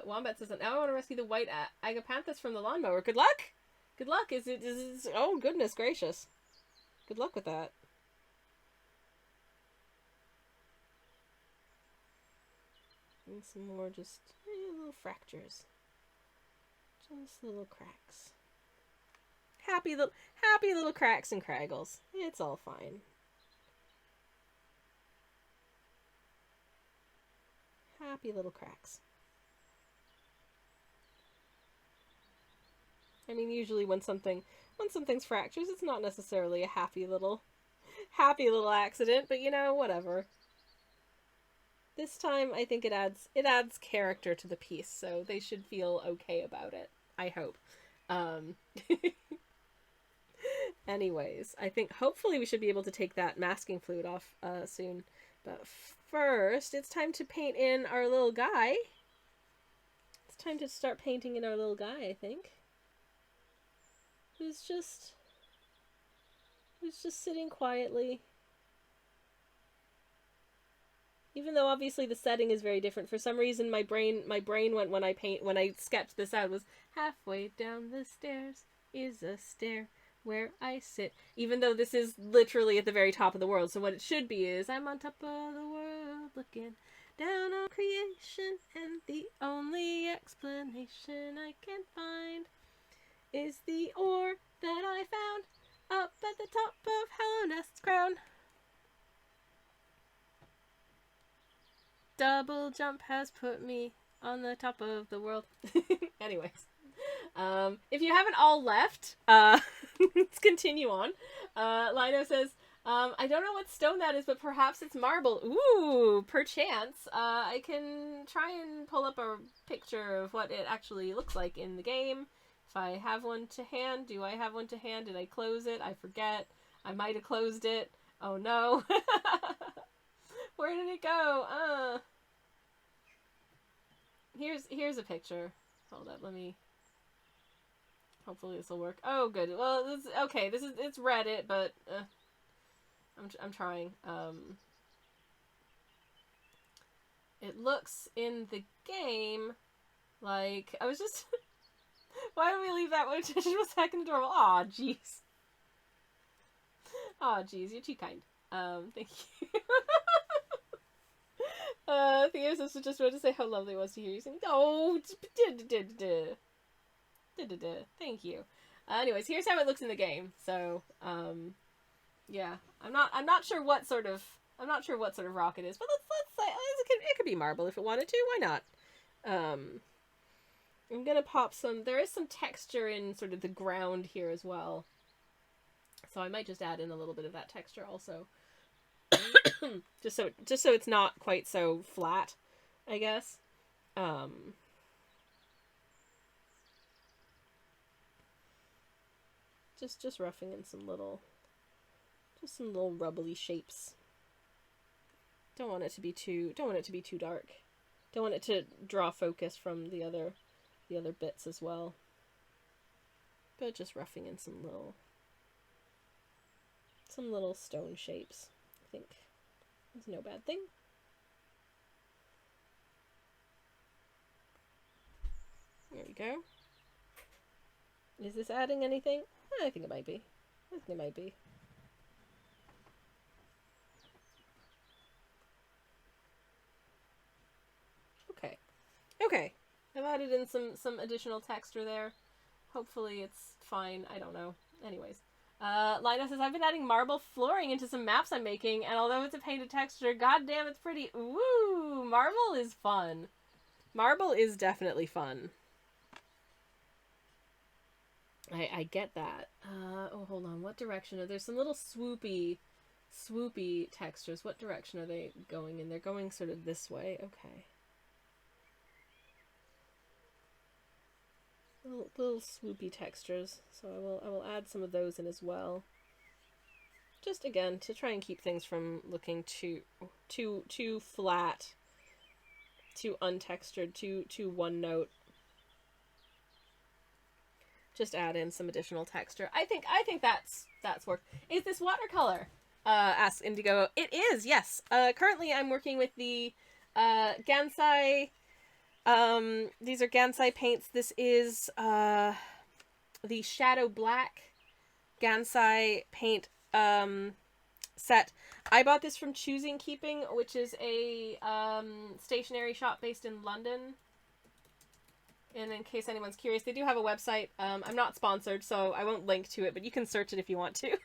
Wombat says, now I want to rescue the white agapanthus from the lawnmower. Good luck! Good luck! Is it, oh goodness gracious. Good luck with that. And some more just little fractures. Just little cracks. Happy little cracks and craggles. It's all fine. Happy little cracks. I mean, usually when something's fractures, it's not necessarily a happy little accident, but you know, whatever. This time, I think it adds character to the piece, so they should feel okay about it. I hope. Anyways, I think hopefully we should be able to take that masking fluid off soon. But first, it's time to paint in our little guy. It's time to start painting in our little guy, I think. Who's just sitting quietly. Even though obviously the setting is very different, for some reason my brain went when I sketched this out was halfway down the stairs is a stair where I sit. Even though this is literally at the very top of the world, so what it should be is I'm on top of the world looking down on creation, and the only explanation I can find is the ore that I found up at the top of Hallownest's crown. Double jump has put me on the top of the world. Anyways, if you haven't all left, let's continue on. Lino says, I don't know what stone that is, but perhaps it's marble. Ooh, perchance. I can try and pull up a picture of what it actually looks like in the game. If I have one to hand. Do I have one to hand? Did I close it? I forget. I might have closed it. Oh no. Where did it go? Here's a picture. Hold up, let me... Hopefully this will work. Oh, good. Well, okay. It's Reddit, but I'm trying. It looks in the game like I was just. Why don't we leave that one just a second adorable? Aw, jeez. Aw, jeez, you're too kind. Thank you. Theo says, just wanted to say how lovely it was to hear you sing. Oh, thank you. Anyways, here's how it looks in the game. So, yeah, I'm not sure what sort of rock it is, but let's say it could be marble if it wanted to. Why not? I'm gonna pop some. There is some texture in sort of the ground here as well, so I might just add in a little bit of that texture also. just so it's not quite so flat, I guess. Just roughing in some little rubbly shapes. Don't want it to be too dark. Don't want it to draw focus from the other bits as well. But just roughing in some little stone shapes, I think. It's no bad thing. There we go. Is this adding anything? I think it might be. Okay. I've added in some additional texture there. Hopefully it's fine. I don't know. Anyways. Lina says, I've been adding marble flooring into some maps I'm making, and although it's a painted texture, goddamn, it's pretty. Ooh, marble is fun. Marble is definitely fun. I get that. Oh, hold on. What direction are there? Some little swoopy textures. What direction are they going in? They're going sort of this way. Okay. Little swoopy textures. So I will add some of those in as well. Just again, to try and keep things from looking too flat, too untextured, too one note. Just add in some additional texture. I think that's worked. Is this watercolor? Asks Indigo. It is, yes. Currently I'm working with the Gansai. These are Gansai paints. This is the Shadow Black Gansai paint set. I bought this from Choosing Keeping, which is a stationery shop based in London. And in case anyone's curious, they do have a website. I'm not sponsored, so I won't link to it, but you can search it if you want to.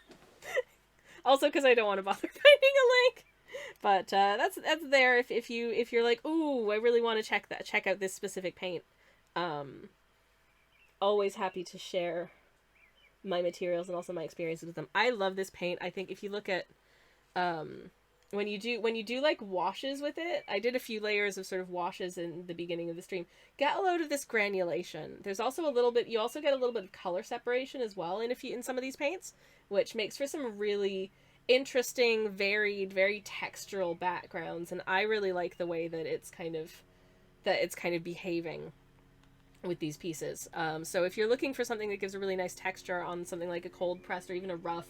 Also, because I don't want to bother finding a link. But that's there if you're like, ooh, I really want to check out this specific paint. Always happy to share my materials and also my experiences with them. I love this paint. I think if you look at when you do like washes with it, I did a few layers of sort of washes in the beginning of the stream. Get a load of this granulation. There's also a little bit, you also get a little bit of color separation as well in some of these paints, which makes for some really interesting, varied, very textural backgrounds. And I really like the way that it's kind of behaving with these pieces. So if you're looking for something that gives a really nice texture on something like a cold pressed or even a rough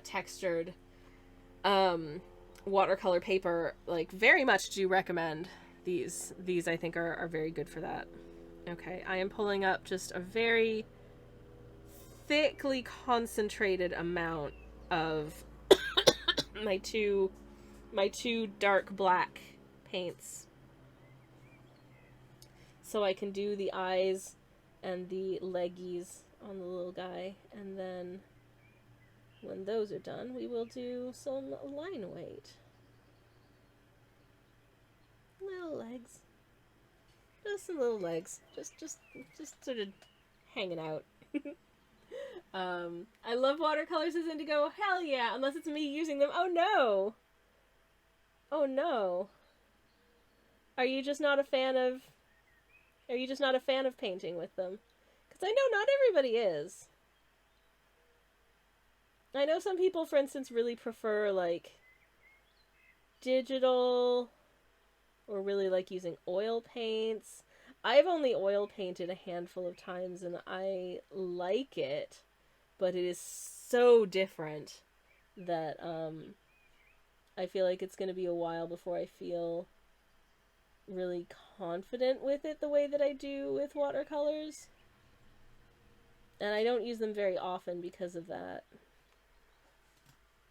textured watercolor paper, like, very much do recommend these. I think are very good for that. Okay, I am pulling up just a very thickly concentrated amount of my two dark black paints, so I can do the eyes and the leggies on the little guy, and then when those are done, we will do some line weight. Little legs. Just some little legs. Just sort of hanging out. I love watercolors as Indigo. Hell yeah, unless it's me using them. Oh no! Oh no. Are you just not a fan of painting with them? Because I know not everybody is. I know some people, for instance, really prefer, like, digital, or really like using oil paints. I've only oil painted a handful of times, and I like it, but it is so different that I feel like it's going to be a while before I feel really confident with it the way that I do with watercolors. And I don't use them very often because of that.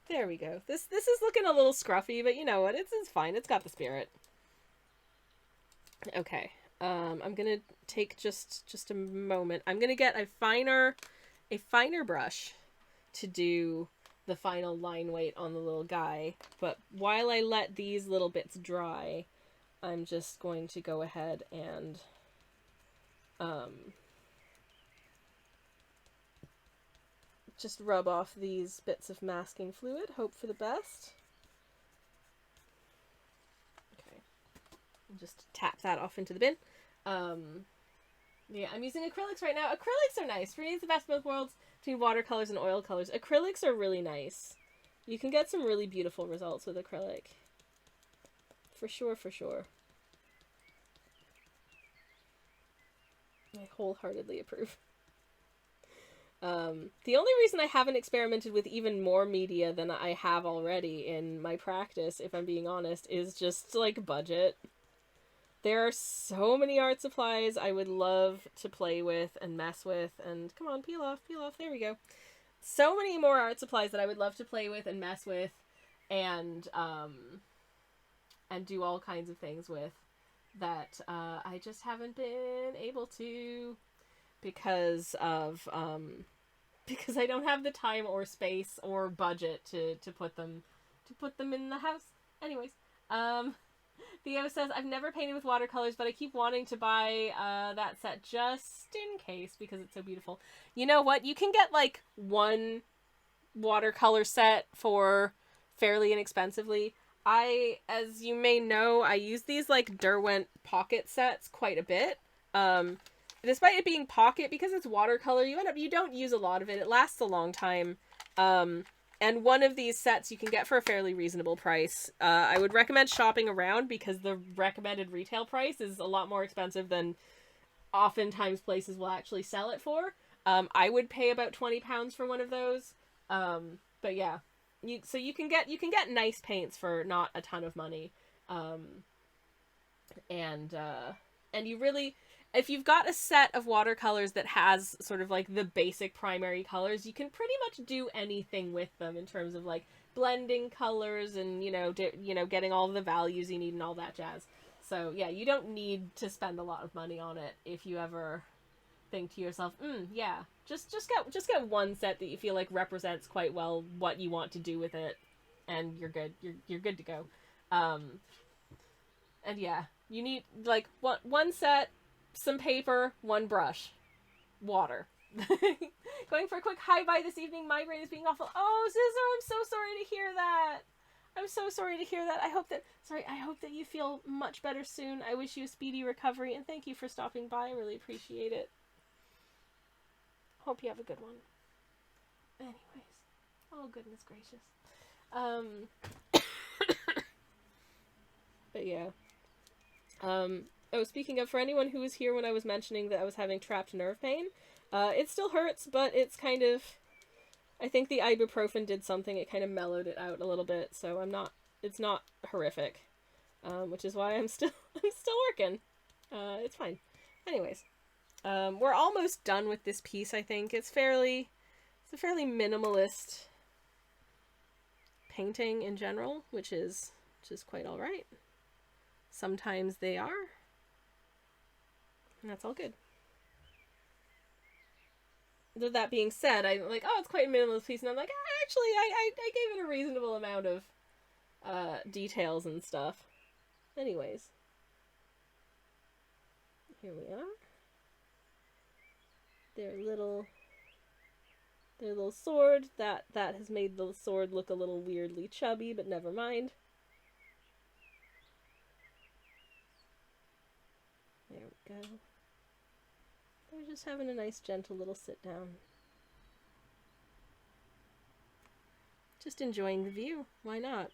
There we go. This is looking a little scruffy, but you know what? It's fine. It's got the spirit. Okay. I'm gonna take just a moment. I'm gonna get a finer brush to do the final line weight on the little guy. But while I let these little bits dry, I'm just going to go ahead and just rub off these bits of masking fluid. Hope for the best. Okay. And just tap that off into the bin. Yeah, I'm using acrylics right now. Acrylics are nice. For me, it's the best of both worlds between watercolors and oil colors. Acrylics are really nice. You can get some really beautiful results with acrylic. For sure, for sure. I wholeheartedly approve. The only reason I haven't experimented with even more media than I have already in my practice, if I'm being honest, is just, like, budget. There are so many art supplies I would love to play with and mess with, and come on, peel off, there we go. So many more art supplies that I would love to play with and mess with, and do all kinds of things with, that I just haven't been able to, because I don't have the time or space or budget to put them in the house. Anyways, Theo says, I've never painted with watercolors, but I keep wanting to buy that set just in case because it's so beautiful. You know what? You can get, like, one watercolor set for fairly inexpensively. As you may know, I use these, like, Derwent pocket sets quite a bit. Despite it being pocket, because it's watercolor, you don't use a lot of it. It lasts a long time. And one of these sets you can get for a fairly reasonable price. I would recommend shopping around because the recommended retail price is a lot more expensive than oftentimes places will actually sell it for. I would pay about £20 for one of those. But yeah, you can get nice paints for not a ton of money. And you really, if you've got a set of watercolors that has sort of like the basic primary colors, you can pretty much do anything with them in terms of like blending colors and getting all the values you need and all that jazz. So yeah, you don't need to spend a lot of money on it if you ever think to yourself, yeah, just get one set that you feel like represents quite well what you want to do with it, and you're good. You're good to go. And yeah, you need like one set, some paper, one brush, water. Going for a quick hi-bye this evening. My brain is being awful. Oh, Scissor, I'm so sorry to hear that. I'm so sorry to hear that. I hope that you feel much better soon. I wish you a speedy recovery, and thank you for stopping by. I really appreciate it. Hope you have a good one. Anyways. Oh, goodness gracious. But yeah. Oh, speaking of, for anyone who was here when I was mentioning that I was having trapped nerve pain, it still hurts, but it's kind of, I think the ibuprofen did something. It kind of mellowed it out a little bit, so it's not horrific, which is why I'm still working. It's fine. Anyways, we're almost done with this piece. I think it's a fairly minimalist painting in general, which is quite all right. Sometimes they are, and that's all good. Though that being said, I'm like, oh, it's quite a minimalist piece, and I'm like, actually, I gave it a reasonable amount of details and stuff. Anyways, here we are. Their little sword that has made the sword look a little weirdly chubby, but never mind. There we go. They're just having a nice, gentle little sit down. Just enjoying the view. Why not?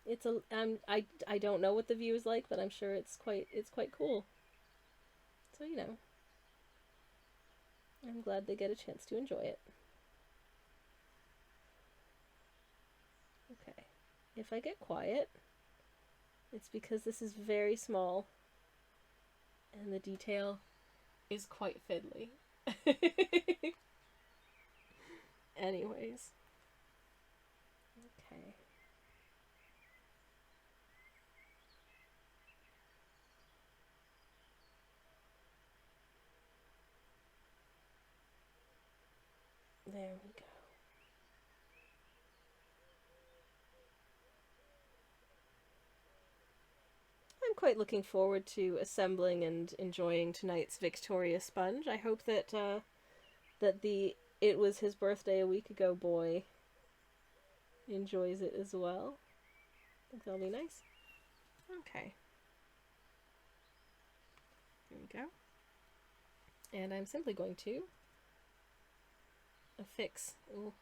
It's I don't know what the view is like, but I'm sure it's quite cool. So, I'm glad they get a chance to enjoy it. Okay. If I get quiet, it's because this is very small and the detail is quite fiddly. Anyways. Okay. There we go. I'm quite looking forward to assembling and enjoying tonight's Victoria sponge. I hope that the "it was his birthday a week ago" boy enjoys it as well. I think that'll be nice. Okay. Here we go. And I'm simply going to affix. Ooh.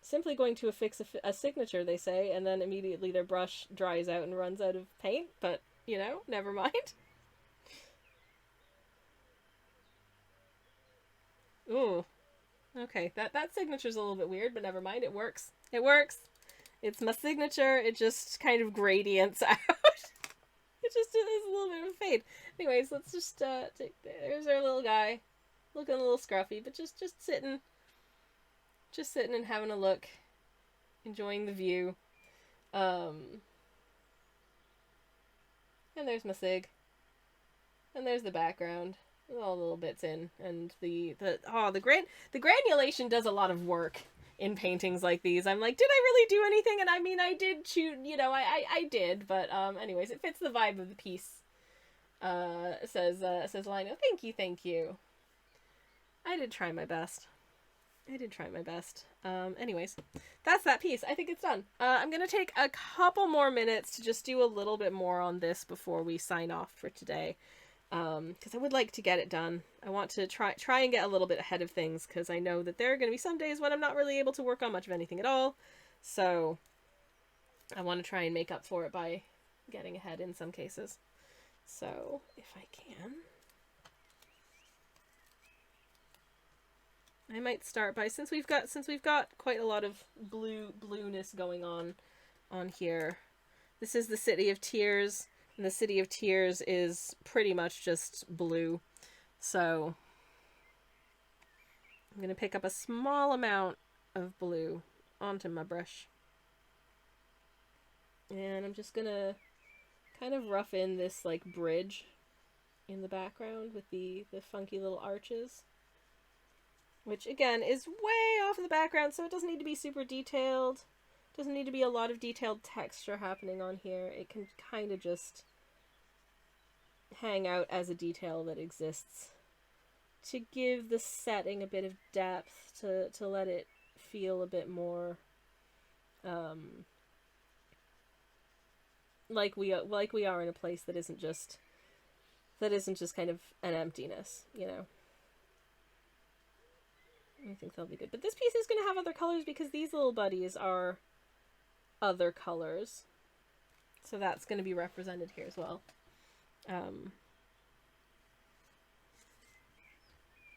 Simply going to affix a signature, they say, and then immediately their brush dries out and runs out of paint, but, never mind. Ooh. Okay, that signature's a little bit weird, but never mind, it works. It works! It's my signature, it just kind of gradients out. It just is a little bit of a fade. Anyways, let's just, there's our little guy. Looking a little scruffy, but just sitting. Just sitting and having a look, enjoying the view. And there's my sig. And there's the background. With all the little bits in. And the granulation does a lot of work in paintings like these. I'm like, did I really do anything? And I mean, I did shoot, I did, but anyways, it fits the vibe of the piece. Says Lino, thank you. I did try my best. Anyways, that's that piece. I think it's done. I'm going to take a couple more minutes to just do a little bit more on this before we sign off for today. because I would like to get it done. I want to try and get a little bit ahead of things, because I know that there are going to be some days when I'm not really able to work on much of anything at all. So I want to try and make up for it by getting ahead in some cases. So if I can, I might start by, since we've got quite a lot of blueness going on here. This is the City of Tears, and the City of Tears is pretty much just blue. So I'm going to pick up a small amount of blue onto my brush. And I'm just going to kind of rough in this like bridge in the background with the funky little arches. Which again is way off in the background, so it doesn't need to be super detailed. Doesn't need to be a lot of detailed texture happening on here. It can kind of just hang out as a detail that exists to give the setting a bit of depth, to let it feel a bit more like we are in a place that isn't just kind of an emptiness, you know. I think they'll be good. But this piece is going to have other colors because these little buddies are other colors. So that's going to be represented here as well.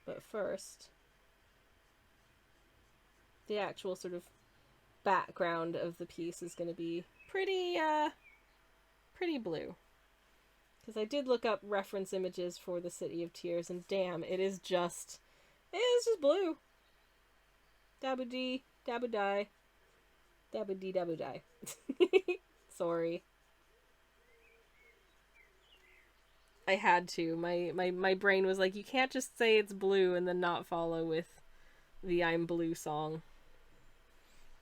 But first, the actual sort of background of the piece is going to be pretty blue. Because I did look up reference images for the City of Tears, and damn, it is just blue. Dabba-dee, dabba-die. Dabba-dee, dabba-die. Sorry. I had to. My brain was like, you can't just say it's blue and then not follow with the I'm Blue song.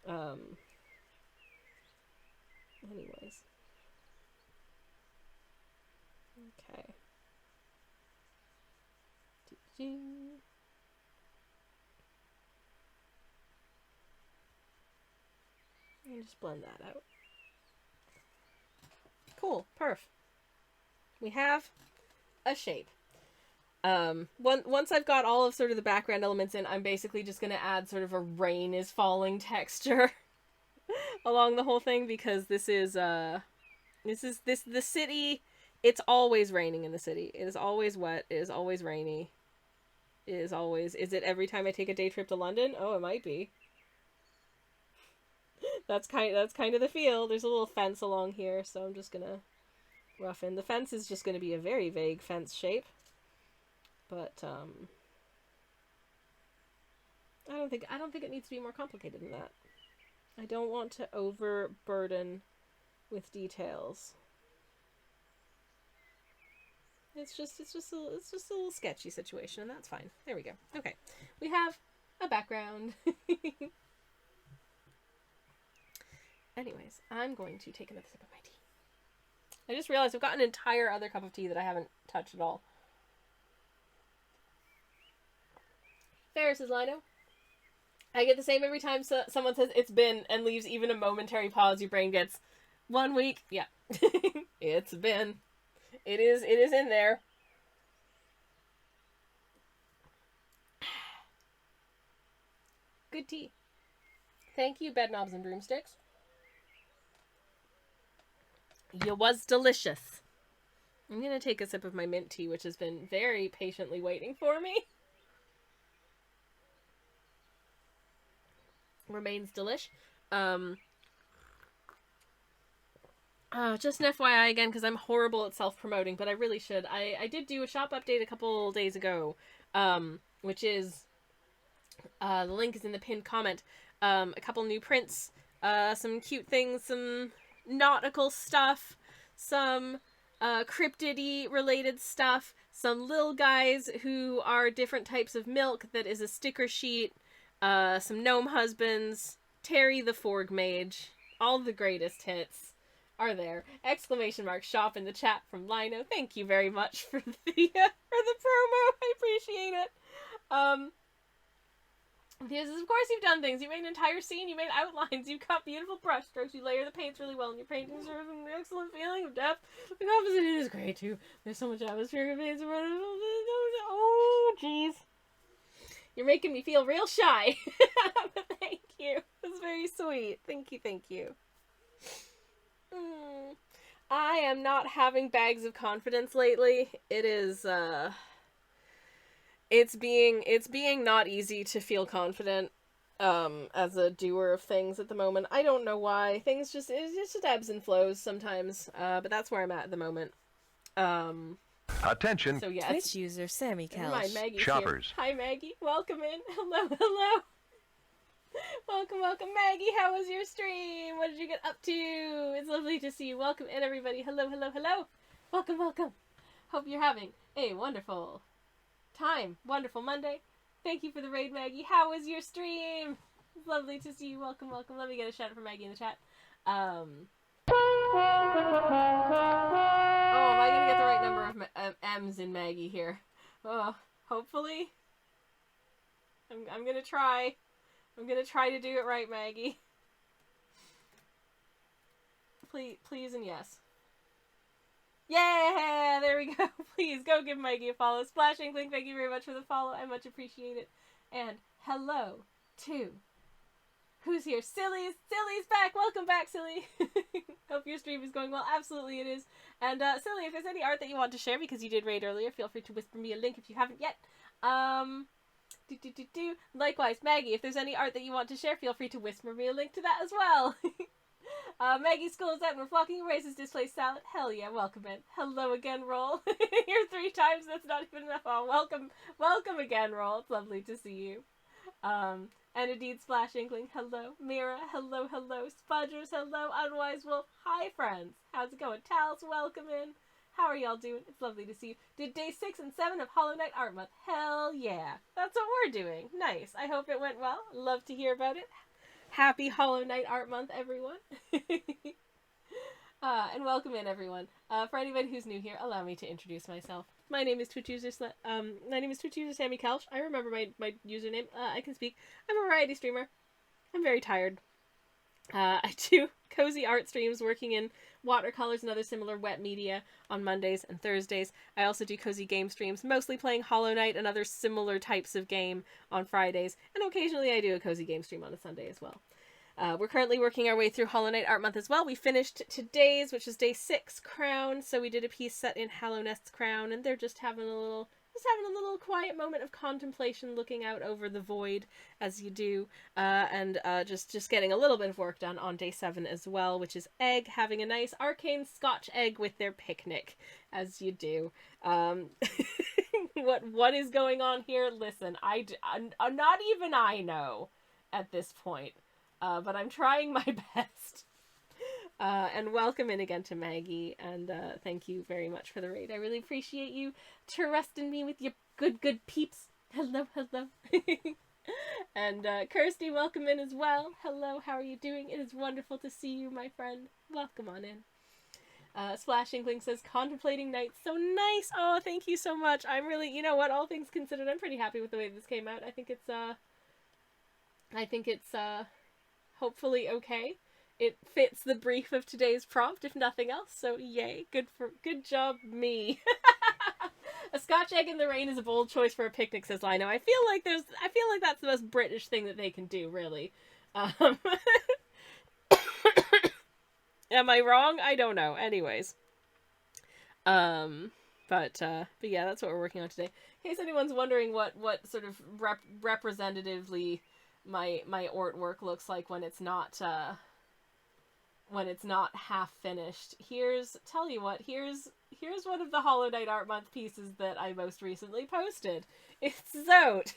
Anyways. Okay. Doo-doo. And just blend that out. Cool. Perf. We have a shape. Once I've got all of sort of the background elements in, I'm basically just going to add sort of a rain is falling texture along the whole thing, because the city, it's always raining in the city. It is always wet. It is always rainy. Is it every time I take a day trip to London? Oh, it might be. That's kind of the feel. There's a little fence along here, so I'm just gonna rough in. The fence is just gonna be a very vague fence shape, but I don't think it needs to be more complicated than that. I don't want to overburden with details. It's just a little sketchy situation, and that's fine. There we go. Okay, we have a background. Anyways, I'm going to take another sip of my tea. I just realized I've got an entire other cup of tea that I haven't touched at all. Fair, says Lino. I get the same every time someone says it's been and leaves even a momentary pause. Your brain gets 1 week. Yeah. It's been. It is in there. Good tea. Thank you, Bedknobs and Broomsticks. You was delicious. I'm going to take a sip of my mint tea, which has been very patiently waiting for me. Remains delish. Just an FYI again, because I'm horrible at self-promoting, but I really should. I did do a shop update a couple days ago, which is, the link is in the pinned comment. A couple new prints, some cute things, some nautical stuff, some cryptid-y related stuff, some little guys who are different types of milk that is a sticker sheet, some gnome husbands, Terry the Forg Mage, all the greatest hits are there. Exclamation mark shop in the chat from Lino. Thank you very much for the promo. I appreciate it. Because, of course, you've done things. You made an entire scene, you made outlines, you've got beautiful brush strokes, you layer the paints really well, and your paintings are an excellent feeling of depth. The composition is great, too. There's so much atmosphere. Oh, jeez. You're making me feel real shy. But thank you. That's very sweet. Thank you, thank you. I am not having bags of confidence lately. It is, It's being not easy to feel confident, as a doer of things at the moment. I don't know why. It just ebbs and flows sometimes, but that's where I'm at the moment. Attention, So yeah. Twitch user Sammy Never mind, Kelsh. Maggie's shoppers. here. Hi, Maggie. Welcome in. Hello. Welcome, Maggie. How was your stream? What did you get up to? It's lovely to see you. Welcome in, everybody. Hello. Welcome. Hope you're having a wonderful time. Wonderful Monday. Thank you for the raid, Maggie. How was your stream? It's lovely to see you. Welcome. Let me get a shout out for Maggie in the chat. Oh, am I gonna get the right number of M's in Maggie here? Oh, hopefully. I'm gonna try. I'm gonna try to do it right, Maggie. Please and yes. Yeah, there we go. Please go give Maggie a follow. Splashing Link, thank you very much for the follow. I much appreciate it. And hello to who's here? Silly's back. Welcome back, Silly. Hope your stream is going well. Absolutely it is. And Silly, if there's any art that you want to share because you did raid earlier, feel free to whisper me a link if you haven't yet. Likewise, Maggie, if there's any art that you want to share, feel free to whisper me a link to that as well. Maggie's school is out and we're flocking erases display salad. Hell yeah, welcome in. Hello again, Roll. You're 3 times, that's not even enough. Oh, welcome again, Roll. It's lovely to see you. And indeed, Splash Inkling, hello. Mira, hello. Spudgers, hello. Unwise Wolf, hi friends. How's it going? Tals, welcome in. How are y'all doing? It's lovely to see you. Did day 6 and 7 of Hollow Knight Art Month. Hell yeah. That's what we're doing. Nice. I hope it went well. Love to hear about it. Happy Hollow Knight Art Month, everyone. And welcome in, everyone. For anybody who's new here, allow me to introduce myself. My name is Twitch user Sammy Kelsh. I remember my username. I can speak. I'm a variety streamer. I'm very tired. I do cozy art streams working in watercolors and other similar wet media on Mondays and Thursdays. I also do cozy game streams, mostly playing Hollow Knight and other similar types of game on Fridays, and occasionally I do a cozy game stream on a Sunday as well. We're currently working our way through Hollow Knight Art Month as well. We finished today's, which is day 6, Crown, so we did a piece set in Hallownest's Crown, and they're just having a little quiet moment of contemplation, looking out over the void as you do, and just getting a little bit of work done on day 7 as well, which is Egg having a nice arcane Scotch egg with their picnic, as you do. What is going on here? Listen, not even I know at this point, but I'm trying my best. And welcome in again to Maggie, and thank you very much for the raid. I really appreciate you trusting me with your good peeps. Hello. And Kirsty, welcome in as well. Hello, how are you doing? It is wonderful to see you, my friend. Welcome on in. Splash Inkling says, contemplating night. So nice! Oh, thank you so much. I'm really, you know what, all things considered, I'm pretty happy with the way this came out. I think it's hopefully okay. It fits the brief of today's prompt, if nothing else, so yay. Good job, me. A Scotch egg in the rain is a bold choice for a picnic, says Lino. I feel like that's the most British thing that they can do, really. Am I wrong? I don't know. Anyways. But yeah, that's what we're working on today. In case anyone's wondering what sort of representatively my artwork looks like when it's not half finished. Here's one of the Hollow Knight Art Month pieces that I most recently posted. It's Zote.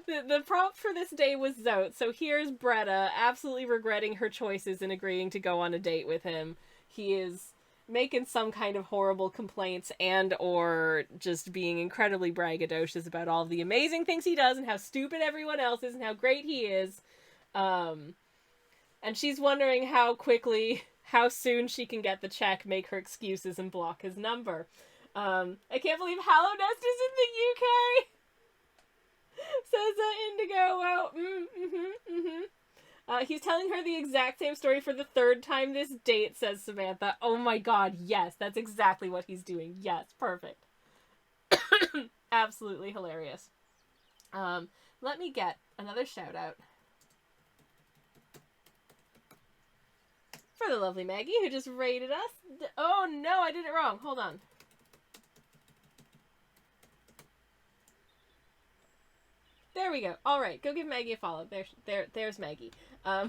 The prompt for this day was Zote, so here's Bretta absolutely regretting her choices and agreeing to go on a date with him. He is making some kind of horrible complaints and or just being incredibly braggadocious about all the amazing things he does and how stupid everyone else is and how great he is. And she's wondering how soon she can get the check, make her excuses, and block his number. I can't believe Hallownest is in the UK! Says Indigo. Well, he's telling her the exact same story for the third time this date, says Samantha. Oh my god, yes, that's exactly what he's doing. Yes, perfect. Absolutely hilarious. Let me get another shout out for the lovely Maggie who just rated us. Oh no, I did it wrong. Hold on. There we go. All right, go give Maggie a follow. There's Maggie. I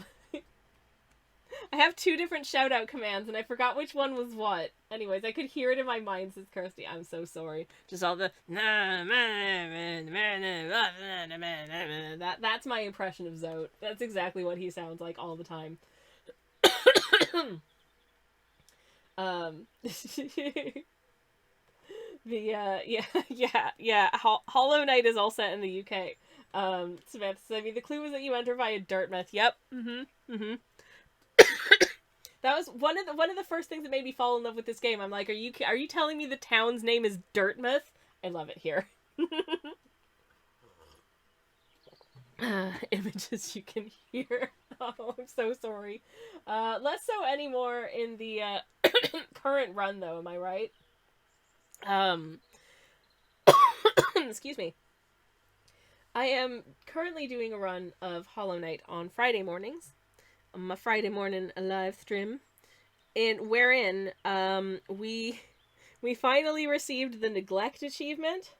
have two different shout out commands and I forgot which one was what. Anyways, I could hear it in my mind, says Kirsty. I'm so sorry. Just all the that's my impression of Zote. That's exactly what he sounds like all the time. Hollow Knight is all set in the UK. Samantha said, the clue was that you enter via Dartmouth. Yep. That was one of the first things that made me fall in love with this game. I'm like, are you telling me the town's name is Dartmouth? I love it here. Images you can hear. Oh, I'm so sorry. Less so anymore in the current run, though. Am I right? Excuse me. I am currently doing a run of Hollow Knight on Friday mornings. My Friday morning live stream, wherein we finally received the neglect achievement.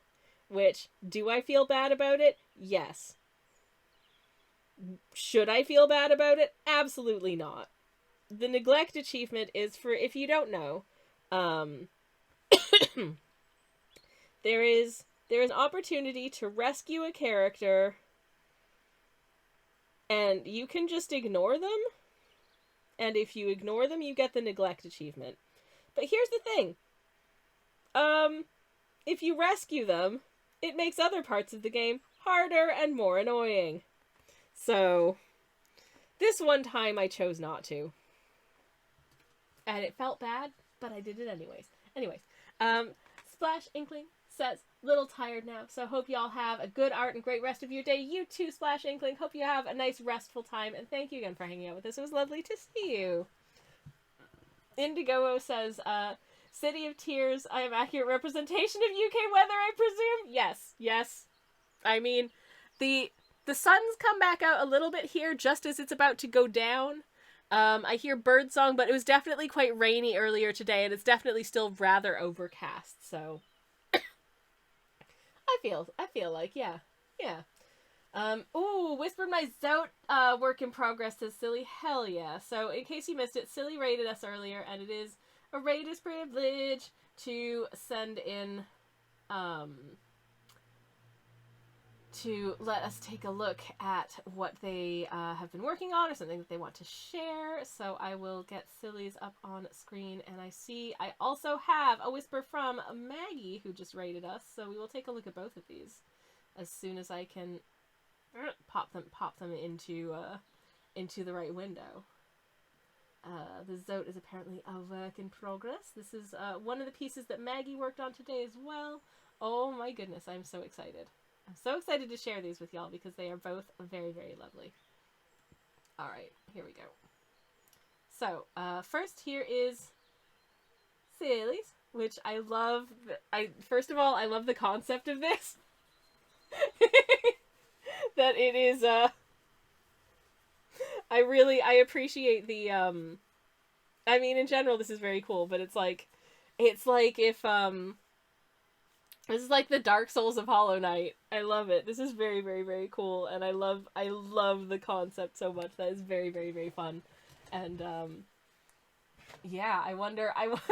Which, do I feel bad about it? Yes. Should I feel bad about it? Absolutely not. The neglect achievement is for, if you don't know, there is an opportunity to rescue a character, and you can just ignore them, and if you ignore them, you get the neglect achievement. But here's the thing. If you rescue them, it makes other parts of the game harder and more annoying. So, this one time I chose not to. And it felt bad, but I did it anyways. Splash Inkling says, little tired now, so hope y'all have a good art and great rest of your day. You too, Splash Inkling. Hope you have a nice restful time, and thank you again for hanging out with us. It was lovely to see you. Indigo says, City of Tears, I am accurate representation of UK weather, I presume? Yes. I mean, the sun's come back out a little bit here just as it's about to go down. I hear birdsong, but it was definitely quite rainy earlier today, and it's definitely still rather overcast, so I feel like, yeah. Whispered my Zote work in progress, says Silly. Hell yeah. So, in case you missed it, Silly rated us earlier, and it is a raiders privilege to send in, to let us take a look at what they have been working on or something that they want to share. So I will get Silly's up on screen, and I also have a whisper from Maggie who just rated us, so we will take a look at both of these as soon as I can pop them into the right window. The Zote is apparently a work in progress. This is one of the pieces that Maggie worked on today as well. Oh my goodness, I'm so excited. I'm so excited to share these with y'all because they are both very, very lovely. Alright, here we go. So, first here is Silly's, which I love. First of all, I love the concept of this. That it is, I appreciate the, I mean, in general, this is very cool, but it's like if, this is like the Dark Souls of Hollow Knight. I love it. This is very, very, very cool, and I love the concept so much. That is very, very, very fun. And yeah, I wonder how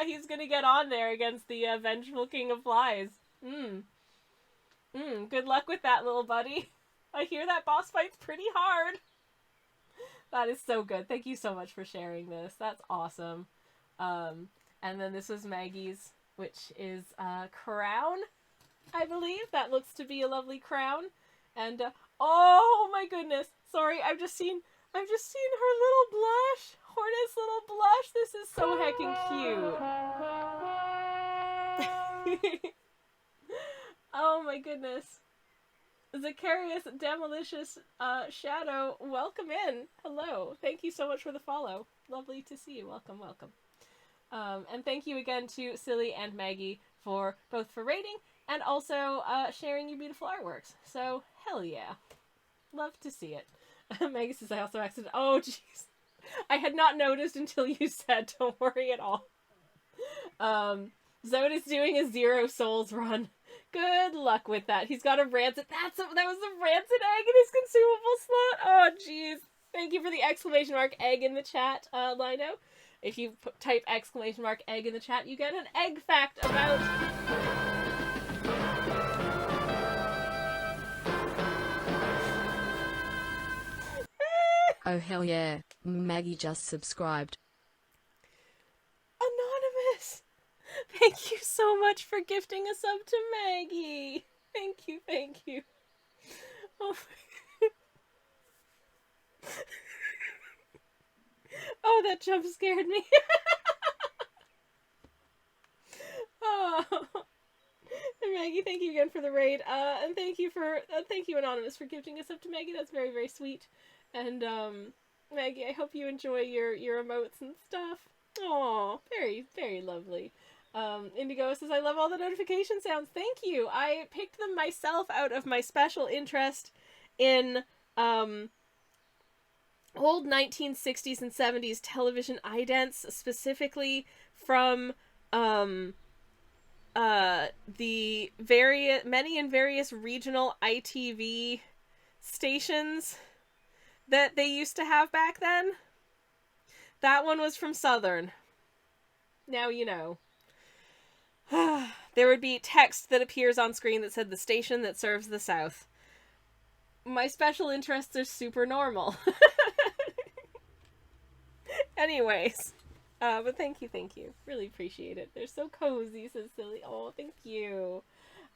he's gonna get on there against the vengeful King of Flies. Good luck with that, little buddy. I hear that boss fight's pretty hard. That is so good. Thank you so much for sharing this. That's awesome. And then this was Maggie's, which is crown, I believe. That looks to be a lovely crown. And oh my goodness. Sorry, I've just seen her little blush. Hornet's little blush. This is so heckin' cute. Oh my goodness. Zacarius Demolicious Shadow, welcome in. Hello. Thank you so much for the follow. Lovely to see you. Welcome, welcome. And thank you again to Silly and Maggie for both for rating and also sharing your beautiful artworks. So, hell yeah. Love to see it. Maggie says I also accidentally... Oh, jeez. I had not noticed until you said, don't worry at all. Zod is doing a Zero Souls run. Good luck with that. He's got a rancid... That was a rancid egg in his consumable slot. Oh, jeez. Thank you for the exclamation mark egg in the chat, Lino. If you type exclamation mark egg in the chat, you get an egg fact about... Oh hell yeah, Maggie just subscribed. Anonymous! Thank you so much for gifting a sub to Maggie. Thank you, thank you. Oh, oh, that jump scared me. Oh. And Maggie, thank you again for the raid. And thank you Anonymous for gifting us up to Maggie. That's very, very sweet. And Maggie, I hope you enjoy your emotes and stuff. Aw, very, very lovely. Indigo says, I love all the notification sounds. Thank you. I picked them myself out of my special interest in old 1960s and 70s television idents, specifically from the many and various regional ITV stations that they used to have back then. That one was from Southern. Now you know. There would be text that appears on screen that said the station that serves the South. My special interests are super normal. Anyways. But thank you. Really appreciate it. They're so cozy, says Silly. Oh, thank you.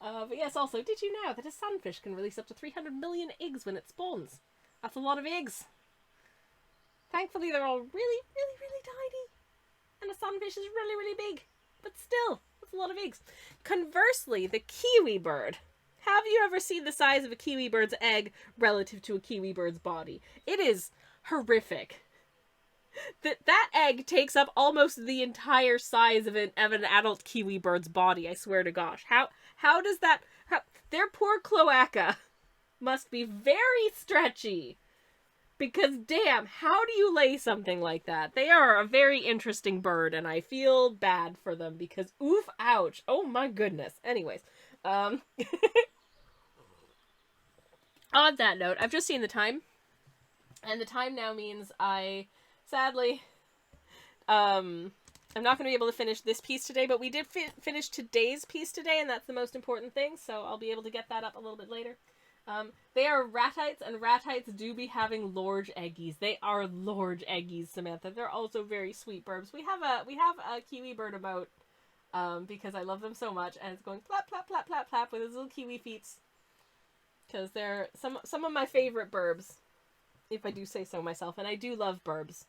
But yes, also, did you know that a sunfish can release up to 300 million eggs when it spawns? That's a lot of eggs. Thankfully, they're all really, really, really tiny. And a sunfish is really, really big. But still, that's a lot of eggs. Conversely, the kiwi bird. Have you ever seen the size of a kiwi bird's egg relative to a kiwi bird's body? It is horrific. That egg takes up almost the entire size of an adult kiwi bird's body, I swear to gosh. How does that... their poor cloaca must be very stretchy. Because damn, how do you lay something like that? They are a very interesting bird, and I feel bad for them because oof, ouch. Oh my goodness. Anyways, on that note, I've just seen the time. And the time now means sadly, I'm not going to be able to finish this piece today, but we did finish today's piece today, and that's the most important thing, so I'll be able to get that up a little bit later. They are ratites, and ratites do be having large eggies. They are large eggies, Samantha. They're also very sweet burbs. We have a kiwi bird emote, because I love them so much, and it's going plap, plap, plap, plap, plap with his little kiwi feet. Because they're some of my favorite burbs, if I do say so myself, and I do love burbs.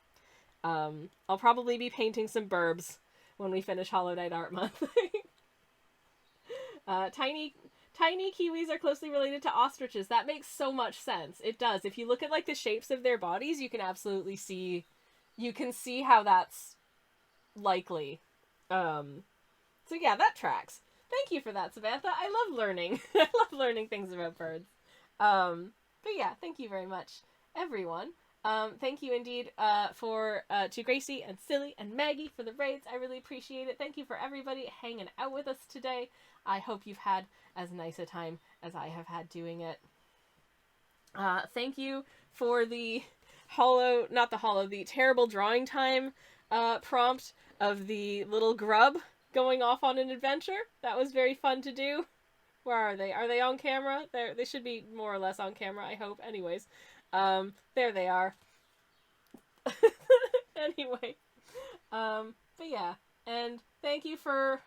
I'll probably be painting some burbs when we finish Hollow Knight Art Month. Tiny kiwis are closely related to ostriches. That makes so much sense. It does. If you look at like the shapes of their bodies, you can absolutely see how that's likely. So yeah, that tracks. Thank you for that, Samantha. I love learning. I love learning things about birds. But yeah, thank you very much, everyone. Thank you indeed to Gracie and Silly and Maggie for the raids. I really appreciate it. Thank you for everybody hanging out with us today. I hope you've had as nice a time as I have had doing it. Thank you for the the terrible drawing time prompt of the little grub going off on an adventure. That was very fun to do. Where are they? Are they on camera? They should be more or less on camera, I hope. Anyways. There they are. Anyway. But yeah. And thank you for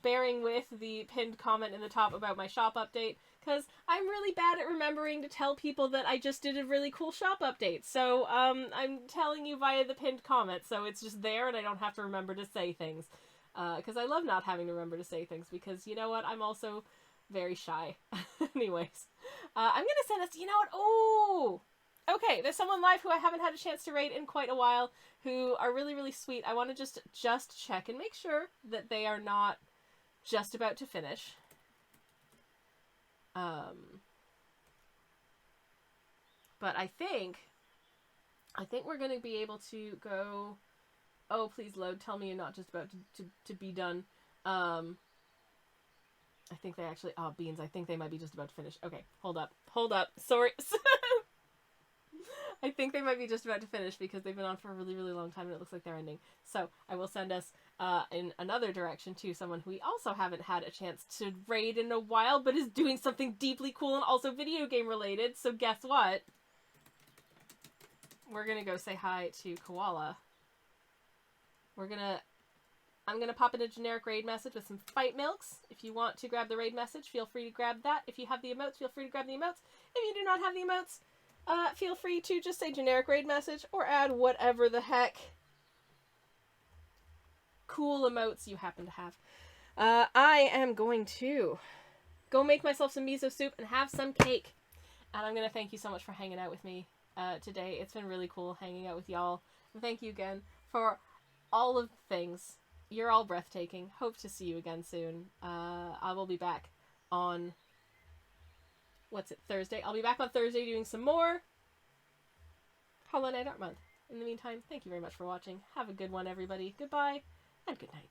bearing with the pinned comment in the top about my shop update, because I'm really bad at remembering to tell people that I just did a really cool shop update. So, I'm telling you via the pinned comment, so it's just there and I don't have to remember to say things. Because I love not having to remember to say things, because you know what? I'm also very shy. Anyways, I'm gonna send us. You know what? Oh, okay. There's someone live who I haven't had a chance to raid in quite a while, who are really, really sweet. I want to just check and make sure that they are not just about to finish. But I think we're gonna be able to go. Oh, please load. Tell me you're not just about to be done. I think they actually... Oh, beans. I think they might be just about to finish. Okay, hold up. Sorry. I think they might be just about to finish because they've been on for a really, really long time and it looks like they're ending. So I will send us in another direction to someone who we also haven't had a chance to raid in a while, but is doing something deeply cool and also video game related. So guess what? We're gonna go say hi to Koala. I'm gonna pop in a generic raid message with some fight milks. If you want to grab the raid message, feel free to grab that. If you have the emotes, feel free to grab the emotes. If you do not have the emotes, feel free to just say generic raid message or add whatever the heck cool emotes you happen to have. I am going to go make myself some miso soup and have some cake. And I'm gonna thank you so much for hanging out with me today. It's been really cool hanging out with y'all. And thank you again for all of the things. You're all breathtaking. Hope to see you again soon. I will be back on... Thursday? I'll be back on Thursday doing some more Hollow Knight Art Month. In the meantime, thank you very much for watching. Have a good one, everybody. Goodbye, and good night.